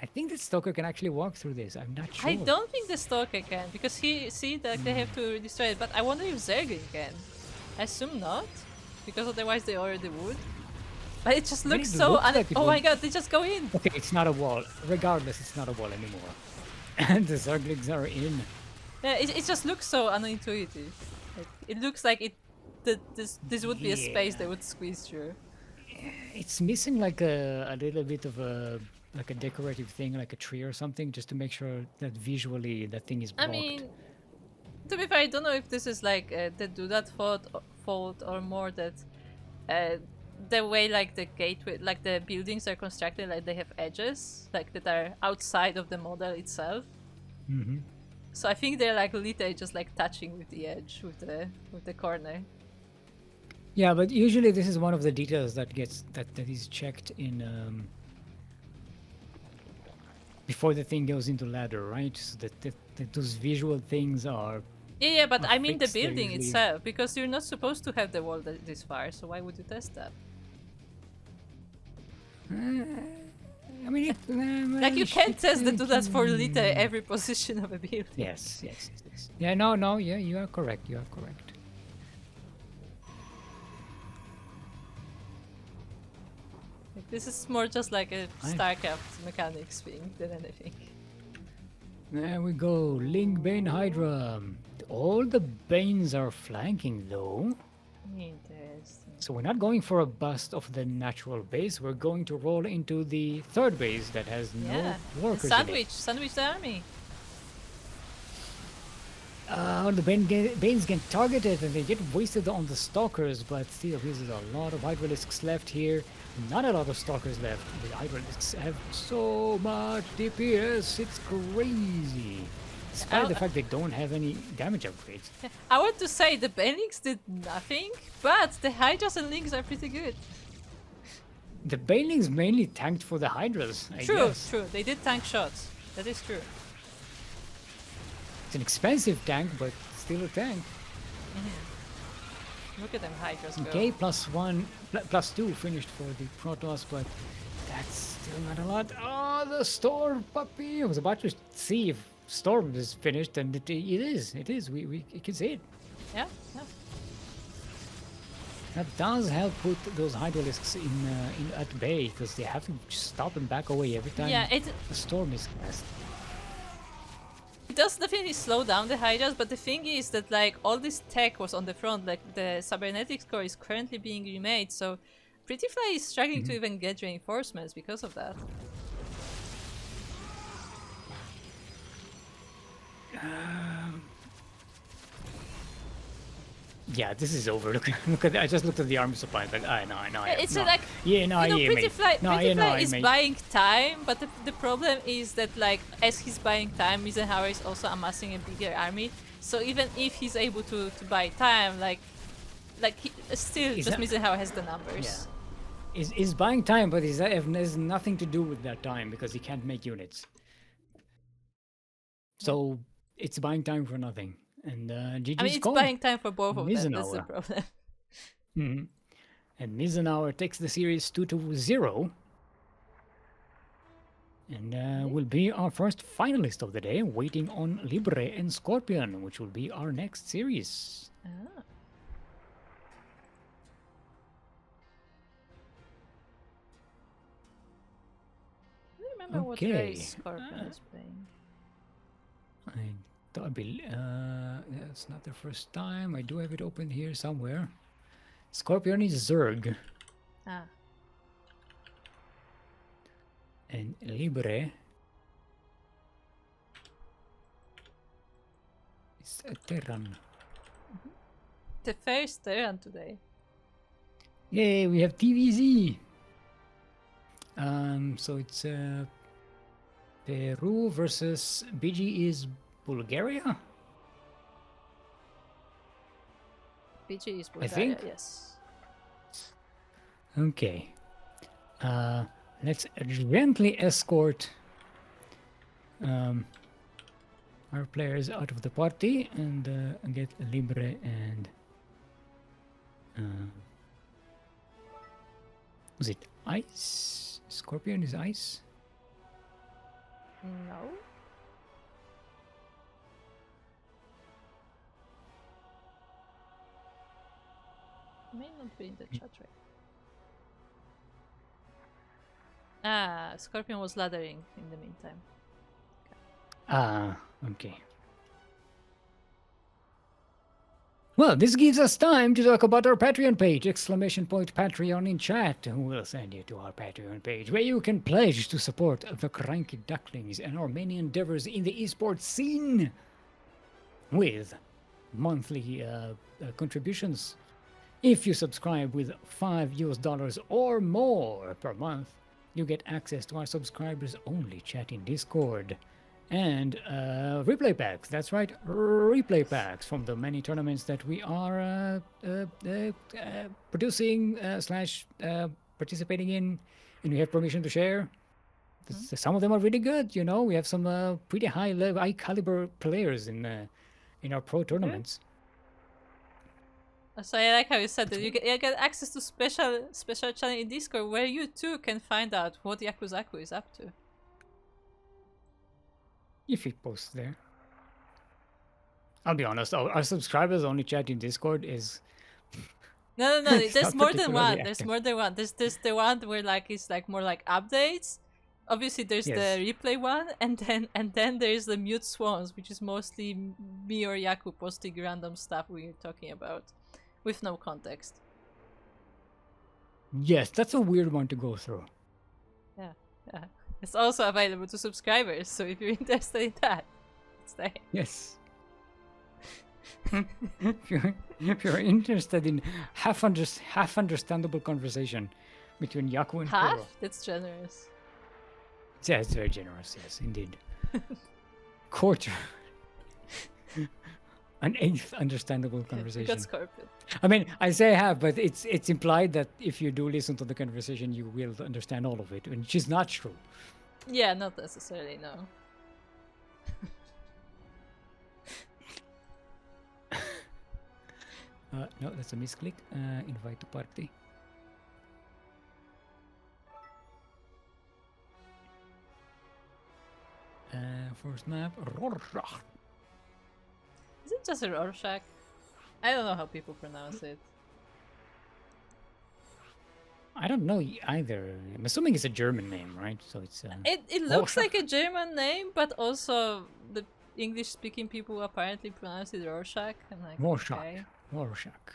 I think the Stalker can actually walk through this. I'm not sure. I don't think the Stalker can because they have to destroy it. But I wonder if Zerglin can. I assume not, because otherwise they already would. But it just looks so. Oh my god! They just go in. Okay, it's not a wall. Regardless, it's not a wall anymore. And the Zerglings are in. Yeah, it just looks so unintuitive. Like, it looks like this would be a space they would squeeze through. It's missing like a little bit of a like a decorative thing, like a tree or something, just to make sure that visually that thing is I blocked. mean, to be fair, I don't know if this is like the do that fault or more that the way like the gateway, like the buildings are constructed, like they have edges, like that are outside of the model itself. Mm-hmm. So I think they're like literally just like touching with the edge, with the corner. Yeah, but usually this is one of the details that gets that is checked in before the thing goes into ladder, right? So that those visual things are. Yeah, but I mean the fixed. They're building usually- itself, because you're not supposed to have the wall this far. So why would you test that? I mean, Like you can't test the do that for literally every position of a building. Yes. Yeah, no, yeah, you are correct. You are correct. Like, this is more just like a StarCraft mechanics thing than anything. There we go. Link Bane Hydra. All the Banes are flanking though. Interesting. So we're not going for a bust of the natural base. We're going to roll into the third base that has no workers in it. Sandwich the army. The Banes get targeted and they get wasted on the Stalkers, but still, there's a lot of Hydralisks left here. Not a lot of Stalkers left. The Hydralisks have so much DPS, it's crazy. Despite the fact they don't have any damage upgrades. I want to say the Banelings did nothing, but the Hydras and Lings are pretty good. The Banelings mainly tanked for the Hydras, I guess. True. They did tank shots. That is true. It's an expensive tank, but still a tank. Look at them Hydras go. Okay, +2 finished for the Protoss, but that's still not a lot. Oh, the Storm puppy! I was about to see if Storm is finished, and it is. It is. We can see it. Yeah. That does help put those Hydralisks in at bay, because they have to stop and back away every time the Storm is cast. It does definitely slow down the Hydras, but the thing is that like all this tech was on the front, like the cybernetics core is currently being remade, so PrettyFly is struggling to even get reinforcements because of that. Yeah, this is over. Look at I just looked at the army supplies. Like, I know. It's no. like PrettyFly is buying time, but the problem is that like as he's buying time, Mizenhauer is also amassing a bigger army. So even if he's able to buy time, Mizenhauer has the numbers. Yeah. Is buying time, but it has nothing to do with that time because he can't make units. So it's buying time for nothing. And GG's I mean, it's buying time for both of them. That's the problem. And Mizenhauer takes the series 2-0. And will be our first finalist of the day, waiting on Libre and Scorpion, which will be our next series. Ah. I don't remember what race Scorpion is playing. That's not the first time. I do have it open here somewhere. Scorpion is Zerg. Ah. And Libre is a Terran. The first Terran today. Yay, we have TVZ. So it's Peru versus BG is Bulgaria? BG is Bulgaria, I think? yes. Okay. Let's gently escort our players out of the party and get Libre and was it Ice? Scorpion is Ice? No. May not be in the chat right. Ah, Scorpion was laddering in the meantime. Ah, okay. Well, this gives us time to talk about our Patreon page, !Patreon in chat. We'll send you to our Patreon page where you can pledge to support the CranKy Ducklings and our many endeavors in the esports scene with monthly contributions. If you subscribe with $5 or more per month, you get access to our subscribers only chat in Discord and replay packs. That's right, replay packs from the many tournaments that we are producing slash participating in, and we have permission to share. Some of them are really good. You know, we have some pretty high caliber players in our pro tournaments. So I like how you said that you get access to special channel in Discord where you too can find out what Yakuzaku is up to. If it posts there. I'll be honest, our subscribers only chat in Discord is... No. There's more than one. There's more than one. There's the one where like it's like more like updates. Obviously, there's the replay one, and then there's the mute swans, which is mostly me or Yaku posting random stuff we're talking about, with no context. Yes, that's a weird one to go through. Yeah. It's also available to subscribers, so if you're interested in that, it's there. Yes. if you're interested in half understandable conversation between Yaku and half? Kuro. That's generous. Yeah, it's very generous, yes, indeed. Quarter. An eighth understandable conversation. Good Scorpion. I mean, I say half, but it's implied that if you do listen to the conversation, you will understand all of it, which is not true. Yeah, not necessarily, no. No, that's a misclick. Invite to party. First map, Rorschach. Is it just a Rorschach? I don't know how people pronounce it. I don't know either. I'm assuming it's a German name, right? So it's. It looks like a German name, but also the English-speaking people apparently pronounce it Rorschach. I'm like, Rorschach. okay. Rorschach.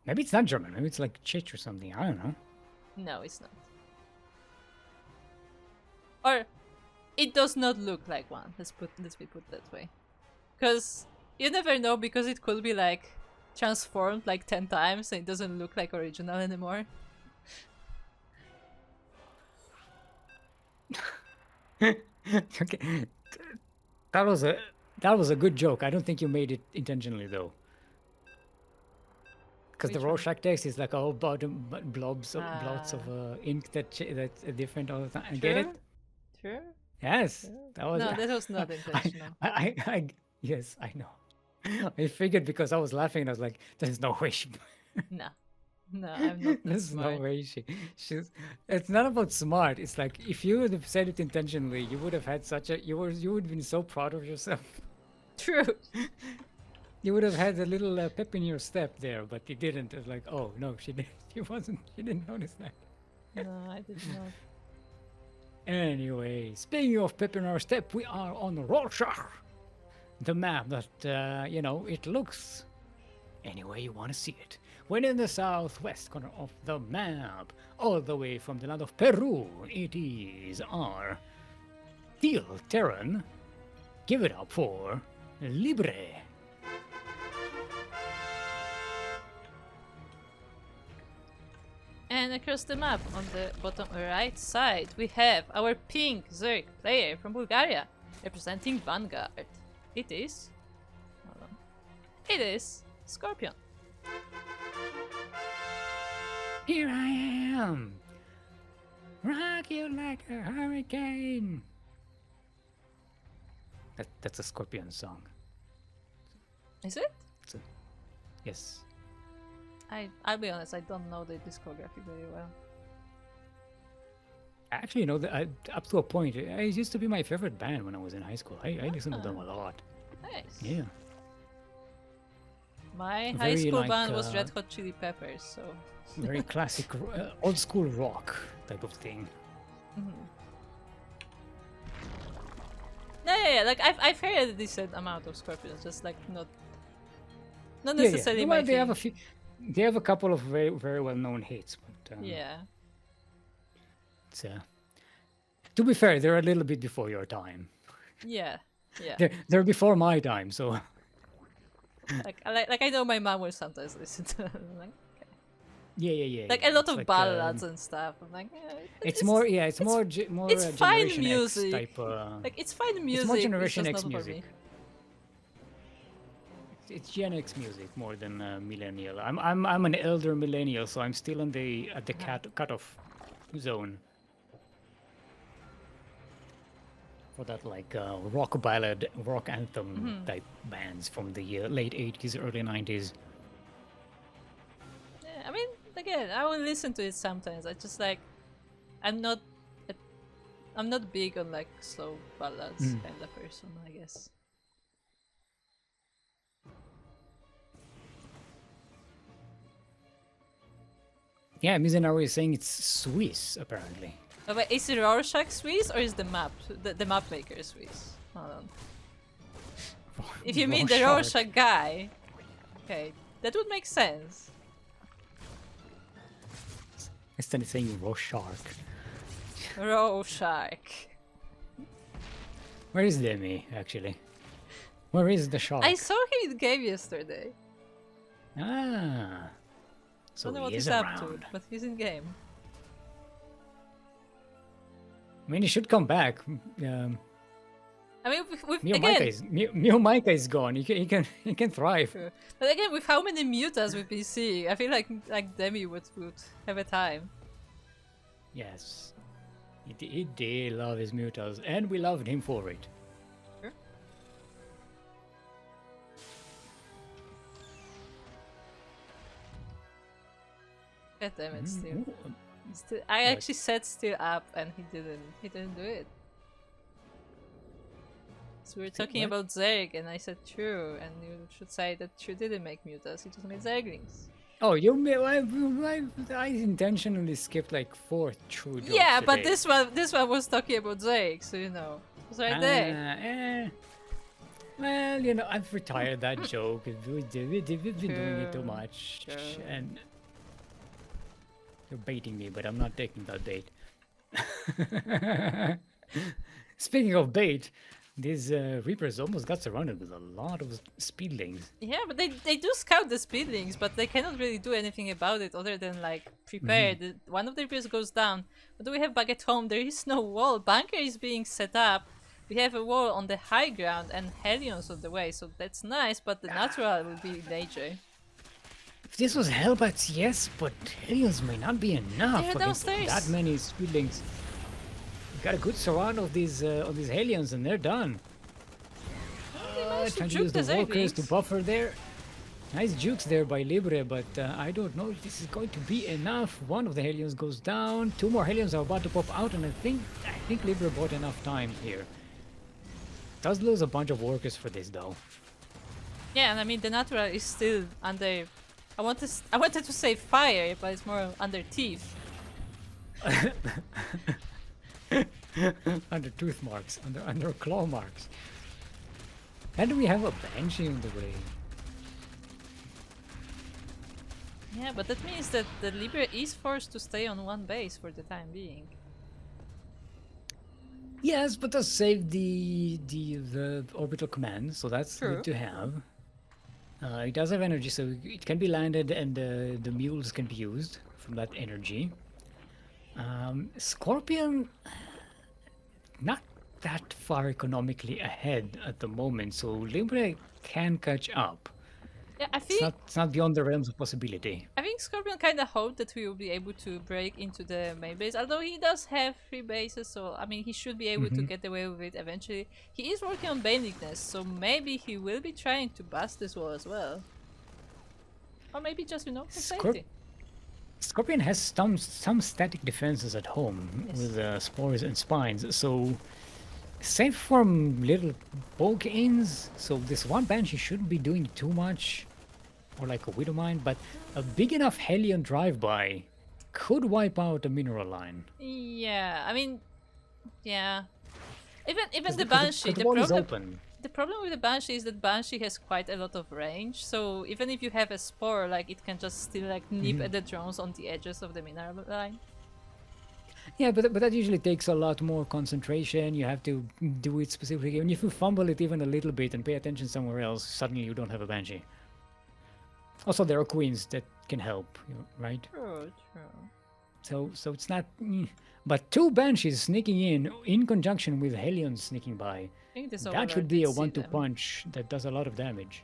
Maybe it's not German. Maybe it's like Czech or something. I don't know. No, it's not. Or it does not look like one. Let's be put that way. Because you never know, because it could be like transformed like 10 times and it doesn't look like original anymore. Okay. That was a good joke. I don't think you made it intentionally though. Because the Rorschach text is like all bottom blots of ink that's different all the time. True? Get it? True? Yes. True. That was. No, that was not intentional. Yes, I know. I figured because I was laughing and I was like, "There's no way she." No, I'm not. There's smart. no way she's. It's not about smart. It's like if you would have said it intentionally, you would have had you would have been so proud of yourself. True. You would have had a little pep in your step there, but you didn't. It's like, oh no, she didn't. She didn't notice that. No, I did not. Anyway, speaking of pep in our step, we are on Rorschach, the map that it looks any way you want to see it. We're in the southwest corner of the map, all the way from the land of Peru. It is our Teal Terran. Give it up for Libre. And across the map, on the bottom right side, we have our pink Zerg player from Bulgaria, representing Vanguard. It is... hold on. It is Scorpion. Here I am! Rock you like a hurricane! That's a Scorpion song. Is it? Yes. I'll be honest, I don't know the discography very well. Actually, up to a point, it used to be my favorite band when I was in high school. I listened to them a lot. Nice. Yeah. My high school band was Red Hot Chili Peppers, so... very classic, old school rock type of thing. Mm-hmm. Yeah, like I've heard a decent amount of Scorpions, just like not Not Yeah, necessarily yeah. my Well, they have thing. a few. They have a couple of very, very well-known hits, but Yeah. it's, to be fair, they're a little bit before your time. Yeah. Yeah. They're before my time, so. Like I know my mom will sometimes listen to them. Like, Yeah, yeah, yeah. like Yeah. a lot It's of like, ballads and stuff. I'm like, it's more, yeah, it's more, it's fine Generation X music. type. Like it's fine It's music. more It's Generation just X not for music. me. It's Gen X music more than millennial. I'm an elder millennial, so I'm still on the at the cutoff zone for that like rock ballad, rock anthem type bands from the late 80s, early 90s. Yeah, I mean, again, I will listen to it sometimes. I just like, I'm not, a, I'm not big on like slow ballads kind of person, I guess. Yeah, Mizenhauer is saying it's Swiss apparently. Oh, but is Rorschach Swiss or is the map maker Swiss? Hold on. If you mean the Rorschach guy, okay, that would make sense. Instead of saying Rorschach. Rorschach. Where is Demi actually? Where is the shark? I saw him in game yesterday. Ah. So I don't know what he is he's around. up to, but he's in game. I mean, he should come back. I mean, with Mio again, Micah is gone. He can thrive. Sure. But again, with how many mutas we've been seeing, I feel like Demi would have a time. Yes, he did love his mutas, and we loved him for it. Sure. God damn it, still. I actually said still up, and he didn't do it. So we were talking about Zerg, and I said true, and you should say that true didn't make mutas, he just made Zerglings. Oh, I intentionally skipped like 4 true jokes Yeah, but today. this one was talking about Zerg, so you know, it was right there. Well, you know, I've retired that joke. We've been doing it too much, and you're baiting me, but I'm not taking that bait. Speaking of bait, these Reapers almost got surrounded with a lot of speedlings. Yeah, but they do scout the speedlings, but they cannot really do anything about it other than like prepare. One of the Reapers goes down. What do we have back at home? There is no wall. Bunker is being set up. We have a wall on the high ground and Hellions on the way, so that's nice, but the natural will be in danger. If this was Hellbats, yes, but Hellions may not be enough They're against downstairs. that many speedlings. Got a good surround of these Hellions, and they're done. Trying to use the walkers to buffer there. Nice jukes there by Libre, but I don't know if this is going to be enough. One of the Hellions goes down. 2 more Hellions are about to pop out, and I think Libre bought enough time here. Does lose a bunch of workers for this though. Yeah, and I mean the natural is still under. I wanted to say fire, but it's more under teeth. Under tooth marks, under claw marks. And we have a Banshee on the way. Yeah, but that means that the Libre is forced to stay on one base for the time being. Yes, but does save the orbital command, so that's good to have. It does have energy, so it can be landed, and the mules can be used from that energy. Scorpion, not that far economically ahead at the moment, so Libre can catch up. Yeah, I think it's not beyond the realms of possibility. I think Scorpion kind of hoped that we will be able to break into the main base, although he does have 3 bases, so I mean he should be able to get away with it eventually. He is working on Baneless, so maybe he will be trying to bust this wall as well. Or maybe just, you know, for safety. Scorpion has some static defenses at home with spores and spines, so safe from little poke-ins. So this one Banshee shouldn't be doing too much, or like a Widow Mine, but a big enough Hellion drive-by could wipe out a mineral line. Yeah, I mean, yeah. Even the Banshee, the wall is open. the problem with the Banshee is that Banshee has quite a lot of range, so even if you have a spore, like it can just still like nip at the drones on the edges of the mineral line. Yeah, but that usually takes a lot more concentration. You have to do it specifically. And if you fumble it even a little bit and pay attention somewhere else, suddenly you don't have a Banshee. Also, there are queens that can help, right? True, true. So it's not... But 2 Banshees sneaking in conjunction with Hellions sneaking by, I think this that should be a 1-2 punch that does a lot of damage.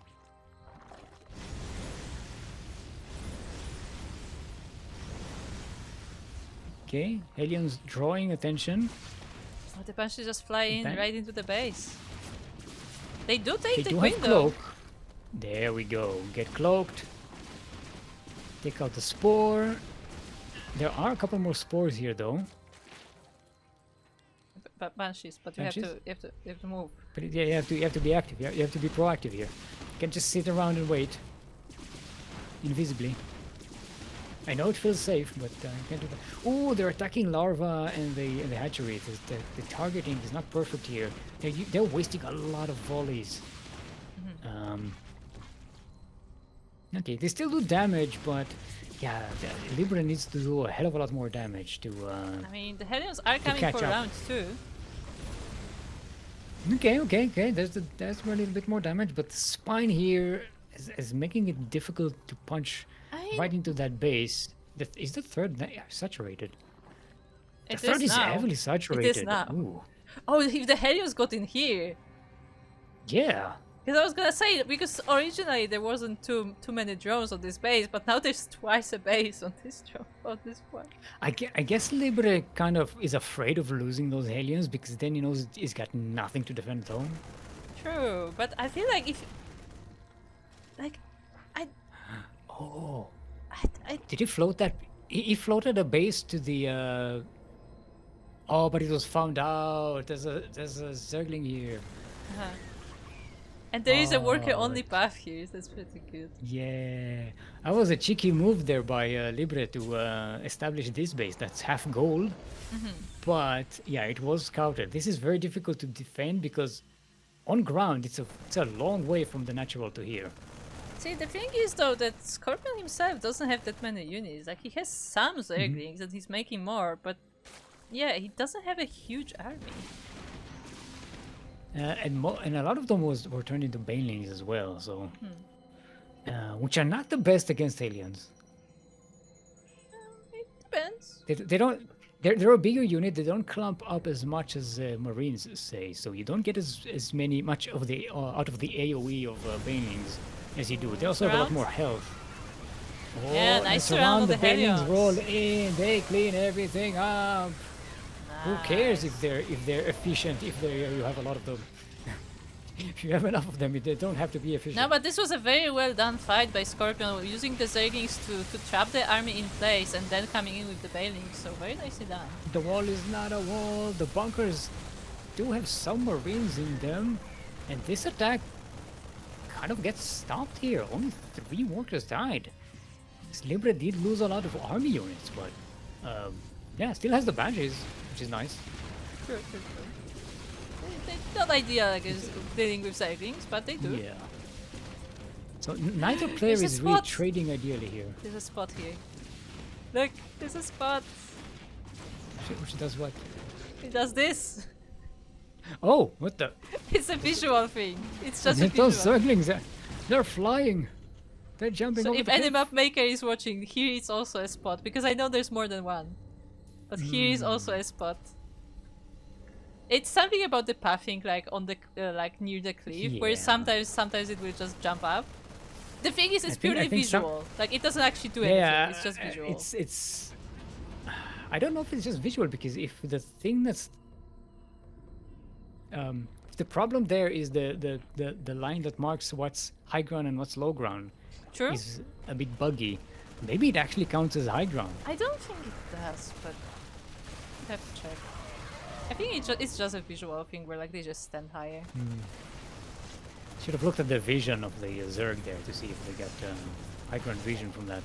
Okay, Hellions drawing attention. Oh, the Banshees just fly in right into the base. They do take they the do queen have though. cloak. There we go. Get cloaked. Take out the spore. There are a couple more spores here though. Banshees, but Banshees? you have to move. But yeah, you have to be active. You have to be proactive here. You can't just sit around and wait invisibly. I know it feels safe, but you can't do that. Oh, they're attacking larva and the hatchery. The targeting is not perfect here. They're wasting a lot of volleys. Okay, they still do damage, but yeah, Libre needs to do a hell of a lot more damage to. I mean, the Hellions are coming for round 2. Okay. That's a little bit more damage, but the spine here is making it difficult to punch right into that base. Is the third saturated? The third is heavily saturated. It is now. Ooh. Oh, if the Hellions got in here. Yeah. Because I was gonna say, because originally there wasn't too many drones on this base, but now there's twice a base on this point. I guess Libre kind of is afraid of losing those Hellions because then he knows he's got nothing to defend at home. True, but I feel like if... Oh. Did he float that? He floated a base to the... Oh, but it was found out. There's a Zergling here. And there is a worker-only path here, that's pretty good. Yeah. That was a cheeky move there by Libre to establish this base. That's half gold. But yeah, it was scouted. This is very difficult to defend because on ground it's a long way from the natural to here. See, the thing is though that Scorpion himself doesn't have that many units. Like he has some Zerglings and he's making more, but yeah, he doesn't have a huge army. And a lot of them were turned into banelings as well, so which are not the best against aliens. It depends. They don't. They're a bigger unit. They don't clump up as much as Marines say, so you don't get as much of the out of the AOE of banelings as you do. They also have a lot more health. Oh, yeah, nice surround of the banelings Hellions. roll in. They clean everything up. Who cares if they're efficient? If you have a lot of them. If you have enough of them, they don't have to be efficient. No, but this was a very well done fight by Scorpion, using the Zerglings to trap the army in place and then coming in with the Banelings. So very nicely done. The wall is not a wall. The bunkers do have some Marines in them, and this attack kind of gets stopped here. Only 3 workers died. Libre did lose a lot of army units, but yeah, still has the badges, which is nice. Sure. It's not ideal, I guess, dealing with Zerglings, but they do. Yeah. So neither player is really trading ideally here. There's a spot here. Look, there's a spot. Which does what? It does this. Oh, what the? It's a visual thing. It's just a Those visual. Zerglings, they're flying. They're jumping So over if the any cliff. map maker is watching, here is also a spot, because I know there's more than one. But here is also a spot. It's something about the pathing, like on the like near the cliff, where sometimes it will just jump up. The thing is, it's purely visual. Like it doesn't actually do anything. It's just visual. It's. I don't know if it's just visual, because if the thing that's the problem there is the line that marks what's high ground and what's low ground is a bit buggy. Maybe it actually counts as high ground. I don't think it does, but I have to check. I think it's just a visual thing where like they just stand higher. Should have looked at the vision of the Zerg there to see if they got high ground vision from that.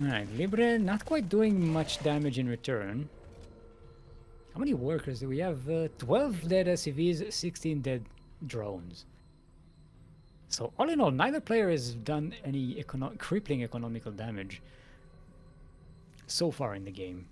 Alright, Libre not quite doing much damage in return. How many workers do we have? 12 dead SCVs, 16 dead drones. So all in all, neither player has done any crippling economical damage so far in the game.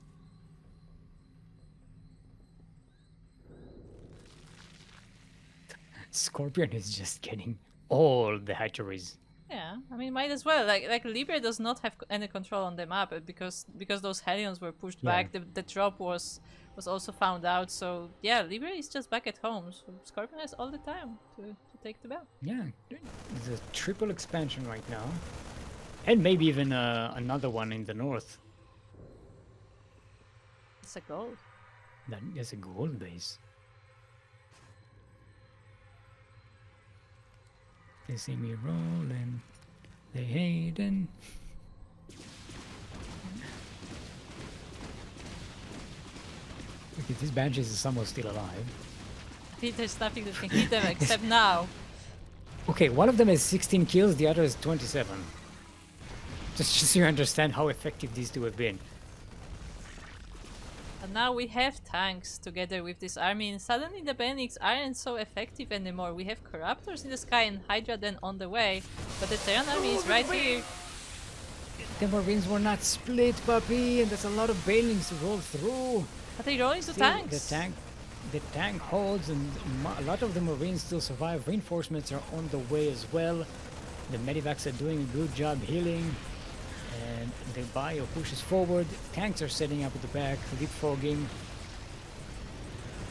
Scorpion is just getting all the hatcheries. Yeah, I mean, might as well. Like Libre does not have any control on the map because those Hellions were pushed back. The drop was also found out. So yeah, Libre is just back at home. So Scorpion has all the time to take the bell. Yeah, it's a triple expansion right now, and maybe even another one in the north. It's a gold. That is a gold base. They see me rolling, they hating. Okay, these badges are somehow still alive. There's nothing that can hit them except now. Okay, one of them has 16 kills, the other is 27. Just so you understand how effective these two have been. And now we have tanks together with this army, and suddenly the Bionics aren't so effective anymore. We have Corruptors in the sky and Hydra then on the way, but the Terran army is right here. The Marines were not split, puppy, and there's a lot of Banelings to roll through. But they roll into tanks. The tank holds, and a lot of the Marines still survive. Reinforcements are on the way as well. The Medivacs are doing a good job healing. And the bio pushes forward. Tanks are setting up at the back, leapfrogging.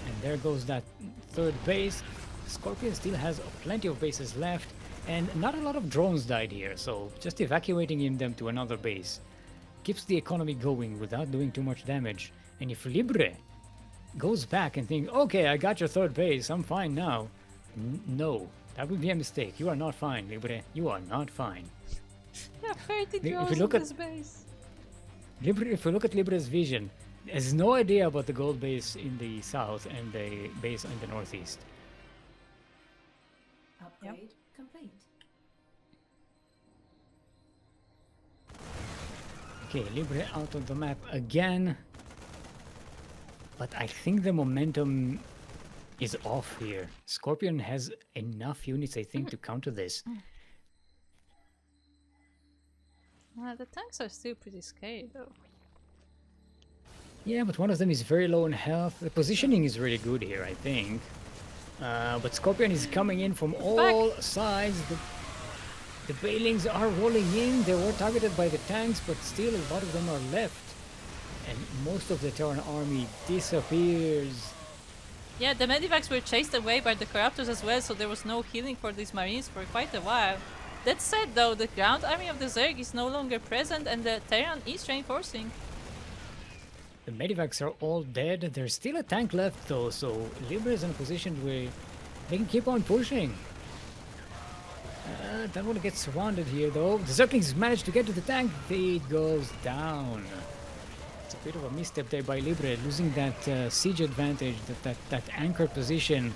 And there goes that third base. Scorpion still has plenty of bases left. And not a lot of drones died here, so just evacuating them to another base keeps the economy going without doing too much damage. And if Libre goes back and thinks, okay, I got your third base, I'm fine now. No, that would be a mistake. You are not fine, Libre. You are not fine. Yeah, 30 drones in this base. If we look at Libre's vision, has no idea about the gold base in the south and the base in the northeast. Upgrade complete. Okay, Libre out of the map again. But I think the momentum is off here. Scorpion has enough units, I think, to counter this. The tanks are still pretty scary, though. Yeah, but one of them is very low in health. The positioning is really good here, I think. But Scorpion is coming in from all sides. The Banelings are rolling in. They were targeted by the tanks, but still a lot of them are left. And most of the Terran army disappears. Yeah, the Medivacs were chased away by the Corruptors as well, so there was no healing for these Marines for quite a while. That said, though, the ground army of the Zerg is no longer present and the Terran is reinforcing. The Medivacs are all dead. There's still a tank left, though, so Libre is in a position where they can keep on pushing. That one gets surrounded here, though. The Zerglings managed to get to the tank. It goes down. It's a bit of a misstep there by Libre, losing that siege advantage, that anchor position.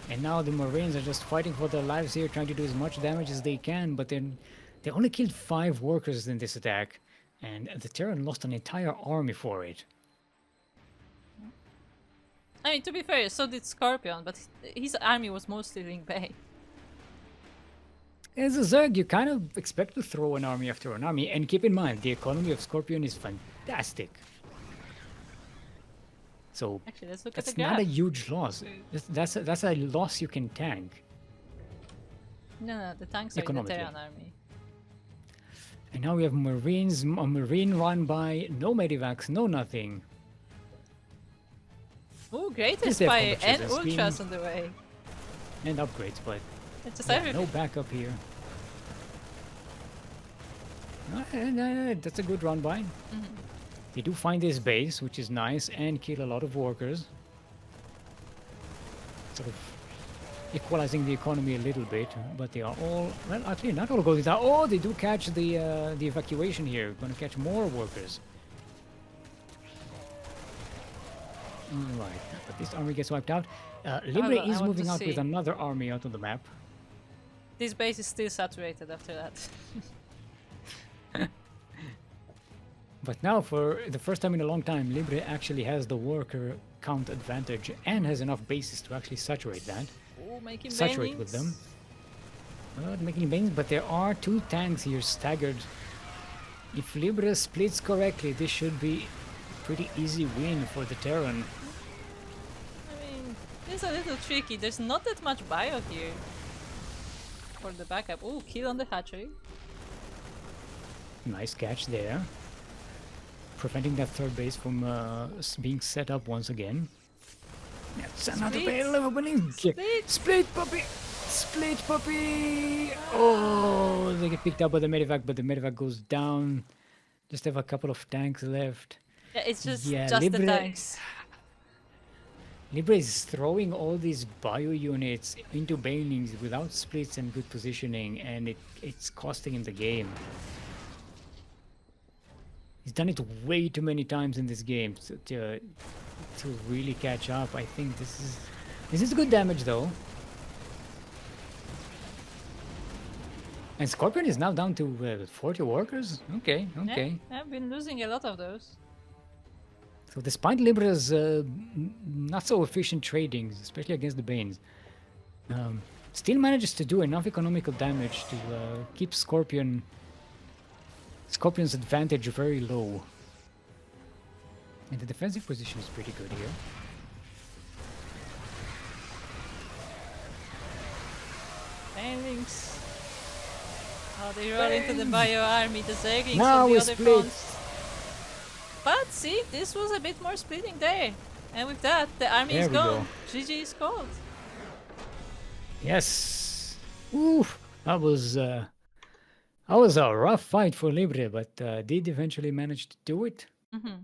And now the Marines are just fighting for their lives here, trying to do as much damage as they can, but then they only killed 5 workers in this attack, and the Terran lost an entire army for it. I mean, to be fair, so did Scorpion, but his army was mostly Ring Bay. As a Zerg, you kind of expect to throw an army after an army, and keep in mind, the economy of Scorpion is fantastic. So actually, let's look at the that's graph. not a huge loss. That's a loss you can tank. No, the tanks are in the Terran army. And now we have Marines, a Marine run by, no Medivacs, no nothing. Ooh, great Inspire and Ultras on the way. And upgrades, but no backup here. That's a good run by. They do find this base, which is nice, and kill a lot of workers. Sort of equalizing the economy a little bit, but they are all, well, actually not all going down. Oh, they do catch the evacuation here. Gonna catch more workers. Alright, but this army gets wiped out. Libre is moving out with another army out on the map. This base is still saturated after that. But now, for the first time in a long time, Libre actually has the worker count advantage and has enough bases to actually saturate that. Oh, making saturate with them. Not making bangs, but there are 2 tanks here staggered. If Libre splits correctly, this should be a pretty easy win for the Terran. I mean, it's a little tricky. There's not that much bio here for the backup. Oh, kill on the hatchery. Nice catch there. Preventing that third base from being set up once again. That's another bale of opening. Split, puppy! Split, puppy! Oh, they get picked up by the medevac, but the medevac goes down. Just have a couple of tanks left. Yeah, it's just Libre, the tanks. Libre is throwing all these bio units into banelings without splits and good positioning, and it's costing him the game. He's done it way too many times in this game to really catch up. I think this is good damage though. And Scorpion is now down to 40 workers. Okay. Yeah, I've been losing a lot of those. So despite Libre's not so efficient tradings, especially against the Banes, still manages to do enough economical damage to keep Scorpion's advantage very low. And the defensive position is pretty good here. Banelings. Oh, they roll into the bio army, the Zerglings now on the other split. front. But see, this was a bit more splitting there. And with that, the army is gone. GG is called. Yes. Oof. That was a rough fight for Libre, but did eventually manage to do it. Mm-hmm.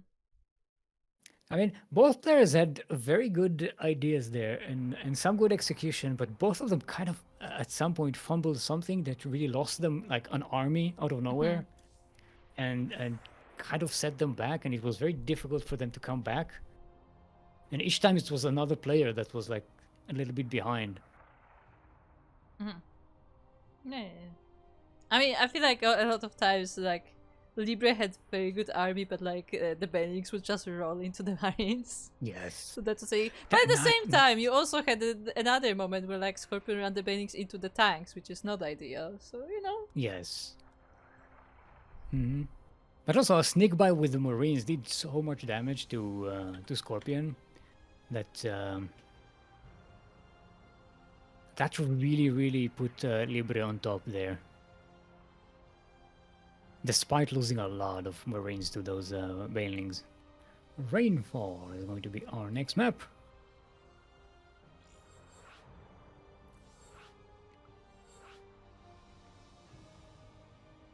I mean, both players had very good ideas there and some good execution, but both of them kind of at some point fumbled something that really lost them, like an army out of nowhere, and kind of set them back, and it was very difficult for them to come back. And each time it was another player that was like a little bit behind. Yeah. I mean, I feel like a lot of times, like, Libre had very good army, but like the Banelings would just roll into the Marines. Yes. So that's to say. But at the same time, you also had another moment where like Scorpion ran the Banelings into the tanks, which is not ideal. So you know. Yes. But also a sneak by with the Marines did so much damage to Scorpion that that really put Libre on top there. Despite losing a lot of Marines to those Banelings. Rainfall is going to be our next map.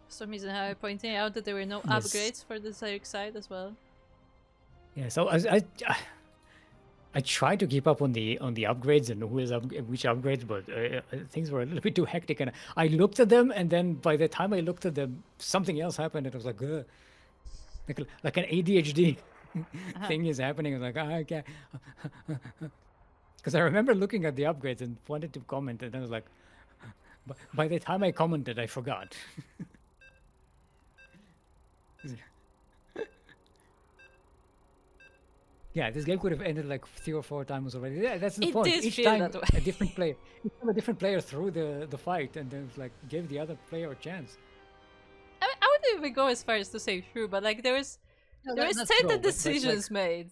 So Mizenhauer pointing out that there were no upgrades for the Zerg side as well. Yeah, so I tried to keep up on the upgrades and who is which upgrades, but things were a little bit too hectic, and I looked at them, and then by the time I looked at them, something else happened, and I was like, like an ADHD thing is happening. I was like, I can't, because I remember looking at the upgrades and wanted to comment, and then I was like, by the time I commented, I forgot. Yeah, this game could have ended like 3 or 4 times already. Yeah, that's the point. Each time a different player threw the fight, and then like gave the other player a chance. I wouldn't even go as far as to say true, but like there was certain decisions made.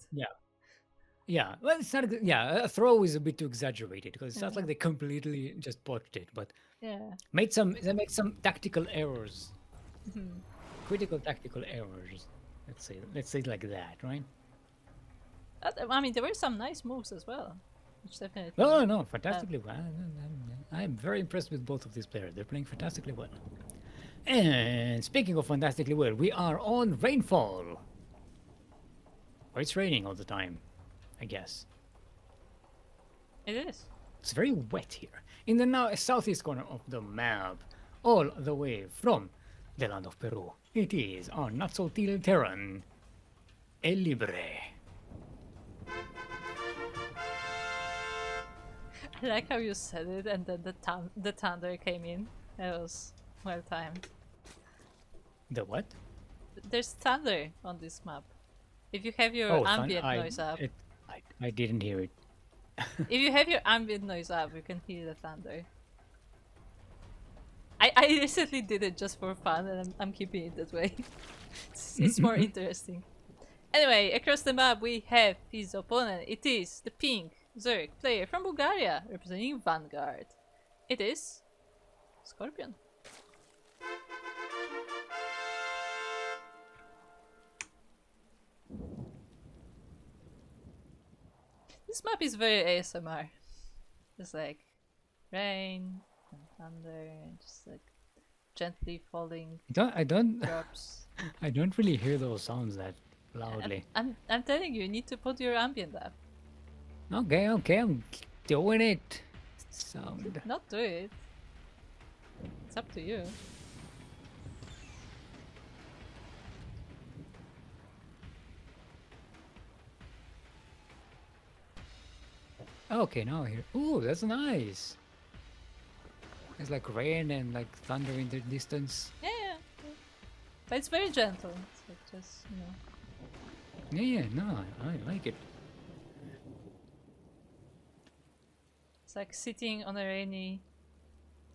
Yeah. Well, it's not. A throw is a bit too exaggerated because it's not like they completely just botched it, but they made some tactical errors, critical tactical errors. Let's say it like that, right? I mean, there were some nice moves as well, which definitely. No, fantastically well. I'm very impressed with both of these players. They're playing fantastically well. And speaking of fantastically well, we are on Rainfall. Or it's raining all the time, I guess. It is. It's very wet here in the southeast corner of the map, all the way from the land of Peru. It is our not so teal Terran, El Libre. I like how you said it, and then the thunder came in. That was well timed. The what? There's thunder on this map. If you have your ambient noise up. I didn't hear it. If you have your ambient noise up, you can hear the thunder. I recently did it just for fun, and I'm keeping it that way. It's more interesting. Anyway, across the map we have his opponent. It is the pink Zerg player from Bulgaria, representing Vanguard. It is Scorpion. This map is very ASMR. Just like rain and thunder and just like gently falling I don't drops. I don't really hear those sounds that loudly. I'm telling you, you need to put your ambient up. Okay, I'm doing it. Sound. Not do it. It's up to you. Okay, now I hear. Ooh, that's nice. It's like rain and like thunder in the distance. Yeah. But it's very gentle. It's like just, you know. Yeah, no, I like it. It's like sitting on a rainy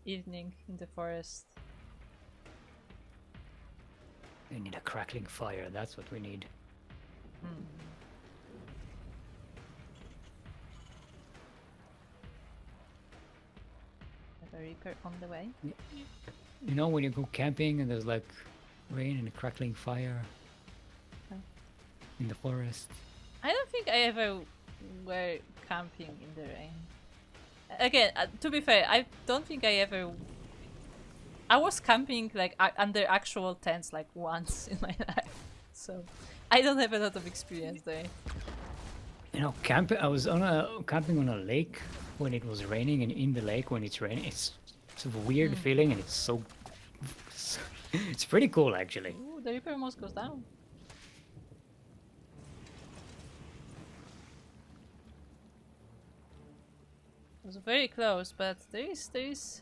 evening in the forest. We need a crackling fire, that's what we need. Have a Reaper on the way. You know when you go camping and there's like rain and a crackling fire in the forest? I don't think I ever were camping in the rain. Again, to be fair, I don't think I ever... I was camping like under actual tents like once in my life. So I don't have a lot of experience there. You know, I was camping on a lake when it was raining, and in the lake when it's raining, it's a weird feeling, and it's so it's pretty cool actually. Ooh, the Reaper almost goes down. It was very close, but there is.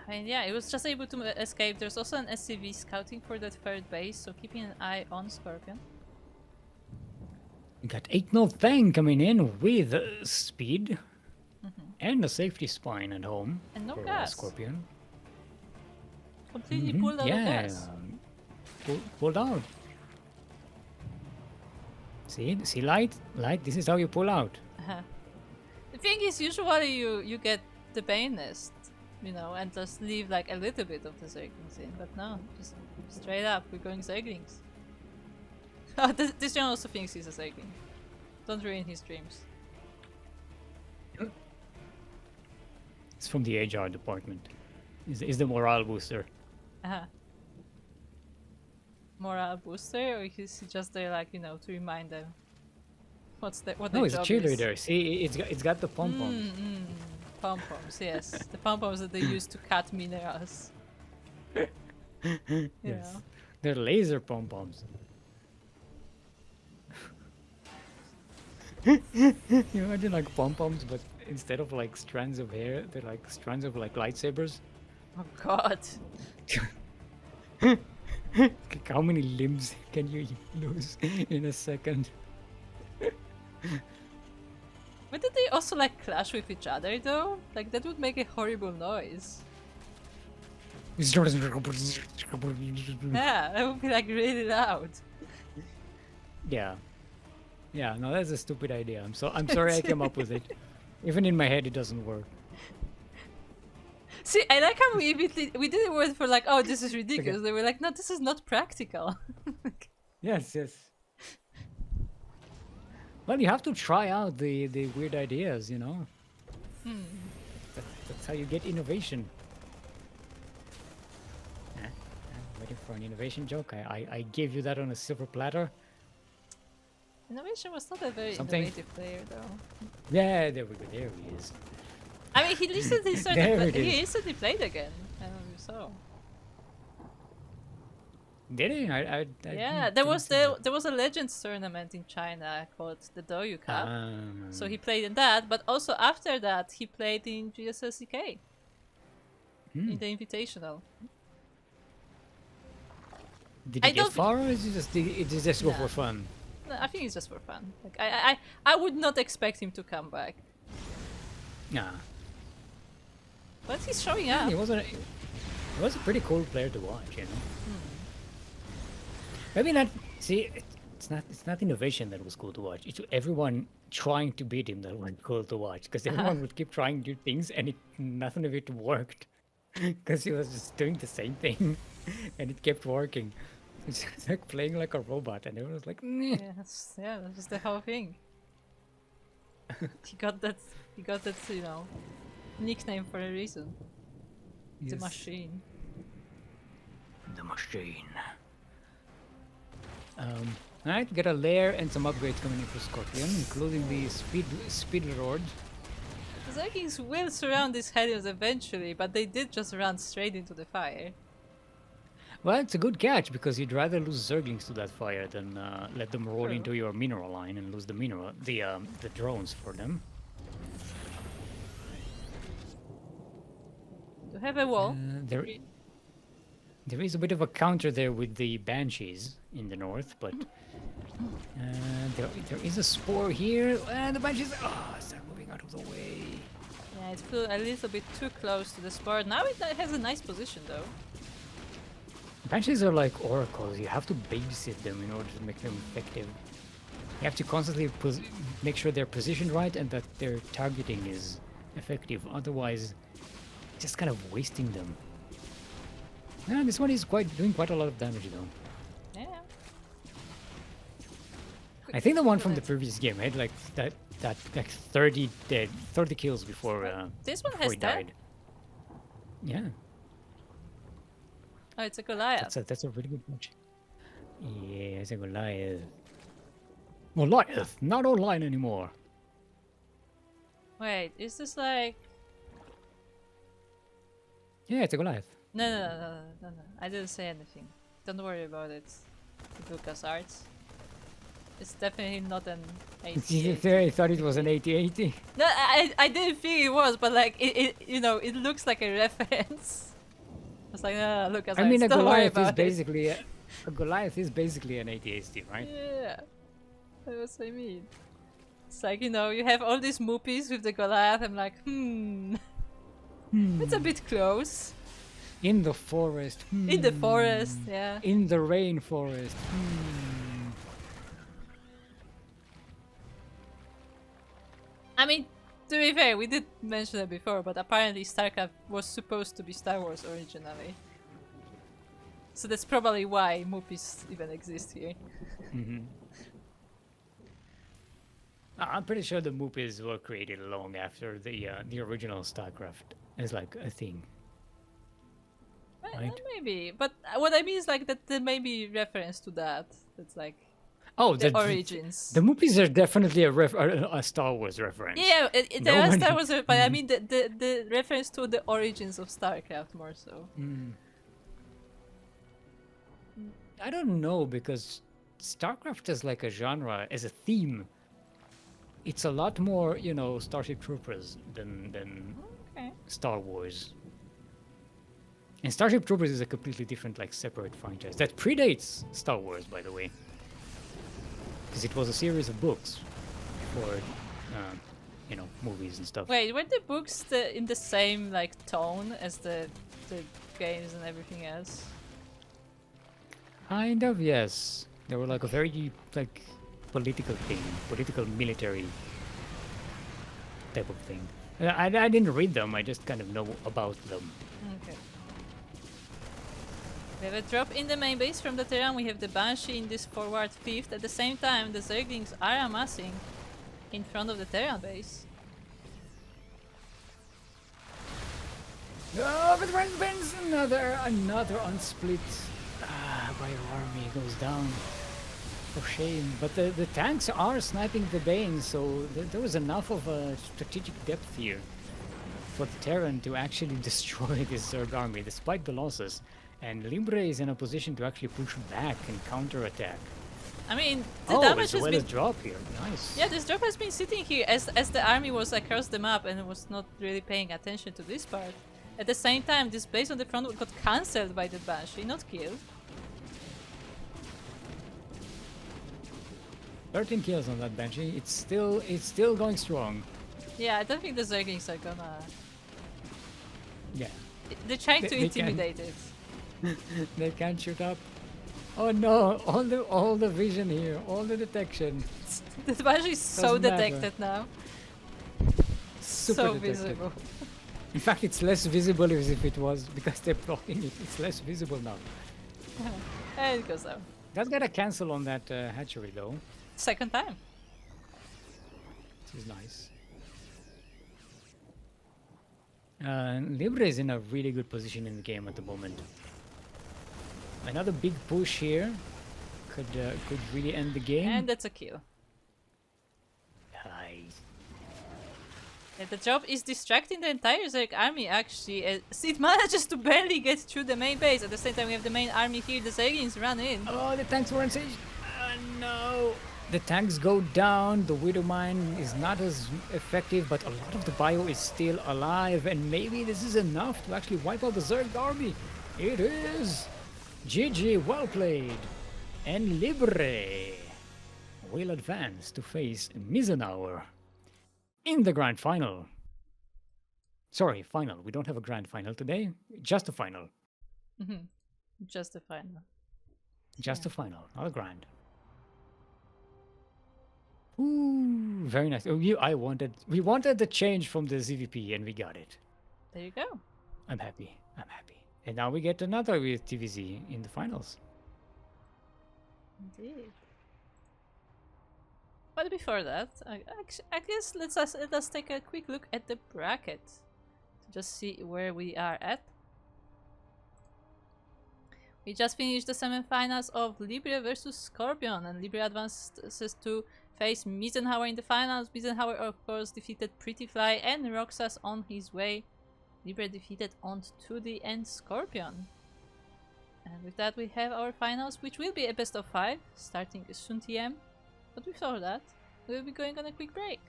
I mean, yeah, it was just able to escape. There's also an SCV scouting for that third base, so keeping an eye on Scorpion. We got 8-0 Fang coming in with speed and a safety spine at home and no for gas. Scorpion. Completely pulled out of gas. Pulled out. See, light. This is how you pull out. The thing is, usually you get the Bane nest, you know, and just leave like a little bit of the Zerglings in, but no, just straight up, we're going Zerglings. Oh, this one also thinks he's a Zergling. Don't ruin his dreams. It's from the HR department. Is the morale booster. Morale booster, or is he just there, like, you know, to remind them what no, it's a job cheerleader. is? See, it's got the pom poms. Pom poms, yes, the pom poms that they use to cut minerals. Yes, they're laser pom poms. You imagine like pom poms, but instead of like strands of hair, they're like strands of like lightsabers. Oh God. How many limbs can you lose in a second? But did they also like clash with each other though? Like that would make a horrible noise. Yeah, that would be like really loud. Yeah, no, that's a stupid idea. I'm sorry I came up with it. Even in my head, it doesn't work. See, I like how we didn't word for like, oh, this is ridiculous. Okay. They were like, no, this is not practical. Yes. Well, you have to try out the weird ideas, you know. That's how you get innovation. I'm waiting for an innovation joke. I gave you that on a silver platter. Innovation was not a very innovative player, though. Yeah, there we go. There he is. I mean, he recently played again. I don't know if you saw. Did he? Yeah, there was a Legends tournament in China called the Doyu Cup. So he played in that, but also after that he played in GSLCK. In the Invitational. Did he get far, or did he just go for fun? No, I think it's just for fun. Like I would not expect him to come back. Nah. But he's showing Yeah, up. he was a pretty cool player to watch, you know. Maybe not. See, it's not innovation that was cool to watch. It's everyone trying to beat him that was cool to watch, because everyone would keep trying new things and nothing of it worked, because he was just doing the same thing and it kept working. It's like playing like a robot, and everyone was like, "Meh." Yeah, that was the whole thing. He got that, you know, nickname for a reason. The Yes. machine. The machine. Alright, get a lair and some upgrades coming in for Scorpion, including the speed rod. The Vikings will surround these Hellions eventually, but they did just run straight into the fire. Well, it's a good catch, because you'd rather lose Zerglings to that fire than let them roll True. into your mineral line and lose the drones for them. To have a wall. There is a bit of a counter there with the Banshees in the north, but there is a spore here, and the Banshees start moving out of the way. Yeah, it flew a little bit too close to the spot. Now it has a nice position though. Banshees are like oracles. You have to babysit them in order to make them effective. You have to constantly make sure they're positioned right and that their targeting is effective. Otherwise, just kind of wasting them. Yeah, this one is doing quite a lot of damage though. Yeah. I think the one from the previous game had like that like 30 kills before This one before has he that? died. Yeah. Oh, it's a Goliath. That's a really good match. Yeah, it's a Goliath. Goliath, not online anymore. Wait, is this like... Yeah, it's a Goliath. No. I didn't say anything. Don't worry about it. Lucas Arts. It's definitely not an 80. I thought it was an 80-80. No, I didn't think it was, but like it you know, it looks like a reference. I was like, no, Lucas Arts. I mean, a don't worry Goliath is about it. basically a Goliath is basically an 80-80, right? Yeah, that's what I mean. It's like, you know, you have all these moopies with the Goliath. I'm like, it's a bit close. In the forest. In the forest, yeah. In the rainforest. I mean, to be fair, we did mention it before, but apparently StarCraft was supposed to be Star Wars originally. So that's probably why moopies even exist here. I'm pretty sure the moopies were created long after the original StarCraft as like a thing. Right? Maybe, but what I mean is like that there may be reference to that. It's like the origins. The moopies are definitely a Star Wars reference. Yeah, there are Star Wars, but I mean the reference to the origins of StarCraft more so. I don't know, because StarCraft as like a genre, as a theme, it's a lot more, you know, Starship Troopers than Star Wars. And Starship Troopers is a completely different, like, separate franchise that predates Star Wars, by the way, because it was a series of books for, you know, movies and stuff. Wait, were the books in the same like tone as the games and everything else? Kind of, yes. They were like a very like political thing, political military type of thing. I didn't read them. I just kind of know about them. Okay. We have a drop in the main base from the Terran. We have the Banshee in this forward 5th. At the same time, the Zerglings are amassing in front of the Terran base. Oh, but Ben's another unsplit by our army goes down. For shame. But the tanks are sniping the Bane, so there was enough of a strategic depth here for the Terran to actually destroy this Zerg army, despite the losses. And Libre is in a position to actually push back and counterattack. I mean, the damage has been... drop here. Nice. Yeah, this drop has been sitting here as the army was across the map and was not really paying attention to this part. At the same time, this base on the front got cancelled by the Banshee, not killed. 13 kills on that Banshee. It's still going strong. Yeah, I don't think the Zerglings are gonna. Yeah. They're trying to They intimidate it. They can't shoot up. Oh no! All the vision here, all the detection. The Banshee is so Doesn't matter. detected now. Super So detected. visible. In fact, it's less visible as if it was because they're blocking it. It's less visible now. And it goes down. That's gotta cancel on that hatchery though. Second time. This is nice. Libre is in a really good position in the game at the moment. Another big push here could really end the game. And that's a kill. Nice. Yeah, the job is distracting the entire Zerg army actually. It manages to barely get through the main base. At the same time we have the main army here, the Zerglings run in. Oh, the tanks were engaged. No. The tanks go down, the Widow Mine is not as effective, but a lot of the bio is still alive, and maybe this is enough to actually wipe out the Zerg army. It is! GG, well played! And Libre will advance to face Mizenhauer in the grand final. Sorry, final. We don't have a grand final today, just a final. Just a final. Just a final, not a grand. Ooh, very nice. Oh, we wanted the change from the ZVP, and we got it. There you go. I'm happy. And now we get another with TVZ in the finals. Indeed. But before that, I guess let us take a quick look at the bracket to just see where we are at. We just finished the semifinals of Libre versus Scorpion, and Libre advances to face Mizenhauer in the finals. Mizenhauer, of course, defeated PrettyFly and Roxas on his way. Libre defeated On2D and Scorpion. And with that, we have our finals, which will be a best of 5, starting soon TM. But before that, we'll be going on a quick break.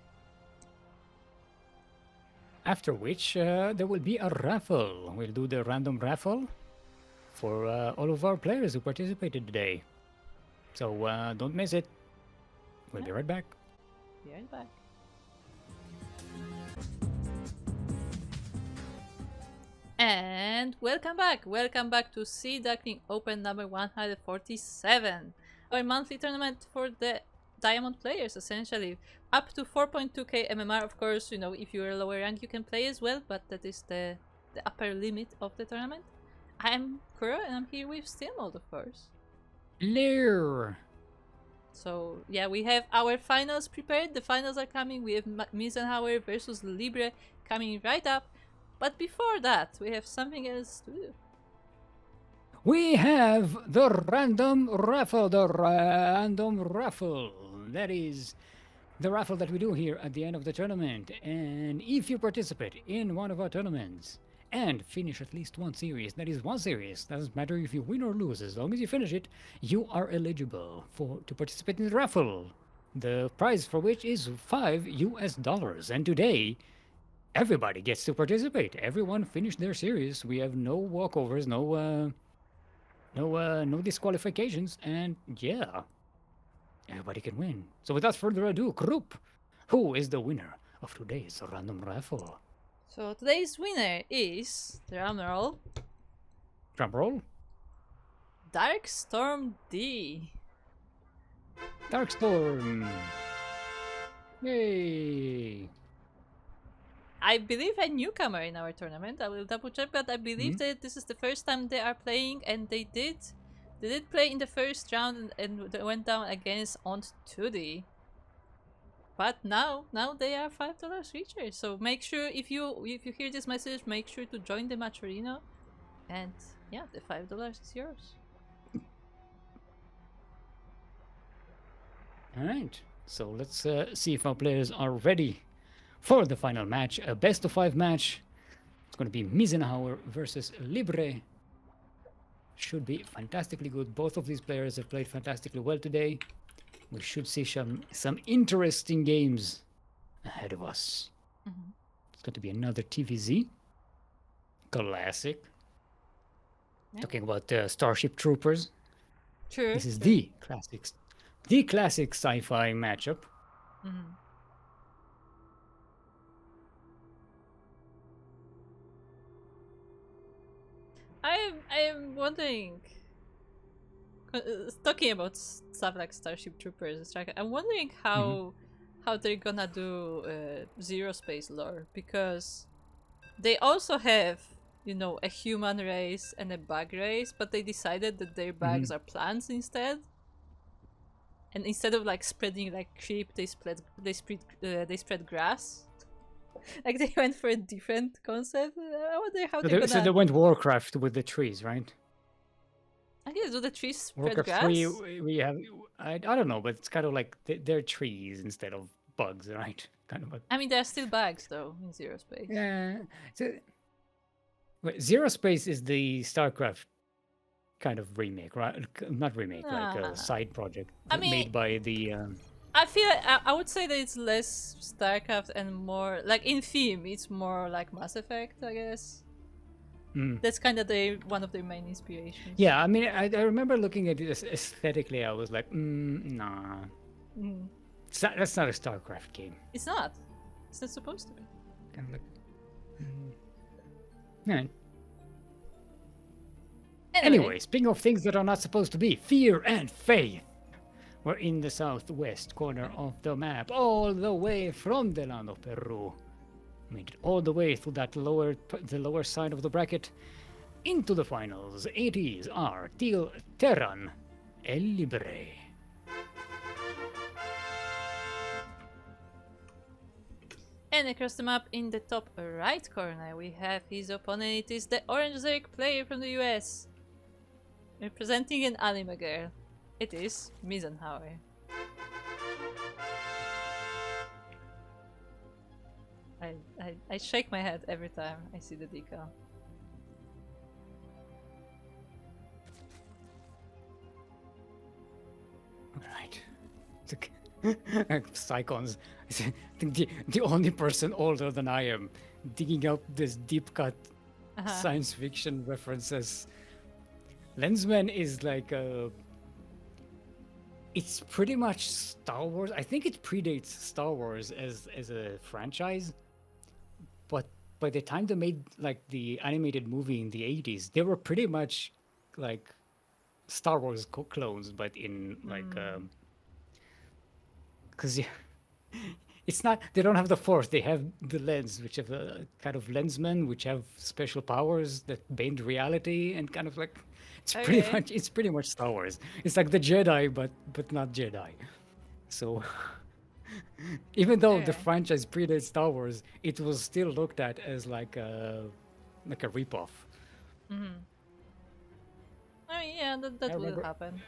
After which, there will be a raffle. We'll do the random raffle for all of our players who participated today. So don't miss it. We'll be right back. Be right back. And welcome back! Welcome back to Sea Duckling Open number 147. Our monthly tournament for the diamond players, essentially. Up to 4.2k MMR, of course, you know, if you're a lower rank you can play as well, but that is the upper limit of the tournament. I'm Kuro and I'm here with Steelmold, of course. Lear. So yeah, we have our finals prepared. The finals are coming. We have Mizenhauer versus Libre coming right up. But before that, we have something else to do. We have the random raffle. That is the raffle that we do here at the end of the tournament. And if you participate in one of our tournaments and finish at least one series, that is one series, doesn't matter if you win or lose, as long as you finish it, you are eligible to participate in the raffle. The prize for which is $5 US. And today, everybody gets to participate. Everyone finished their series. We have no walkovers, no disqualifications, and yeah, everybody can win. So without further ado, Group, who is the winner of today's random raffle? So today's winner is, drumroll, Darkstorm D. Darkstorm. Yay! I believe a newcomer in our tournament. I will double check, but I believe that this is the first time they are playing, and they did play in the first round and they went down against On2D. But now they are $5 reachers. So make sure if you hear this message, make sure to join the Maturino, and yeah, the $5 is yours. All right. So let's see if our players are ready for the final match, a best of 5 match. It's going to be Mizenhauer versus Libre. Should be fantastically good. Both of these players have played fantastically well today. We should see some interesting games ahead of us. It's going to be another TVZ. Classic. Yeah. Talking about Starship Troopers. True. This is the classic the classic sci-fi matchup. Mm-hmm. I'm wondering, talking about stuff like Starship Troopers and StarCraft, I'm wondering how they're gonna do Zero Space lore, because they also have, you know, a human race and a bug race, but they decided that their bugs are plants instead. And instead of like spreading like creep, they spread grass. Like they went for a different concept. I wonder how they're gonna. So they went Warcraft with the trees, right? I guess, do the trees spread Warcraft grass? 3, we have, I don't know, but it's kind of like they're trees instead of bugs, right? Kind of. I mean, there are still bugs though in Zero Space. Yeah. So, Zero Space is the StarCraft kind of remake, right? Not remake, like a side project made by the. I feel I would say that it's less StarCraft and more like in theme. It's more like Mass Effect, I guess. That's kind of one of their main inspirations. Yeah, I mean, I remember looking at it aesthetically. I was like, nah. That's not a StarCraft game. It's not. It's not supposed to be. Kind of like. Yeah. Anyway, speaking of things that are not supposed to be, Fear and Faith. We're in the southwest corner of the map, all the way from the land of Peru. Made it all the way through that the lower side of the bracket into the finals. 80s are Terran and Libre. And across the map in the top right corner we have his opponent. It is the Orange Zerg player from the US. Representing an anime girl. It is Mizenhauer. I shake my head every time I see the decal. Alright. Psychons. I think the only person older than I am digging up this deep cut science fiction references. Lensman is like a. It's pretty much Star Wars. I think it predates Star Wars as a franchise. But by the time they made like the animated movie in the 80s, they were pretty much like Star Wars clones, but in like because it's not, they don't have the Force, they have the lens, which have a kind of lensmen which have special powers that bend reality, and kind of like it's pretty much Star Wars. It's like the Jedi, but not Jedi. So even though the franchise predates Star Wars, it was still looked at as like a ripoff. Oh yeah, that will happen.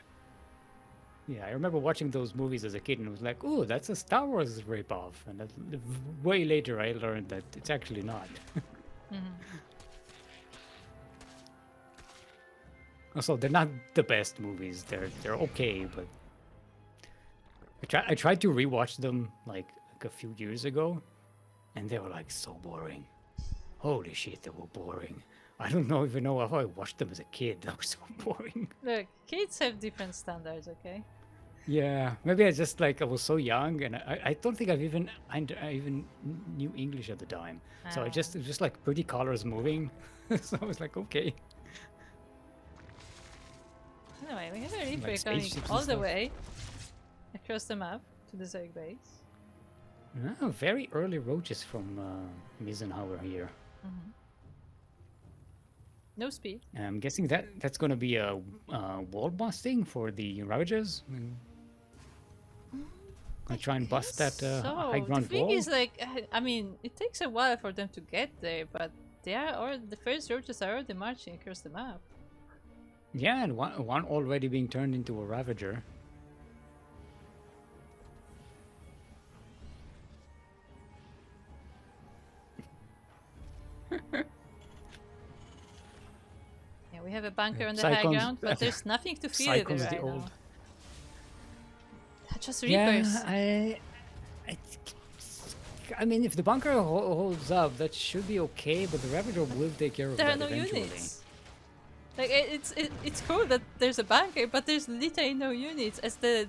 Yeah, I remember watching those movies as a kid and was like, "Ooh, that's a Star Wars ripoff." And way later, I learned that it's actually not. Also, they're not the best movies. They're okay, but I tried to rewatch them like a few years ago, and they were like so boring. Holy shit, they were boring. I don't even know how I watched them as a kid. They were so boring. Look, kids have different standards, okay? Yeah, maybe I just like I was so young, and I don't think I even knew English at the time. So it was just like pretty colors moving. So I was like, okay. Anyway, we have a Reaper coming all the way across the map to the Zerg base. Oh, very early roaches from Mizenhauer here. No speed. I'm guessing that's going to be a wall busting for the Ravagers. I try and bust that high ground wall. The thing is, like, I mean, it takes a while for them to get there, but the first roaches are already marching across the map. Yeah, and one already being turned into a Ravager. Yeah, we have a bunker on the high ground, but there's nothing to feed it right now. Just Reapers. Yeah, I mean, if the bunker holds up, that should be okay, but the Ravager will take care of that eventually. There are no units. Like, it's cool that there's a bunker, but there's literally no units, as the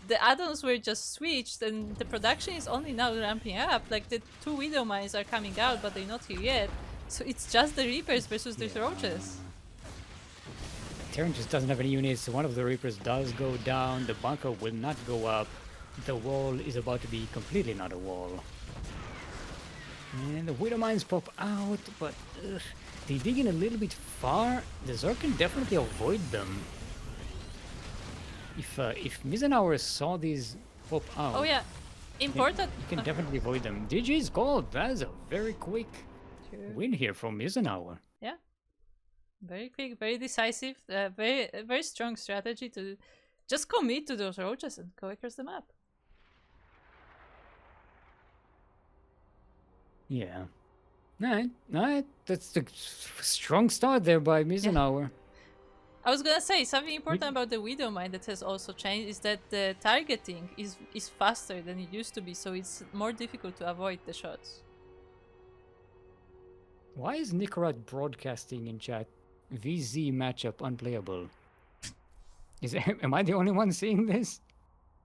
the add-ons were just switched and the production is only now ramping up. Like the 2 Widow Mines are coming out, but they're not here yet. So it's just the Reapers versus the Roaches. Terran just doesn't have any units. One of the Reapers does go down. The bunker will not go up. The wall is about to be completely not a wall. And the Widow Mines pop out, but they dig in a little bit far. The Zerg can definitely avoid them. If Mizenhauer saw these pop out... Oh yeah, important... You can definitely avoid them. DG's gold. That is a very quick win here from Mizenhauer. Yeah. Very quick, very decisive, very strong strategy to just commit to those roaches and go across the map. Yeah. Alright. That's the strong start there by Mizenhauer. I was gonna say something important about the Widow Mine that has also changed is that the targeting is faster than it used to be, so it's more difficult to avoid the shots. Why is Nicorad broadcasting in chat VZ matchup unplayable? Am I the only one seeing this?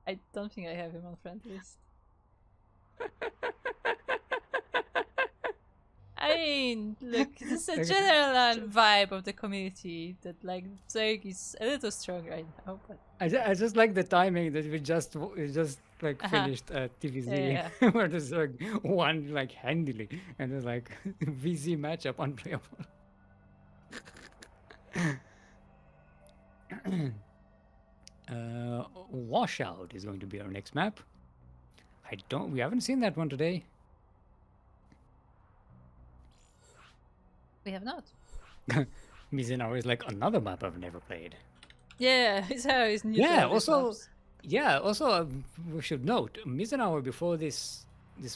I don't think I have him on friend list. I mean, look, this is a general vibe of the community that like Zerg is a little strong right now. But I just like the timing that we just like finished TVZ where the Zerg won like handily, and it's like VZ matchup unplayable. Washout is going to be our next map. We haven't seen that one today. We have not. Mizenhauer is like another map I've never played. Yeah, it's how it's new. Yeah, also we should note Mizenhauer before this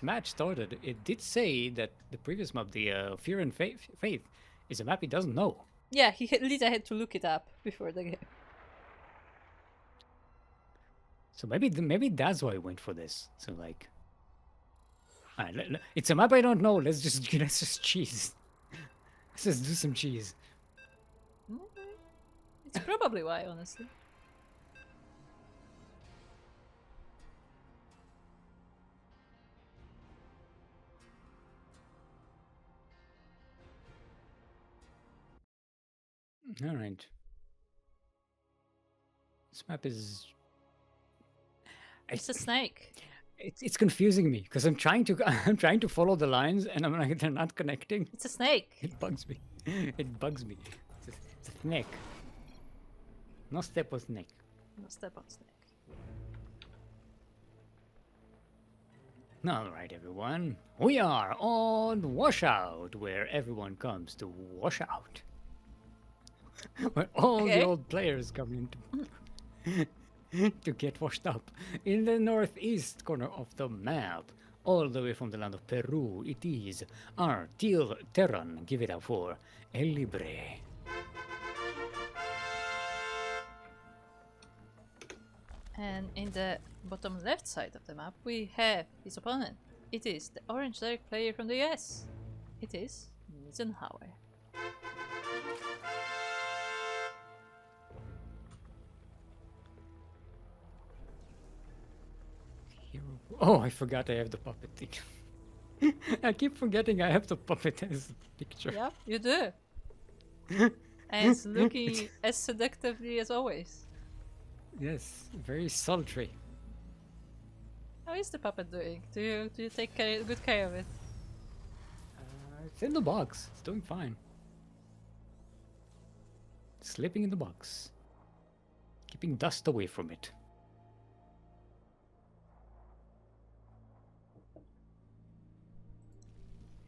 match started, it did say that the previous map, the Fear and Faith, is a map he doesn't know. Yeah, Lita had to look it up before the game. So maybe that's why he went for this. So like, it's a map I don't know. Let's just cheese. Let's just do some cheese. It's probably why, honestly. All right. This map is... It's a snake. It's confusing me because I'm trying to follow the lines and I'm like, they're not connecting. It's a snake. It bugs me. It bugs me. It's a snake. No step on snake. No step on snake. All right, everyone. We are on Washout, where everyone comes to wash out. Where all the old players come in to get washed up. In the northeast corner of the map, all the way from the land of Peru, it is our teal Terran. Give it up for Libre. And in the bottom left side of the map, we have his opponent. It is the orange Zerg player from the US. It is Mizenhauer. Oh, I forgot I have the puppet thing. I keep forgetting I have the puppet as a picture. Yeah, you do. And it's looking as seductively as always. Yes, very sultry. How is the puppet doing? Do you take good care of it? It's in the box. It's doing fine. Sleeping in the box. Keeping dust away from it.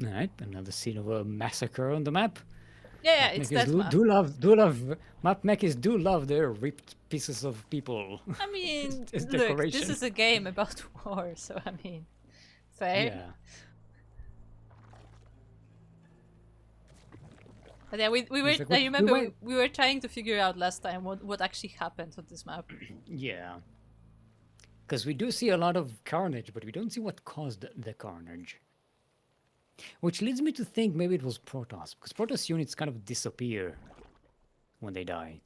Alright, another scene of a massacre on the map. Yeah, it's that map. Map mechs do love their ripped pieces of people. I mean, look, this is a game about war, so I mean, fair. Yeah. But yeah, we were. I remember we were trying to figure out last time what actually happened on this map. Yeah. Because we do see a lot of carnage, but we don't see what caused the carnage. Which leads me to think maybe it was Protoss, because Protoss units kind of disappear when they die,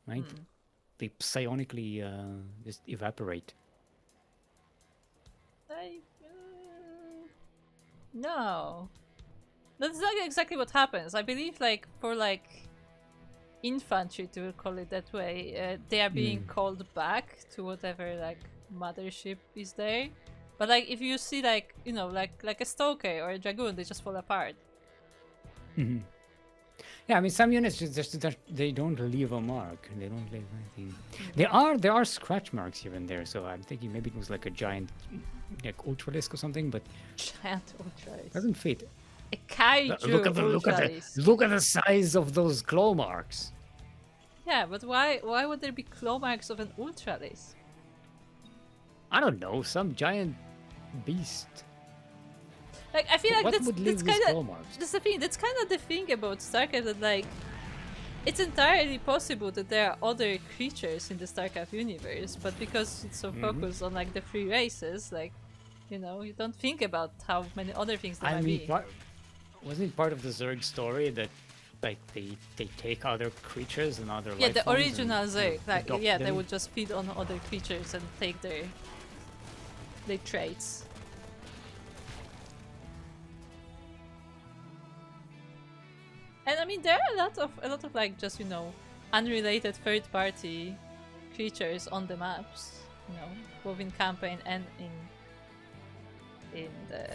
right? they psionically just evaporate. No. That's not exactly what happens. I believe, like, for, like, infantry, to call it that way, they are being called back to whatever, like, mothership is there. But, like, if you see, like, you know, like a Stoker or a Dragoon, they just fall apart. Mm-hmm. Yeah, I mean, some units just they don't leave a mark. They don't leave anything. There are scratch marks here and there. So I'm thinking maybe it was like a giant, like Ultralisk or something, but giant Ultralisk doesn't fit. A kaiju look at the size of those claw marks. Yeah, but why would there be claw marks of an Ultralisk? I don't know, some giant beast. Like, I feel like that's kind of that's the thing. That's kind of the thing about StarCraft, that, like, it's entirely possible that there are other creatures in the StarCraft universe, but because it's so focused on, like, the 3 races, like, you know, you don't think about how many other things there might be. Wasn't it part of the Zerg story that, like, they take other creatures and other life the original Zerg, like, yeah, they would just feed on other creatures and take their traits. And I mean, there are a lot of like, just, you know, unrelated third-party creatures on the maps, you know, both in campaign and in the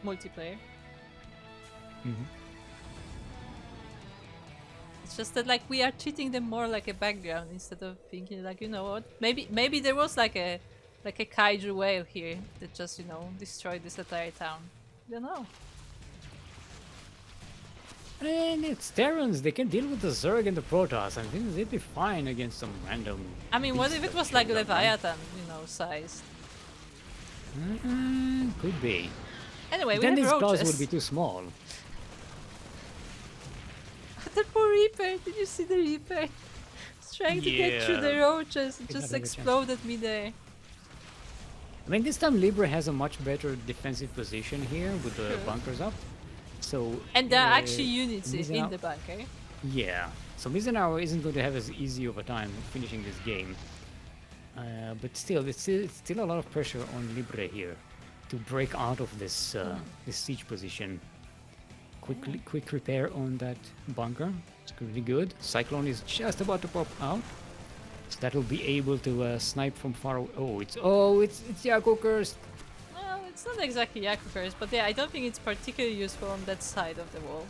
multiplayer. It's just that, like, we are treating them more like a background instead of thinking, like, you know what, maybe there was like a kaiju whale here that just, you know, destroyed this entire town. I don't know. And it's Terrans, they can deal with the Zerg and the Protoss. I think they'd be fine against some random. I mean, what if it was like Leviathan, you know, sized? Could be. Anyway, then we have these roaches. claws would be too small. The poor Reaper! Did you see the Reaper? He's trying to get through the roaches. It just exploded me there. I mean, this time Libre has a much better defensive position here with the bunkers up. So, and there are actually units in the bunker. Yeah, so Mizenhauer isn't going to have as easy of a time finishing this game. But still, it's still a lot of pressure on Libre here to break out of this this siege position. Quick repair on that bunker. It's really good. Cyclone is just about to pop out, so that will be able to snipe from far away. It's Yaku cursed. It's not exactly Yaku cursed, but yeah, I don't think it's particularly useful on that side of the wall.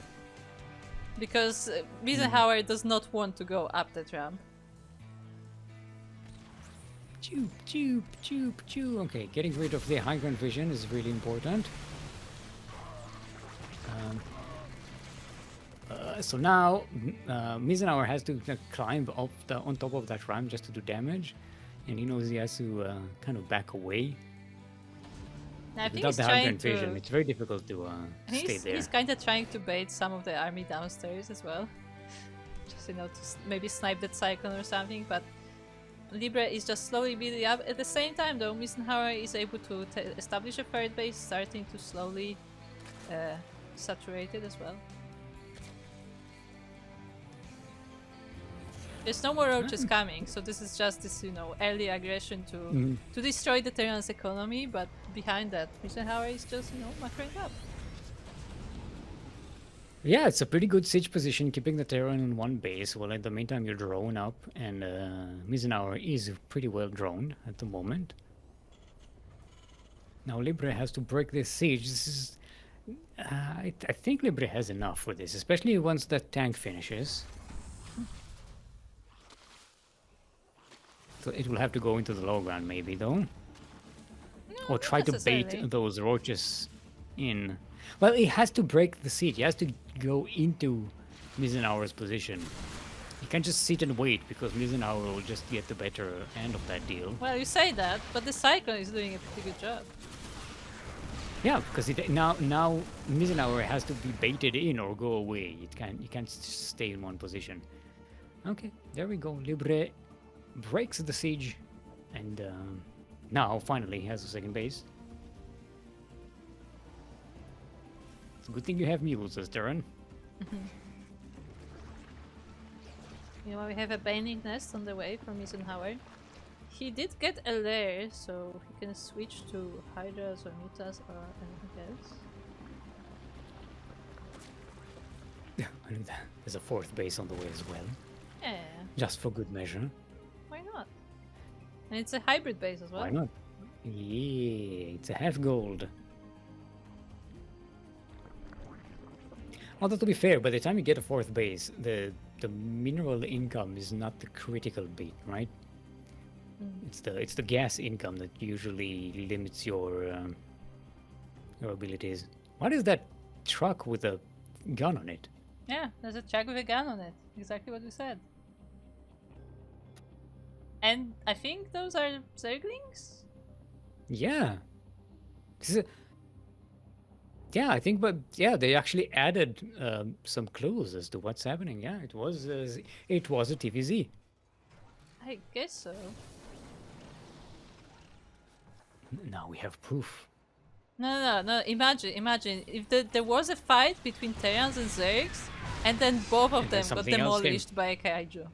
Because Mizenhauer does not want to go up that ramp. Choop. Okay, getting rid of the high ground vision is really important. So now Mizenhauer has to climb up on top of that ramp just to do damage, and he knows he has to kind of back away. I think without the high ground vision, it's very difficult to stay there. He's kind of trying to bait some of the army downstairs as well, just, you know, to maybe snipe that Cyclone or something. But Libre is just slowly building up. At the same time, though, Mizenhauer is able to establish a third base, starting to slowly saturate it as well. There's no more roaches coming, so this is just this, you know, early aggression to destroy the Terran's economy, but behind that, Mizenhauer is just, you know, muckering up. Yeah, it's a pretty good siege position, keeping the Terran in one base, while at the meantime you're drone up, and Mizenhauer is pretty well droned at the moment. Now Libre has to break this siege. This is, I think Libre has enough for this, especially once that tank finishes. So it will have to go into the low ground maybe, though. Or try to bait those roaches in. Well, it has to break the siege. It has to go into Mizenhauer's position. You can't just sit and wait, because Mizenhauer will just get the better end of that deal. Well, you say that, but the Cyclone is doing a pretty good job. Yeah, because now Mizenhauer has to be baited in or go away. You can't just stay in one position. Okay, there we go. Libre breaks the siege, and now finally has a second base. It's a good thing you have mules, Terran. You know, we have a binding nest on the way from Mizenhauer. He did get a lair, so he can switch to Hydras or Mutas or anything else. And there's a 4th base on the way as well. Yeah. Just for good measure. Why not? And it's a hybrid base as well. Why not? Yeah, it's a half gold. Although to be fair, by the time you get a 4th base, the mineral income is not the critical bit, right? It's the gas income that usually limits your abilities. What is that truck with a gun on it? Yeah, there's a truck with a gun on it. Exactly what we said. And I think those are Zerglings? Yeah. Yeah, I think, but yeah, they actually added some clues as to what's happening. Yeah, it was a TVZ. I guess so. Now we have proof. No. Imagine if there was a fight between Terrans and Zergs, and then both of them got demolished by a kaiju.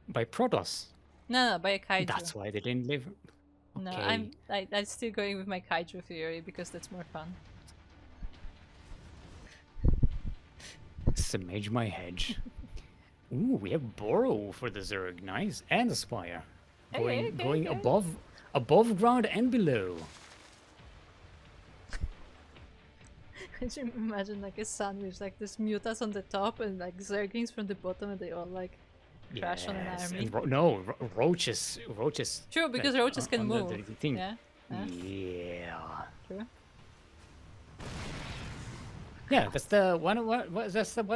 By Protoss? No, by a kaiju. That's why they didn't live. Okay. No, I'm still going with my kaiju theory because that's more fun. Submerge my hedge. Ooh, we have Burrow for the Zerg. Nice. And the Spire. Going above ground and below. Could you imagine like a sandwich, like this Mutas on the top and like Zerglings from the bottom, and they all like crash on an army? And roaches. True, because roaches can move. Yeah. True. Yeah, that's the one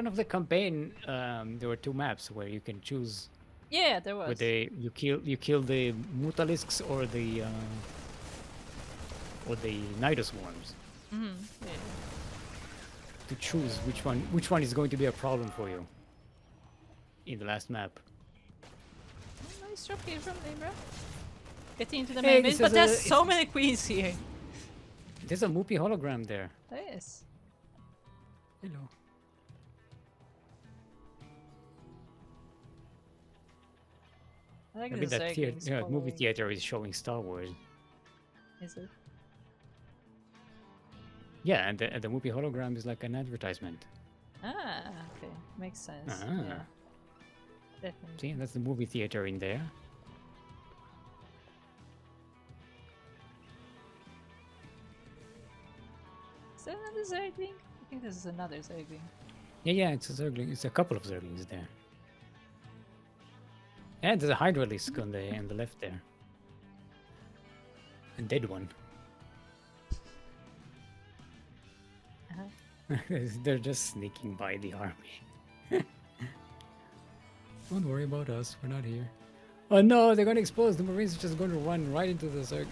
of the campaign. There were 2 maps where you can choose. Yeah, there was. Where you kill the Mutalisks or the Nidus worms. Yeah. To choose which one is going to be a problem for you in the last map. Oh, nice drop here from Libre. Getting into the main base, but there's so many queens here. There's a Moopy hologram there. Yes. Hello. I like Maybe the that movie theater is showing Star Wars. Is it? Yeah, and the movie hologram is like an advertisement. Ah, okay. Makes sense. Ah. Yeah. Definitely. See, that's the movie theater in there. Is that another Zergling? I think this is another Zergling. Yeah, it's a Zergling. It's a couple of Zerglings there. And there's a Hydralisk on the left there. A dead one. They're just sneaking by the army. Don't worry about us, we're not here. Oh no, they're gonna expose. The Marines are just going to run right into the Zerg.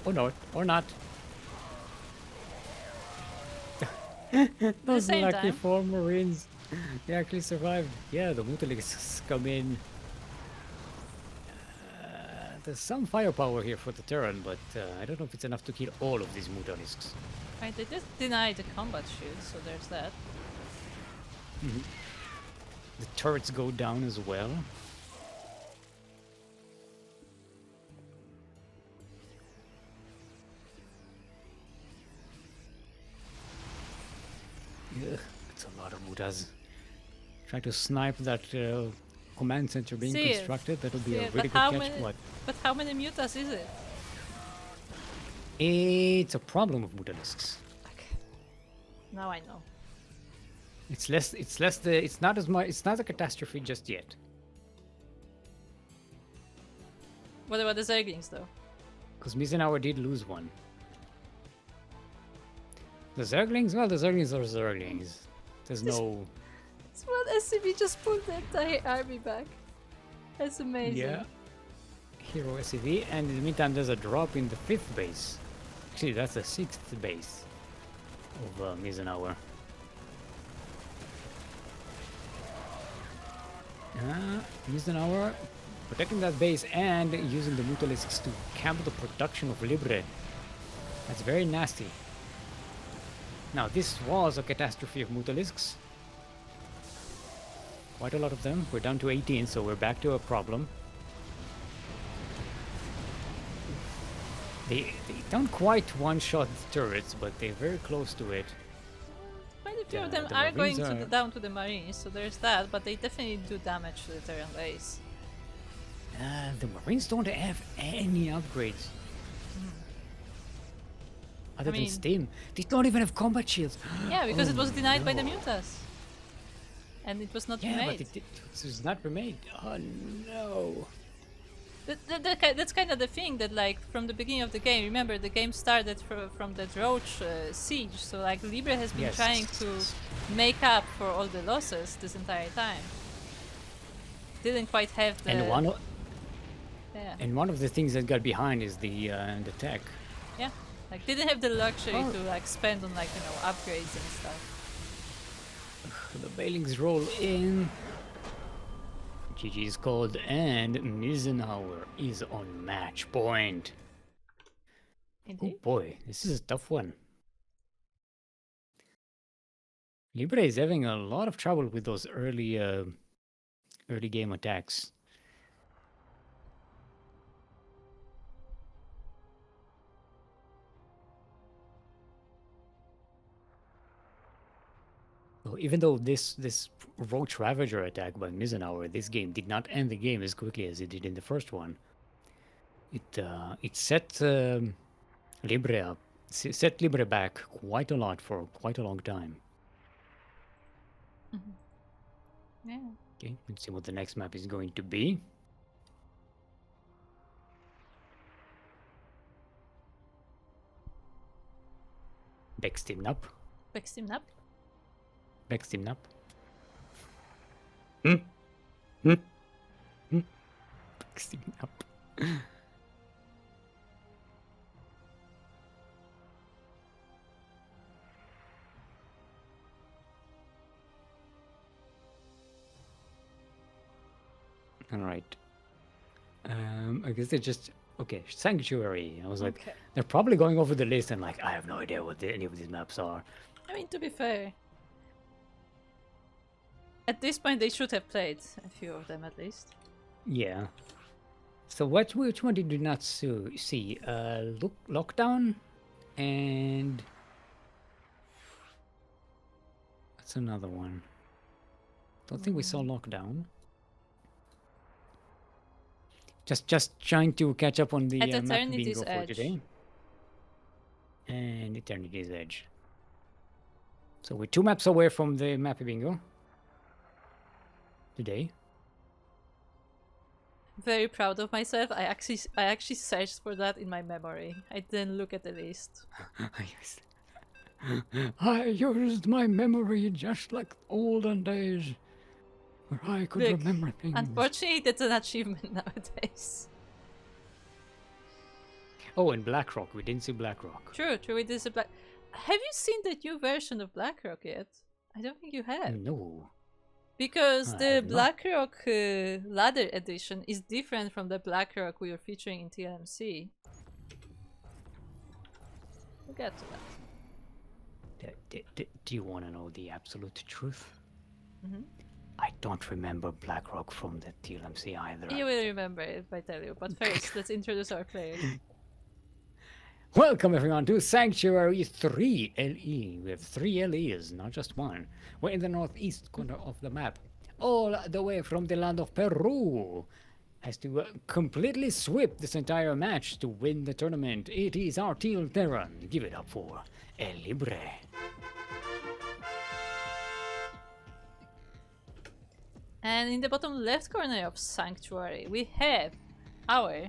Oh no, or not. Those lucky 4 Marines. They actually survived. Yeah, the Mutalisks come in. There's some firepower here for the Terran, but I don't know if it's enough to kill all of these Mutalisks. Right, they just denied the combat shield, so there's that. The turrets go down as well. Ugh, it's a lot of Mutas. Try to snipe that command center being constructed. That would be a very good catch. But how many Mutas is it? It's a problem of Mutalisks. Okay. Now I know. It's not as much. It's not a catastrophe just yet. What about the Zerglings though? Because Mizenhauer did lose one. The Zerglings? Well, the Zerglings are Zerglings. There's no... It's what SCV just pulled the entire army back. That's amazing. Yeah. Hero SCV, and in the meantime there's a drop in the 5th base. Actually, that's the 6th base of Mizenhauer. Mizenhauer protecting that base and using the Mutalisks to camp the production of Libre. That's very nasty. Now, this was a catastrophe of Mutalisks. Quite a lot of them. We're down to 18, so we're back to a problem. They don't quite one-shot turrets, but they're very close to it. Quite a few of them are going down to the Marines, so there's that, but they definitely do damage to the Terran base. The Marines don't have any upgrades. Other than Steam. They don't even have combat shields. Yeah, because it was denied by the Mutas. And it was not remade. Yeah, but it was not remade. Oh no. That's kind of the thing that, like, from the beginning of the game, remember the game started from the Roach siege, so like Libre has been trying to make up for all the losses this entire time. Didn't quite have the... And one of the things that got behind is the tech. Yeah, like didn't have the luxury to like spend on, like, you know, upgrades and stuff. The Bailings roll in. GG is called, and Mizenhauer is on match point. Indeed. Oh boy, this is a tough one. Libre is having a lot of trouble with those early game attacks. So even though this Roach Ravager attack by Mizenhauer, this game did not end the game as quickly as it did in the first one. It set Libre up, set Libre back quite a lot for quite a long time. Yeah. Okay, let's see what the next map is going to be. Backsteam up. Backsteam up. Backsteam up. Backsteam up. All right. I guess they're just okay. Sanctuary. I was like, they're probably going over the list and like, I have no idea what any of these maps are. I mean, to be fair, at this point they should have played a few of them at least. Yeah. So which one did you not see? Lockdown, and that's another one. Don't think we saw Lockdown. Just trying to catch up on the map bingo for today. And Eternity's Edge. So we're 2 maps away from the map bingo today. Very proud of myself. I actually searched for that in my memory. I didn't look at the list. I used my memory just like olden days, where I could remember things. Unfortunately, that's an achievement nowadays. Oh, and Blackrock. We didn't see Blackrock. True. We did see Black. Have you seen the new version of Blackrock yet? I don't think you have. No. Because the Blackrock Ladder Edition is different from the Blackrock we are featuring in TLMC. We'll get to that. Do you want to know the absolute truth? Mm-hmm. I don't remember Blackrock from the TLMC either. You will remember it if I tell you. But first, let's introduce our players. Welcome everyone to Sanctuary 3 LE. We have 3 LEs, not just one. We're in the northeast corner of the map, all the way from the land of Peru. Has to completely sweep this entire match to win the tournament. It is our Teal Terran. Give it up for El Libre. And in the bottom left corner of Sanctuary, we have our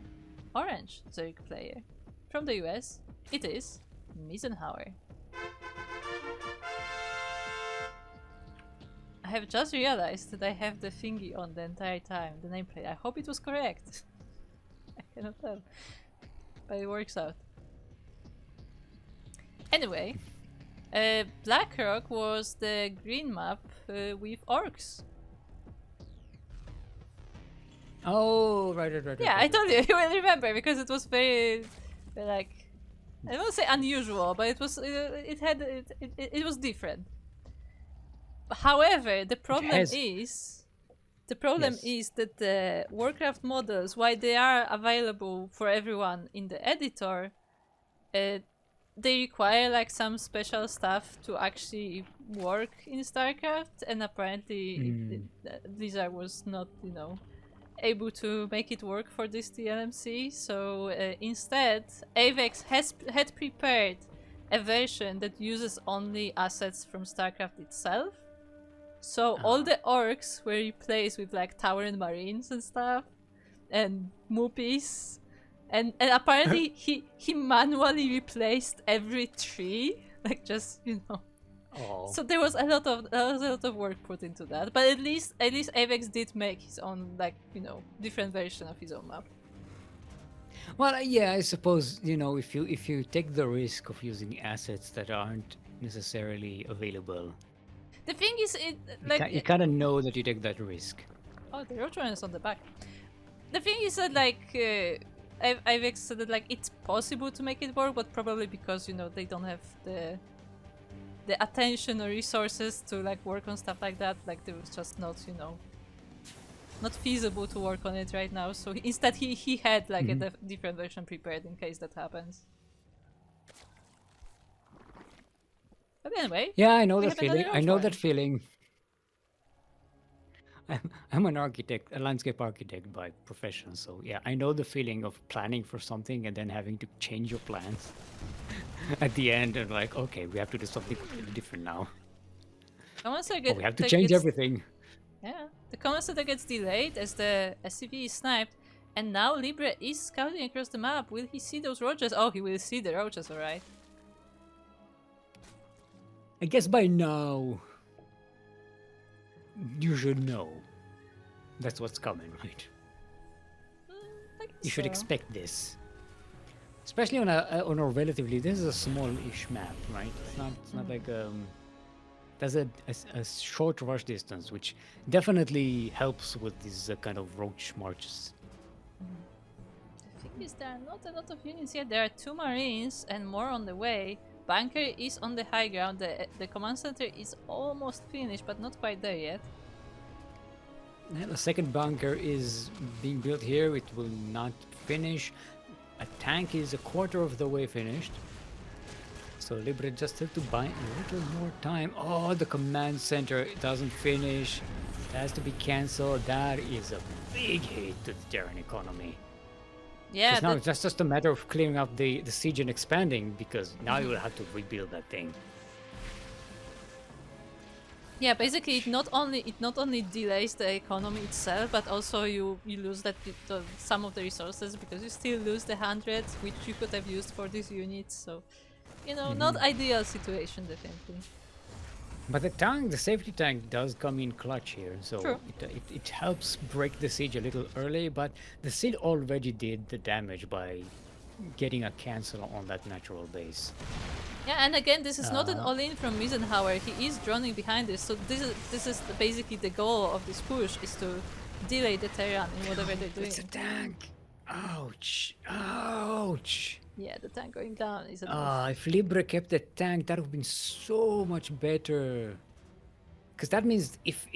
orange Zerg player. From the US, it is Mizenhauer. I have just realized that I have the thingy on the entire time, the nameplate. I hope it was correct. I cannot tell, but it works out. Anyway, Blackrock was the green map with orcs. Oh, right. Yeah, I told you, you will remember, because it was very... like, I won't say unusual, but it was it was different. However, the problem is The problem is that the Warcraft models, while they are available for everyone in the editor, they require like some special stuff to actually work in StarCraft, and apparently Blizzard was not, able to make it work for this TLMC. So instead, Avex had prepared a version that uses only assets from StarCraft itself. So all the orcs were replaced with like Tauren Marines and stuff, and Moopies. And apparently he manually replaced every tree, like just Oh. So there was a lot of work put into that. But at least Avex did make his own different version of his own map. Well, yeah, I suppose if you take the risk of using assets that aren't necessarily available, the thing is, you kind of know that you take that risk. Oh, the Roadrunner is on the back. The thing is that Avex said that it's possible to make it work, but probably because they don't have the attention or resources to work on stuff like that. It was just not not feasible to work on it right now. So instead he had a different version prepared in case that happens. But anyway, yeah, I know that feeling. I know that feeling. I'm an architect, a landscape architect by profession, so yeah, I know the feeling of planning for something and then having to change your plans at the end, and okay, we have to do something completely different now. We have to change everything. Yeah, the command center gets delayed as the SCV is sniped, and now Libre is scouting across the map. Will he see those roaches? Oh, he will see the roaches, alright. I guess by now you should know that's what's coming, right? You should expect this, especially on a relatively. This is a small-ish map, right? It's not like there's a short rush distance, which definitely helps with these kind of roach marches. The thing is, there are not a lot of units yet. There are 2 Marines and more on the way. Bunker is on the high ground. The command center is almost finished, but not quite there yet. The second bunker is being built here. It will not finish. A tank is a quarter of the way finished. So Libre just have to buy a little more time. Oh, the command center doesn't finish. It has to be cancelled. That is a big hit to the Terran economy. Yeah, now it's just a matter of clearing up the siege and expanding, because now you will have to rebuild that thing. Yeah, basically it not only delays the economy itself, but also you lose some of the resources, because you still lose the 100 which you could have used for these units. So not ideal situation, definitely. But the safety tank does come in clutch here, so it helps break the siege a little early, but the siege already did the damage by getting a cancel on that natural base. Yeah, and again, this is not an all-in from Mizenhauer. He is droning behind this, so this is basically the goal of this push, is to delay the Terran in whatever they're doing. It's a tank! Ouch! Ouch! Yeah, the tank going down is enough. If Libre kept the tank, that would have been so much better. Because that means if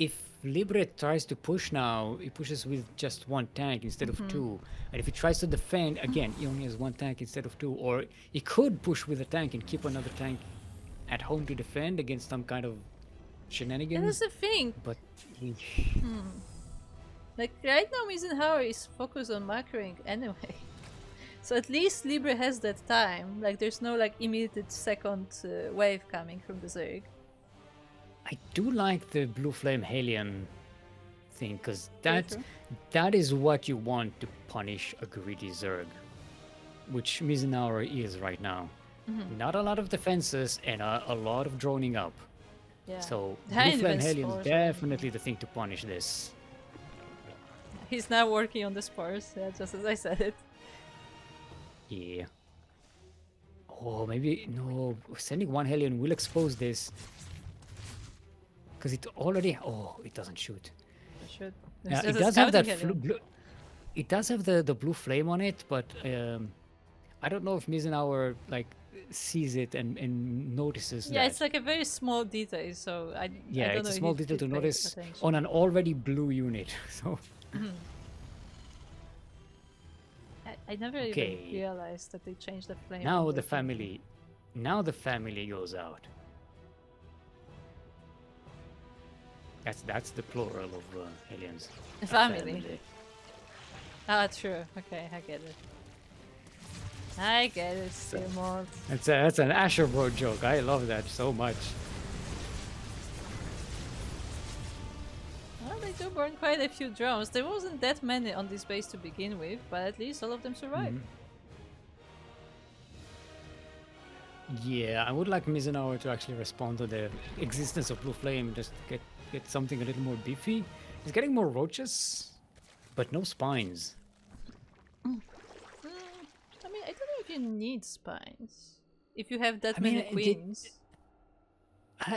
Libre tries to push now, he pushes with just 1 tank instead of 2. And if he tries to defend, again, he only has 1 tank instead of 2. Or he could push with a tank and keep another tank at home to defend against some kind of shenanigans. That's the thing. But right now, Mizenhauer is focused on macroing anyway. So at least Libre has that time. There's no immediate second wave coming from the Zerg. I do like the Blue Flame Hellion thing, because that is what you want to punish a greedy Zerg, which Mizenhauer is right now. Not a lot of defenses and a lot of droning up. Yeah. So Blue Flame Hellion is definitely the thing to punish this. He's now working on the spores, just as I said it. Yeah. Oh, maybe no. Sending 1 Hellion will expose this. Because it already. Oh, it doesn't shoot. It should. It does have that. It does have the blue flame on it, but I don't know if Mizenhauer sees it and notices Yeah, that. it's like a very small detail, so I Yeah, don't it's know a if small it detail to paid notice attention. on an already blue unit. So I never even realized that they changed the flame. now the family goes out. That's the plural of aliens. Family. Ah, true. Okay, I get it. I get it, still mod. That's an Asher Bro joke. I love that so much. Well, they do burn quite a few drones. There wasn't that many on this base to begin with, but at least all of them survived. Yeah, I would like Mizenhauer to actually respond to the existence of Blue Flame, just get something a little more beefy. He's getting more roaches, but no spines. I mean, I don't know if you need spines. If you have that many queens.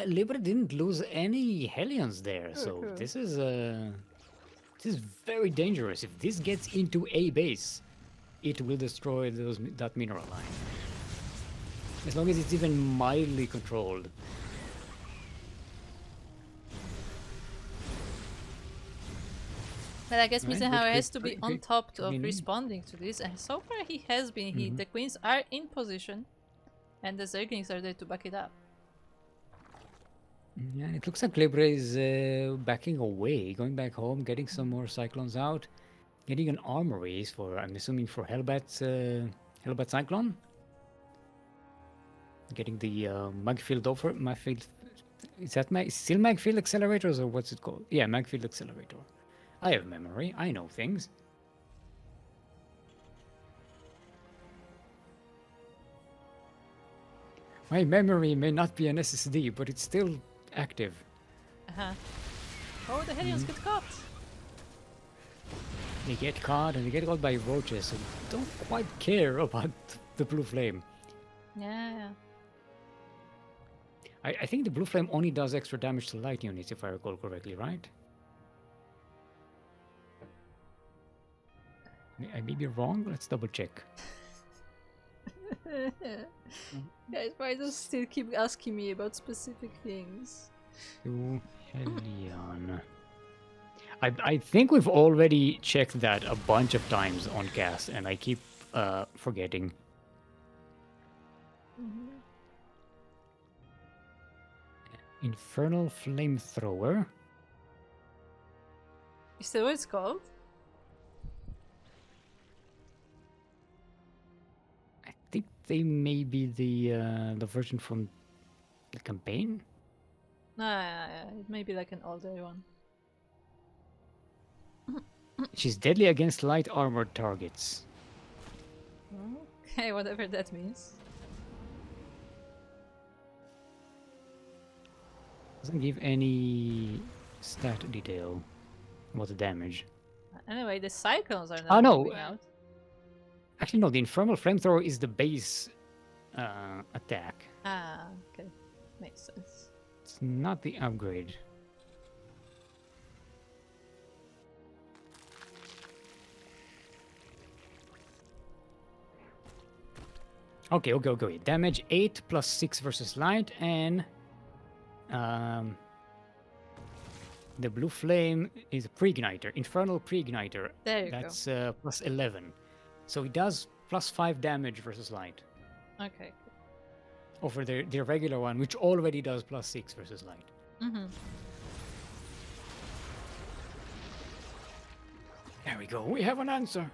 Libre didn't lose any Hellions there, so this is very dangerous. If this gets into a base, it will destroy that mineral line. As long as it's even mildly controlled. But I guess Mizenhauer has to be on top of responding to this, and so far he has been. The queens are in position, and the Zerglings are there to back it up. Yeah, it looks like Libre is backing away, going back home, getting some more Cyclones out, getting an armory for, I'm assuming, for Hellbat Cyclone. Getting the Magfield offer. Magfield, is that still Magfield accelerators or what's it called? Yeah, Magfield accelerator. I have memory. I know things. My memory may not be an SSD, but it's still active. Oh, the Hellions get caught. They get caught, and they get caught by roaches, so don't quite care about the Blue Flame. Yeah. I think the Blue Flame only does extra damage to light units, if I recall correctly, right? I may be wrong. Let's double check. Guys, why does still keep asking me about specific things? Hellion. I think we've already checked that a bunch of times on cast, and I keep forgetting. Infernal Flamethrower. Is that what it's called? I think they may be the version from the campaign. It may be like an older one. She's deadly against light armored targets. Okay, whatever that means. Doesn't give any stat detail about the damage. Anyway, the Cyclones are now moving out. Actually, no, the Infernal Flamethrower is the base attack. Okay. Makes sense. It's not the upgrade. Okay. Damage 8 plus 6 versus light, and the Blue Flame is a pre-igniter, Infernal pre-igniter. There you That's plus 11. So it does plus 5 damage versus light. Okay. Over the regular one, which already does plus 6 versus light. There we go. We have an answer.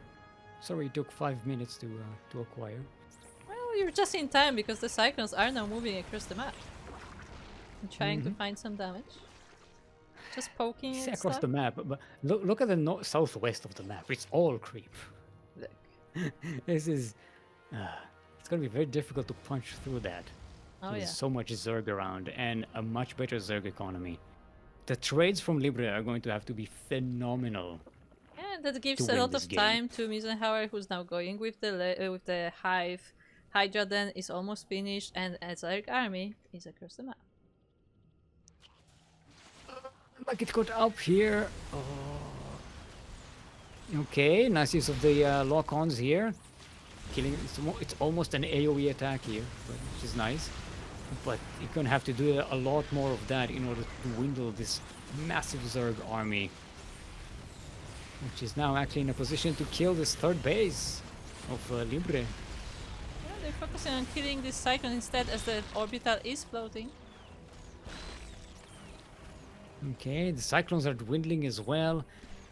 Sorry, it took 5 minutes to acquire. Well, you're just in time because the Cyclones are now moving across the map. And trying to find some damage. Just poking and across stuff. the map, but look at the southwest of the map. It's all creep. Look. This is... it's going to be very difficult to punch through that. There's so much Zerg around and a much better Zerg economy. The trades from Libre are going to have to be phenomenal. Yeah, that gives a lot of time to Mizenhauer, who's now going with the Hive. Hydra then is almost finished, and a Zerg army is across the map. Like it got up here. Okay, nice use of the lock-ons here. killing. It's almost an AoE attack here, which is nice. But you're gonna have to do a lot more of that in order to dwindle this massive Zerg army, which is now actually in a position to kill this third base of Libre. Yeah, they're focusing on killing this Cyclone instead, as the orbital is floating. Okay, the Cyclones are dwindling as well.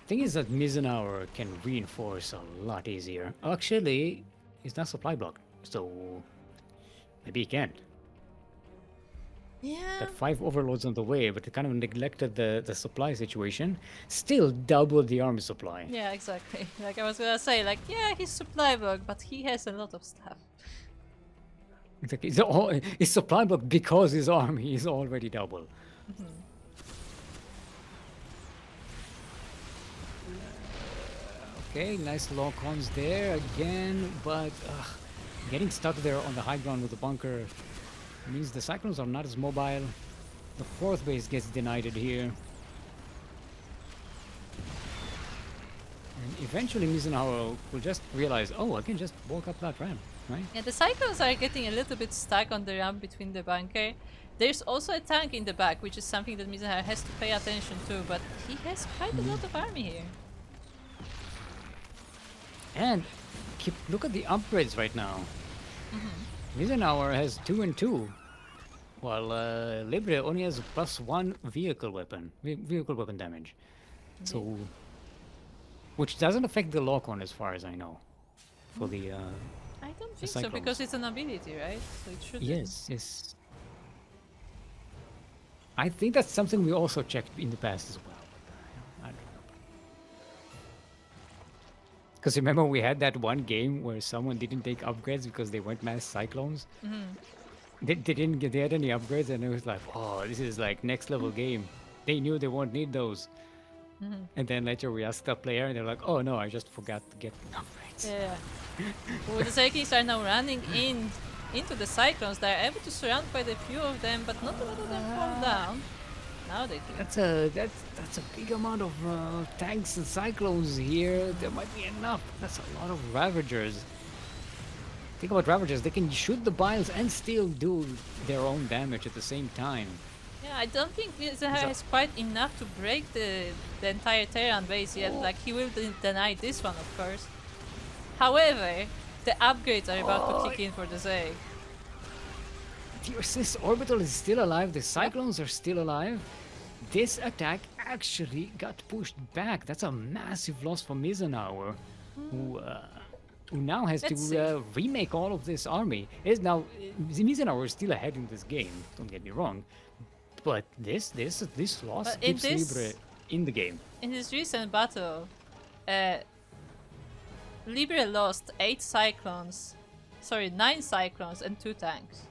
Thing is that Mizenhauer can reinforce a lot easier. Actually, it's not supply blocked, so maybe he can't. Yeah. Got 5 overloads on the way, but they kind of neglected the supply situation. Still doubled the army supply. Yeah, exactly. Like I was gonna say, like, yeah, he's supply block, but he has a lot of stuff. Exactly. It's supply block because his army is already double. Okay, nice lock-ons there again, but getting stuck there on the high ground with the bunker means the Cyclones are not as mobile. The 4th base gets denied here. And eventually Mizenhauer will just realize, oh, I can just walk up that ramp, right? Yeah, the Cyclones are getting a little bit stuck on the ramp between the bunker. There's also a tank in the back, which is something that Mizenhauer has to pay attention to, but he has quite a lot of army here. And look at the upgrades right now. Mizenhauer has 2 and 2, while Libre only has +1 vehicle weapon damage. So, which doesn't affect the lock-on as far as I know. For the I don't think so, because it's an ability, right? So it should. Yes. I think that's something we also checked in the past as well. But, I don't know. Because remember we had that one game where someone didn't take upgrades because they weren't mass Cyclones? They didn't get any upgrades, and it was like, oh, this is like next level game. They knew they won't need those. And then later we asked the player, and they're like, oh no, I just forgot to get upgrades. Yeah. Well, the Zerglings are now running into the Cyclones. They're able to surround quite a few of them, but not a lot of them fall down. Now they do. That's a big amount of tanks and Cyclones here. There might be enough. That's a lot of Ravagers. Think about Ravagers. They can shoot the biles and still do their own damage at the same time. Yeah, I don't think Mizenhauer has quite enough to break the entire Terran base yet. Like, he will deny this one, of course. However, the upgrades are about to kick in for the Zerg. Tier 6 Orbital is still alive. The Cyclones are still alive. This attack actually got pushed back. That's a massive loss for Mizenhauer, who now has to remake all of this army. Mizenhauer is still ahead in this game. Don't get me wrong, but this loss keeps Libre in the game. In this recent battle, Libre lost 9 Cyclones and 2 tanks.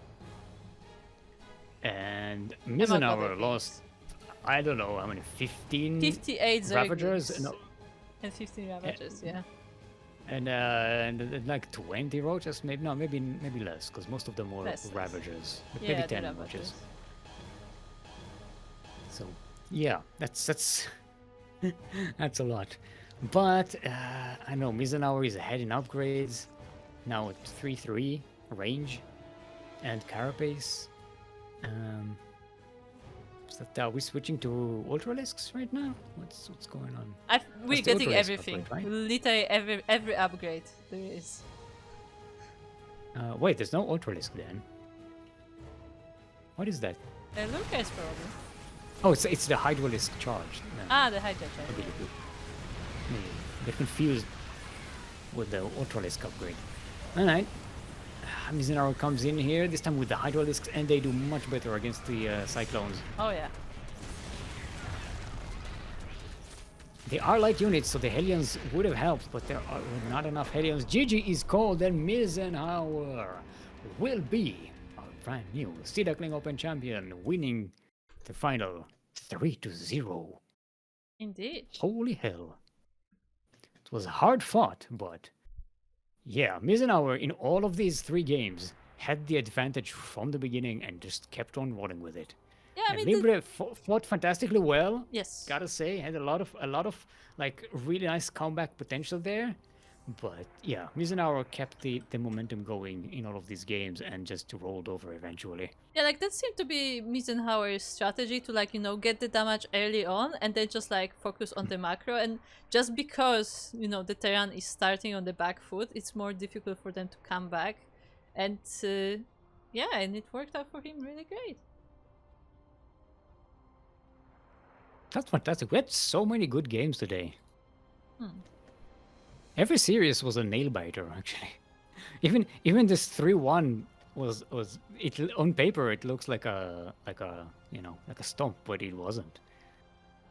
And Mizenhauer lost, I don't know how many, 58 Ravagers and 15 Ravagers, yeah. And like 20 Roaches, maybe less, because most of them were Ravagers. But maybe 10 Roaches. So yeah, that's that's a lot. But I know Mizenhauer is ahead in upgrades, now at 3-3 range and carapace. Are we switching to Ultralisks right now? What's going on? We're getting everything. Upgrade, right? Literally every upgrade there is. Wait, there's no Ultralisk then. What is that? Lucas probably. Oh, it's the Hydralisk charge. No. The Hydra charge. Get confused with the Ultralisk upgrade. Alright. Mizenhauer comes in here, this time with the Hydralisks, and they do much better against the Cyclones. Oh yeah. They are light units, so the Hellions would have helped, but there are not enough Hellions. GG is called, and Mizenhauer will be our brand new Sea Duckling Open champion, winning the final 3-0. Indeed. Holy hell. It was hard fought, but yeah, Mizenhauer in all of these 3 games had the advantage from the beginning and just kept on rolling with it. Yeah, I mean, Libre fought fantastically well. Yes. Gotta say, had a lot of like really nice comeback potential there, But yeah, Mizenhauer kept the momentum going in all of these games and just rolled over eventually. Yeah, like that seemed to be Mizenhauer's strategy to like, get the damage early on and then just like focus on the macro. And just because, the Terran is starting on the back foot, it's more difficult for them to come back. And yeah, and it worked out for him really great. That's fantastic. We had so many good games today. Hmm. Every series was a nail biter, actually. Even this 3-1 was it on paper it looks like a stomp, but it wasn't.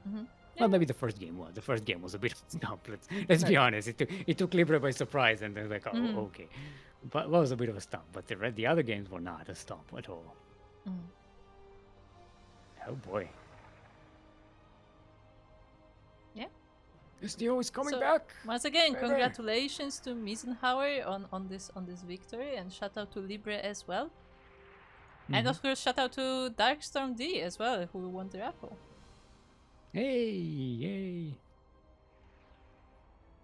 Mm-hmm. Yeah. Well, maybe the first game was. The first game was a bit of a stomp. Let's be honest. It took Libre by surprise, and then like, oh, okay, but it was a bit of a stomp. But the other games were not a stomp at all. Oh boy. Yeah. SDO is coming back. Once again, congratulations to Mizenhauer on this victory, and shout out to Libre as well. And of course, shout out to Darkstorm D as well, who won the raffle. Hey, yay!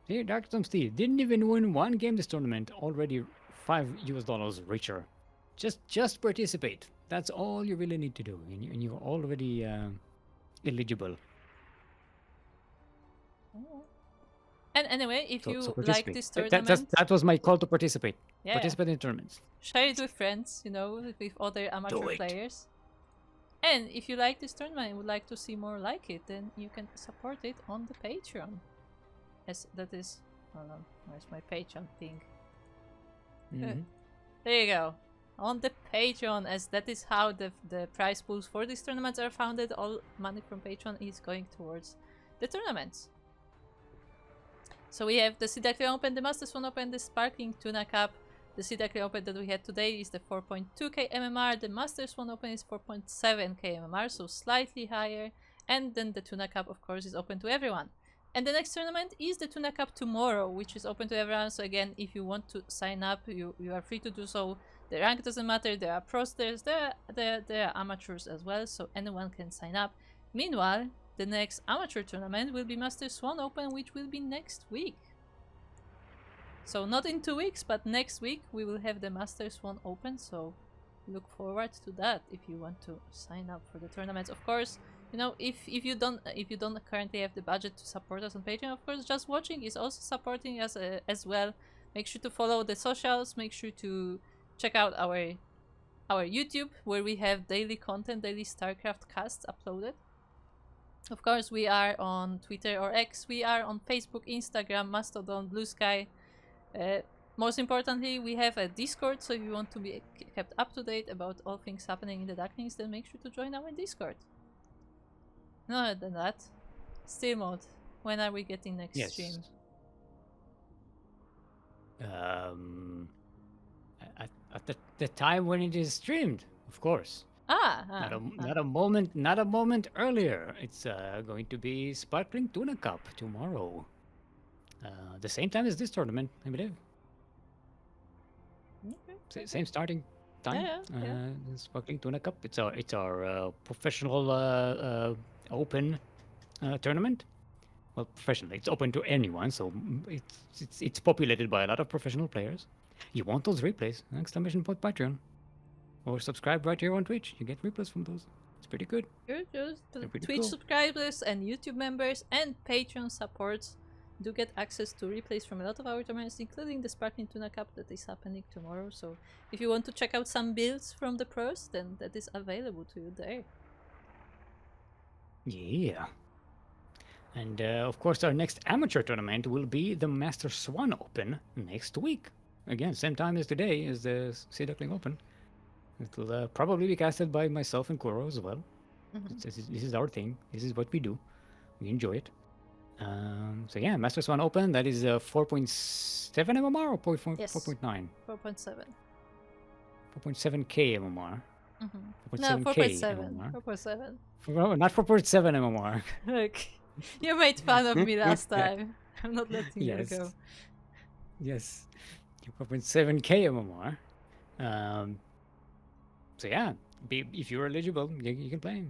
Hey, Darkstorm D didn't even win one game this tournament. Already $5 richer. Just participate. That's all you really need to do, and you're already eligible. And anyway, if you like this tournament... That was my call to participate. Yeah. Participate in tournaments. Share it with friends, with other amateur players. And if you like this tournament and would like to see more like it, then you can support it on the Patreon. As that is... Hold on, where's my Patreon thing? There you go. On the Patreon, as that is how the prize pools for these tournaments are founded. All money from Patreon is going towards the tournaments. So we have the Sea Duckling Open, the Masters 1 Open, the Sparkling Tuna Cup. The Sea Duckling Open that we had today is the 4.2k MMR. The Masters 1 Open is 4.7k MMR, so slightly higher. And then the Tuna Cup, of course, is open to everyone. And the next tournament is the Tuna Cup tomorrow, which is open to everyone. So again, if you want to sign up, you are free to do so. The rank doesn't matter. There are pros, there are amateurs as well, so anyone can sign up. Meanwhile, the next amateur tournament will be Masters 1 Open, which will be next week. So not in 2 weeks, but next week we will have the Masters 1 Open, so look forward to that if you want to sign up for the tournaments. Of course, if you don't currently have the budget to support us on Patreon, of course, just watching is also supporting us as well. Make sure to follow the socials, make sure to check out our YouTube, where we have daily content, daily StarCraft casts uploaded. Of course, we are on Twitter or X, we are on Facebook, Instagram, Mastodon, Blue Sky. Most importantly, we have a Discord, so if you want to be kept up to date about all things happening in the Ducklings, then make sure to join our Discord. No other than that, Steam mode. When are we getting next stream? At the time when it is streamed, of course. Not a moment earlier. It's going to be Sparkling Tuna Cup tomorrow. The same time as this tournament, I believe. Okay. Same starting time. Yeah. Sparkling Tuna Cup. It's our professional open tournament. Well, professionally, it's open to anyone, so it's populated by a lot of professional players. You want those replays? Exclamation point Patreon. Or subscribe right here on Twitch. You get replays from those. It's pretty good. Good. Twitch subscribers and YouTube members and Patreon supports do get access to replays from a lot of our tournaments, including the Sparkling Tuna Cup that is happening tomorrow. So if you want to check out some builds from the pros, then that is available to you there. Yeah. And of course, our next amateur tournament will be the Masters 1 Open next week. Again, same time as today is the Sea Duckling Open. It will probably be casted by myself and Kuro as well. This is our thing. This is what we do. We enjoy it. So yeah, Masters 1 Open, that is 4.7 MMR or 4.9? 4.7. 4.7k MMR. No, 4.7. 4.7. Not 4.7 MMR. Look, you made fun of me last time. I'm not letting you go. Yes. 4.7k MMR. So yeah, if you're eligible, you can play.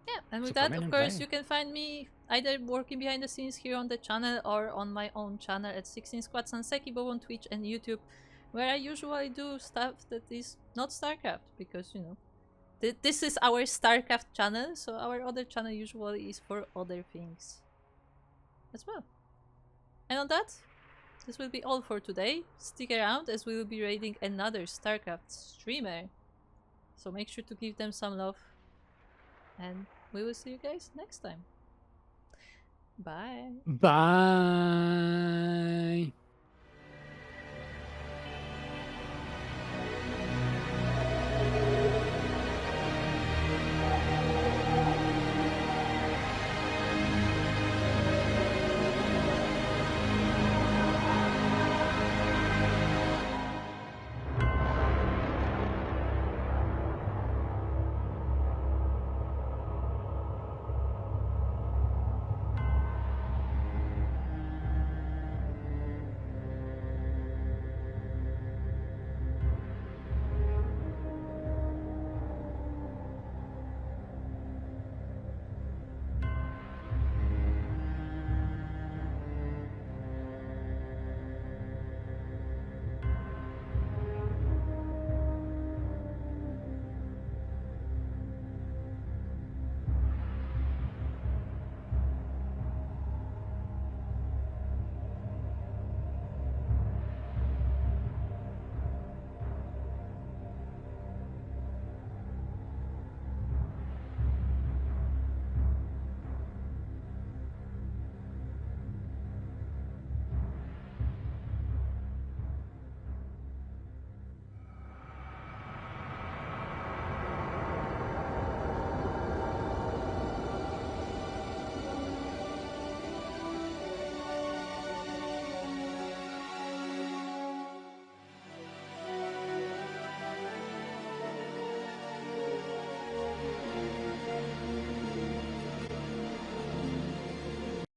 Yeah, and with that, of course, you can find me either working behind the scenes here on the channel or on my own channel at 16 Squads and Sekibo on Twitch and YouTube, where I usually do stuff that is not StarCraft, because, you know, this is our StarCraft channel, so our other channel usually is for other things as well. And on that, this will be all for today. Stick around as we will be raiding another StarCraft streamer. So make sure to give them some love. And we will see you guys next time. Bye. Bye.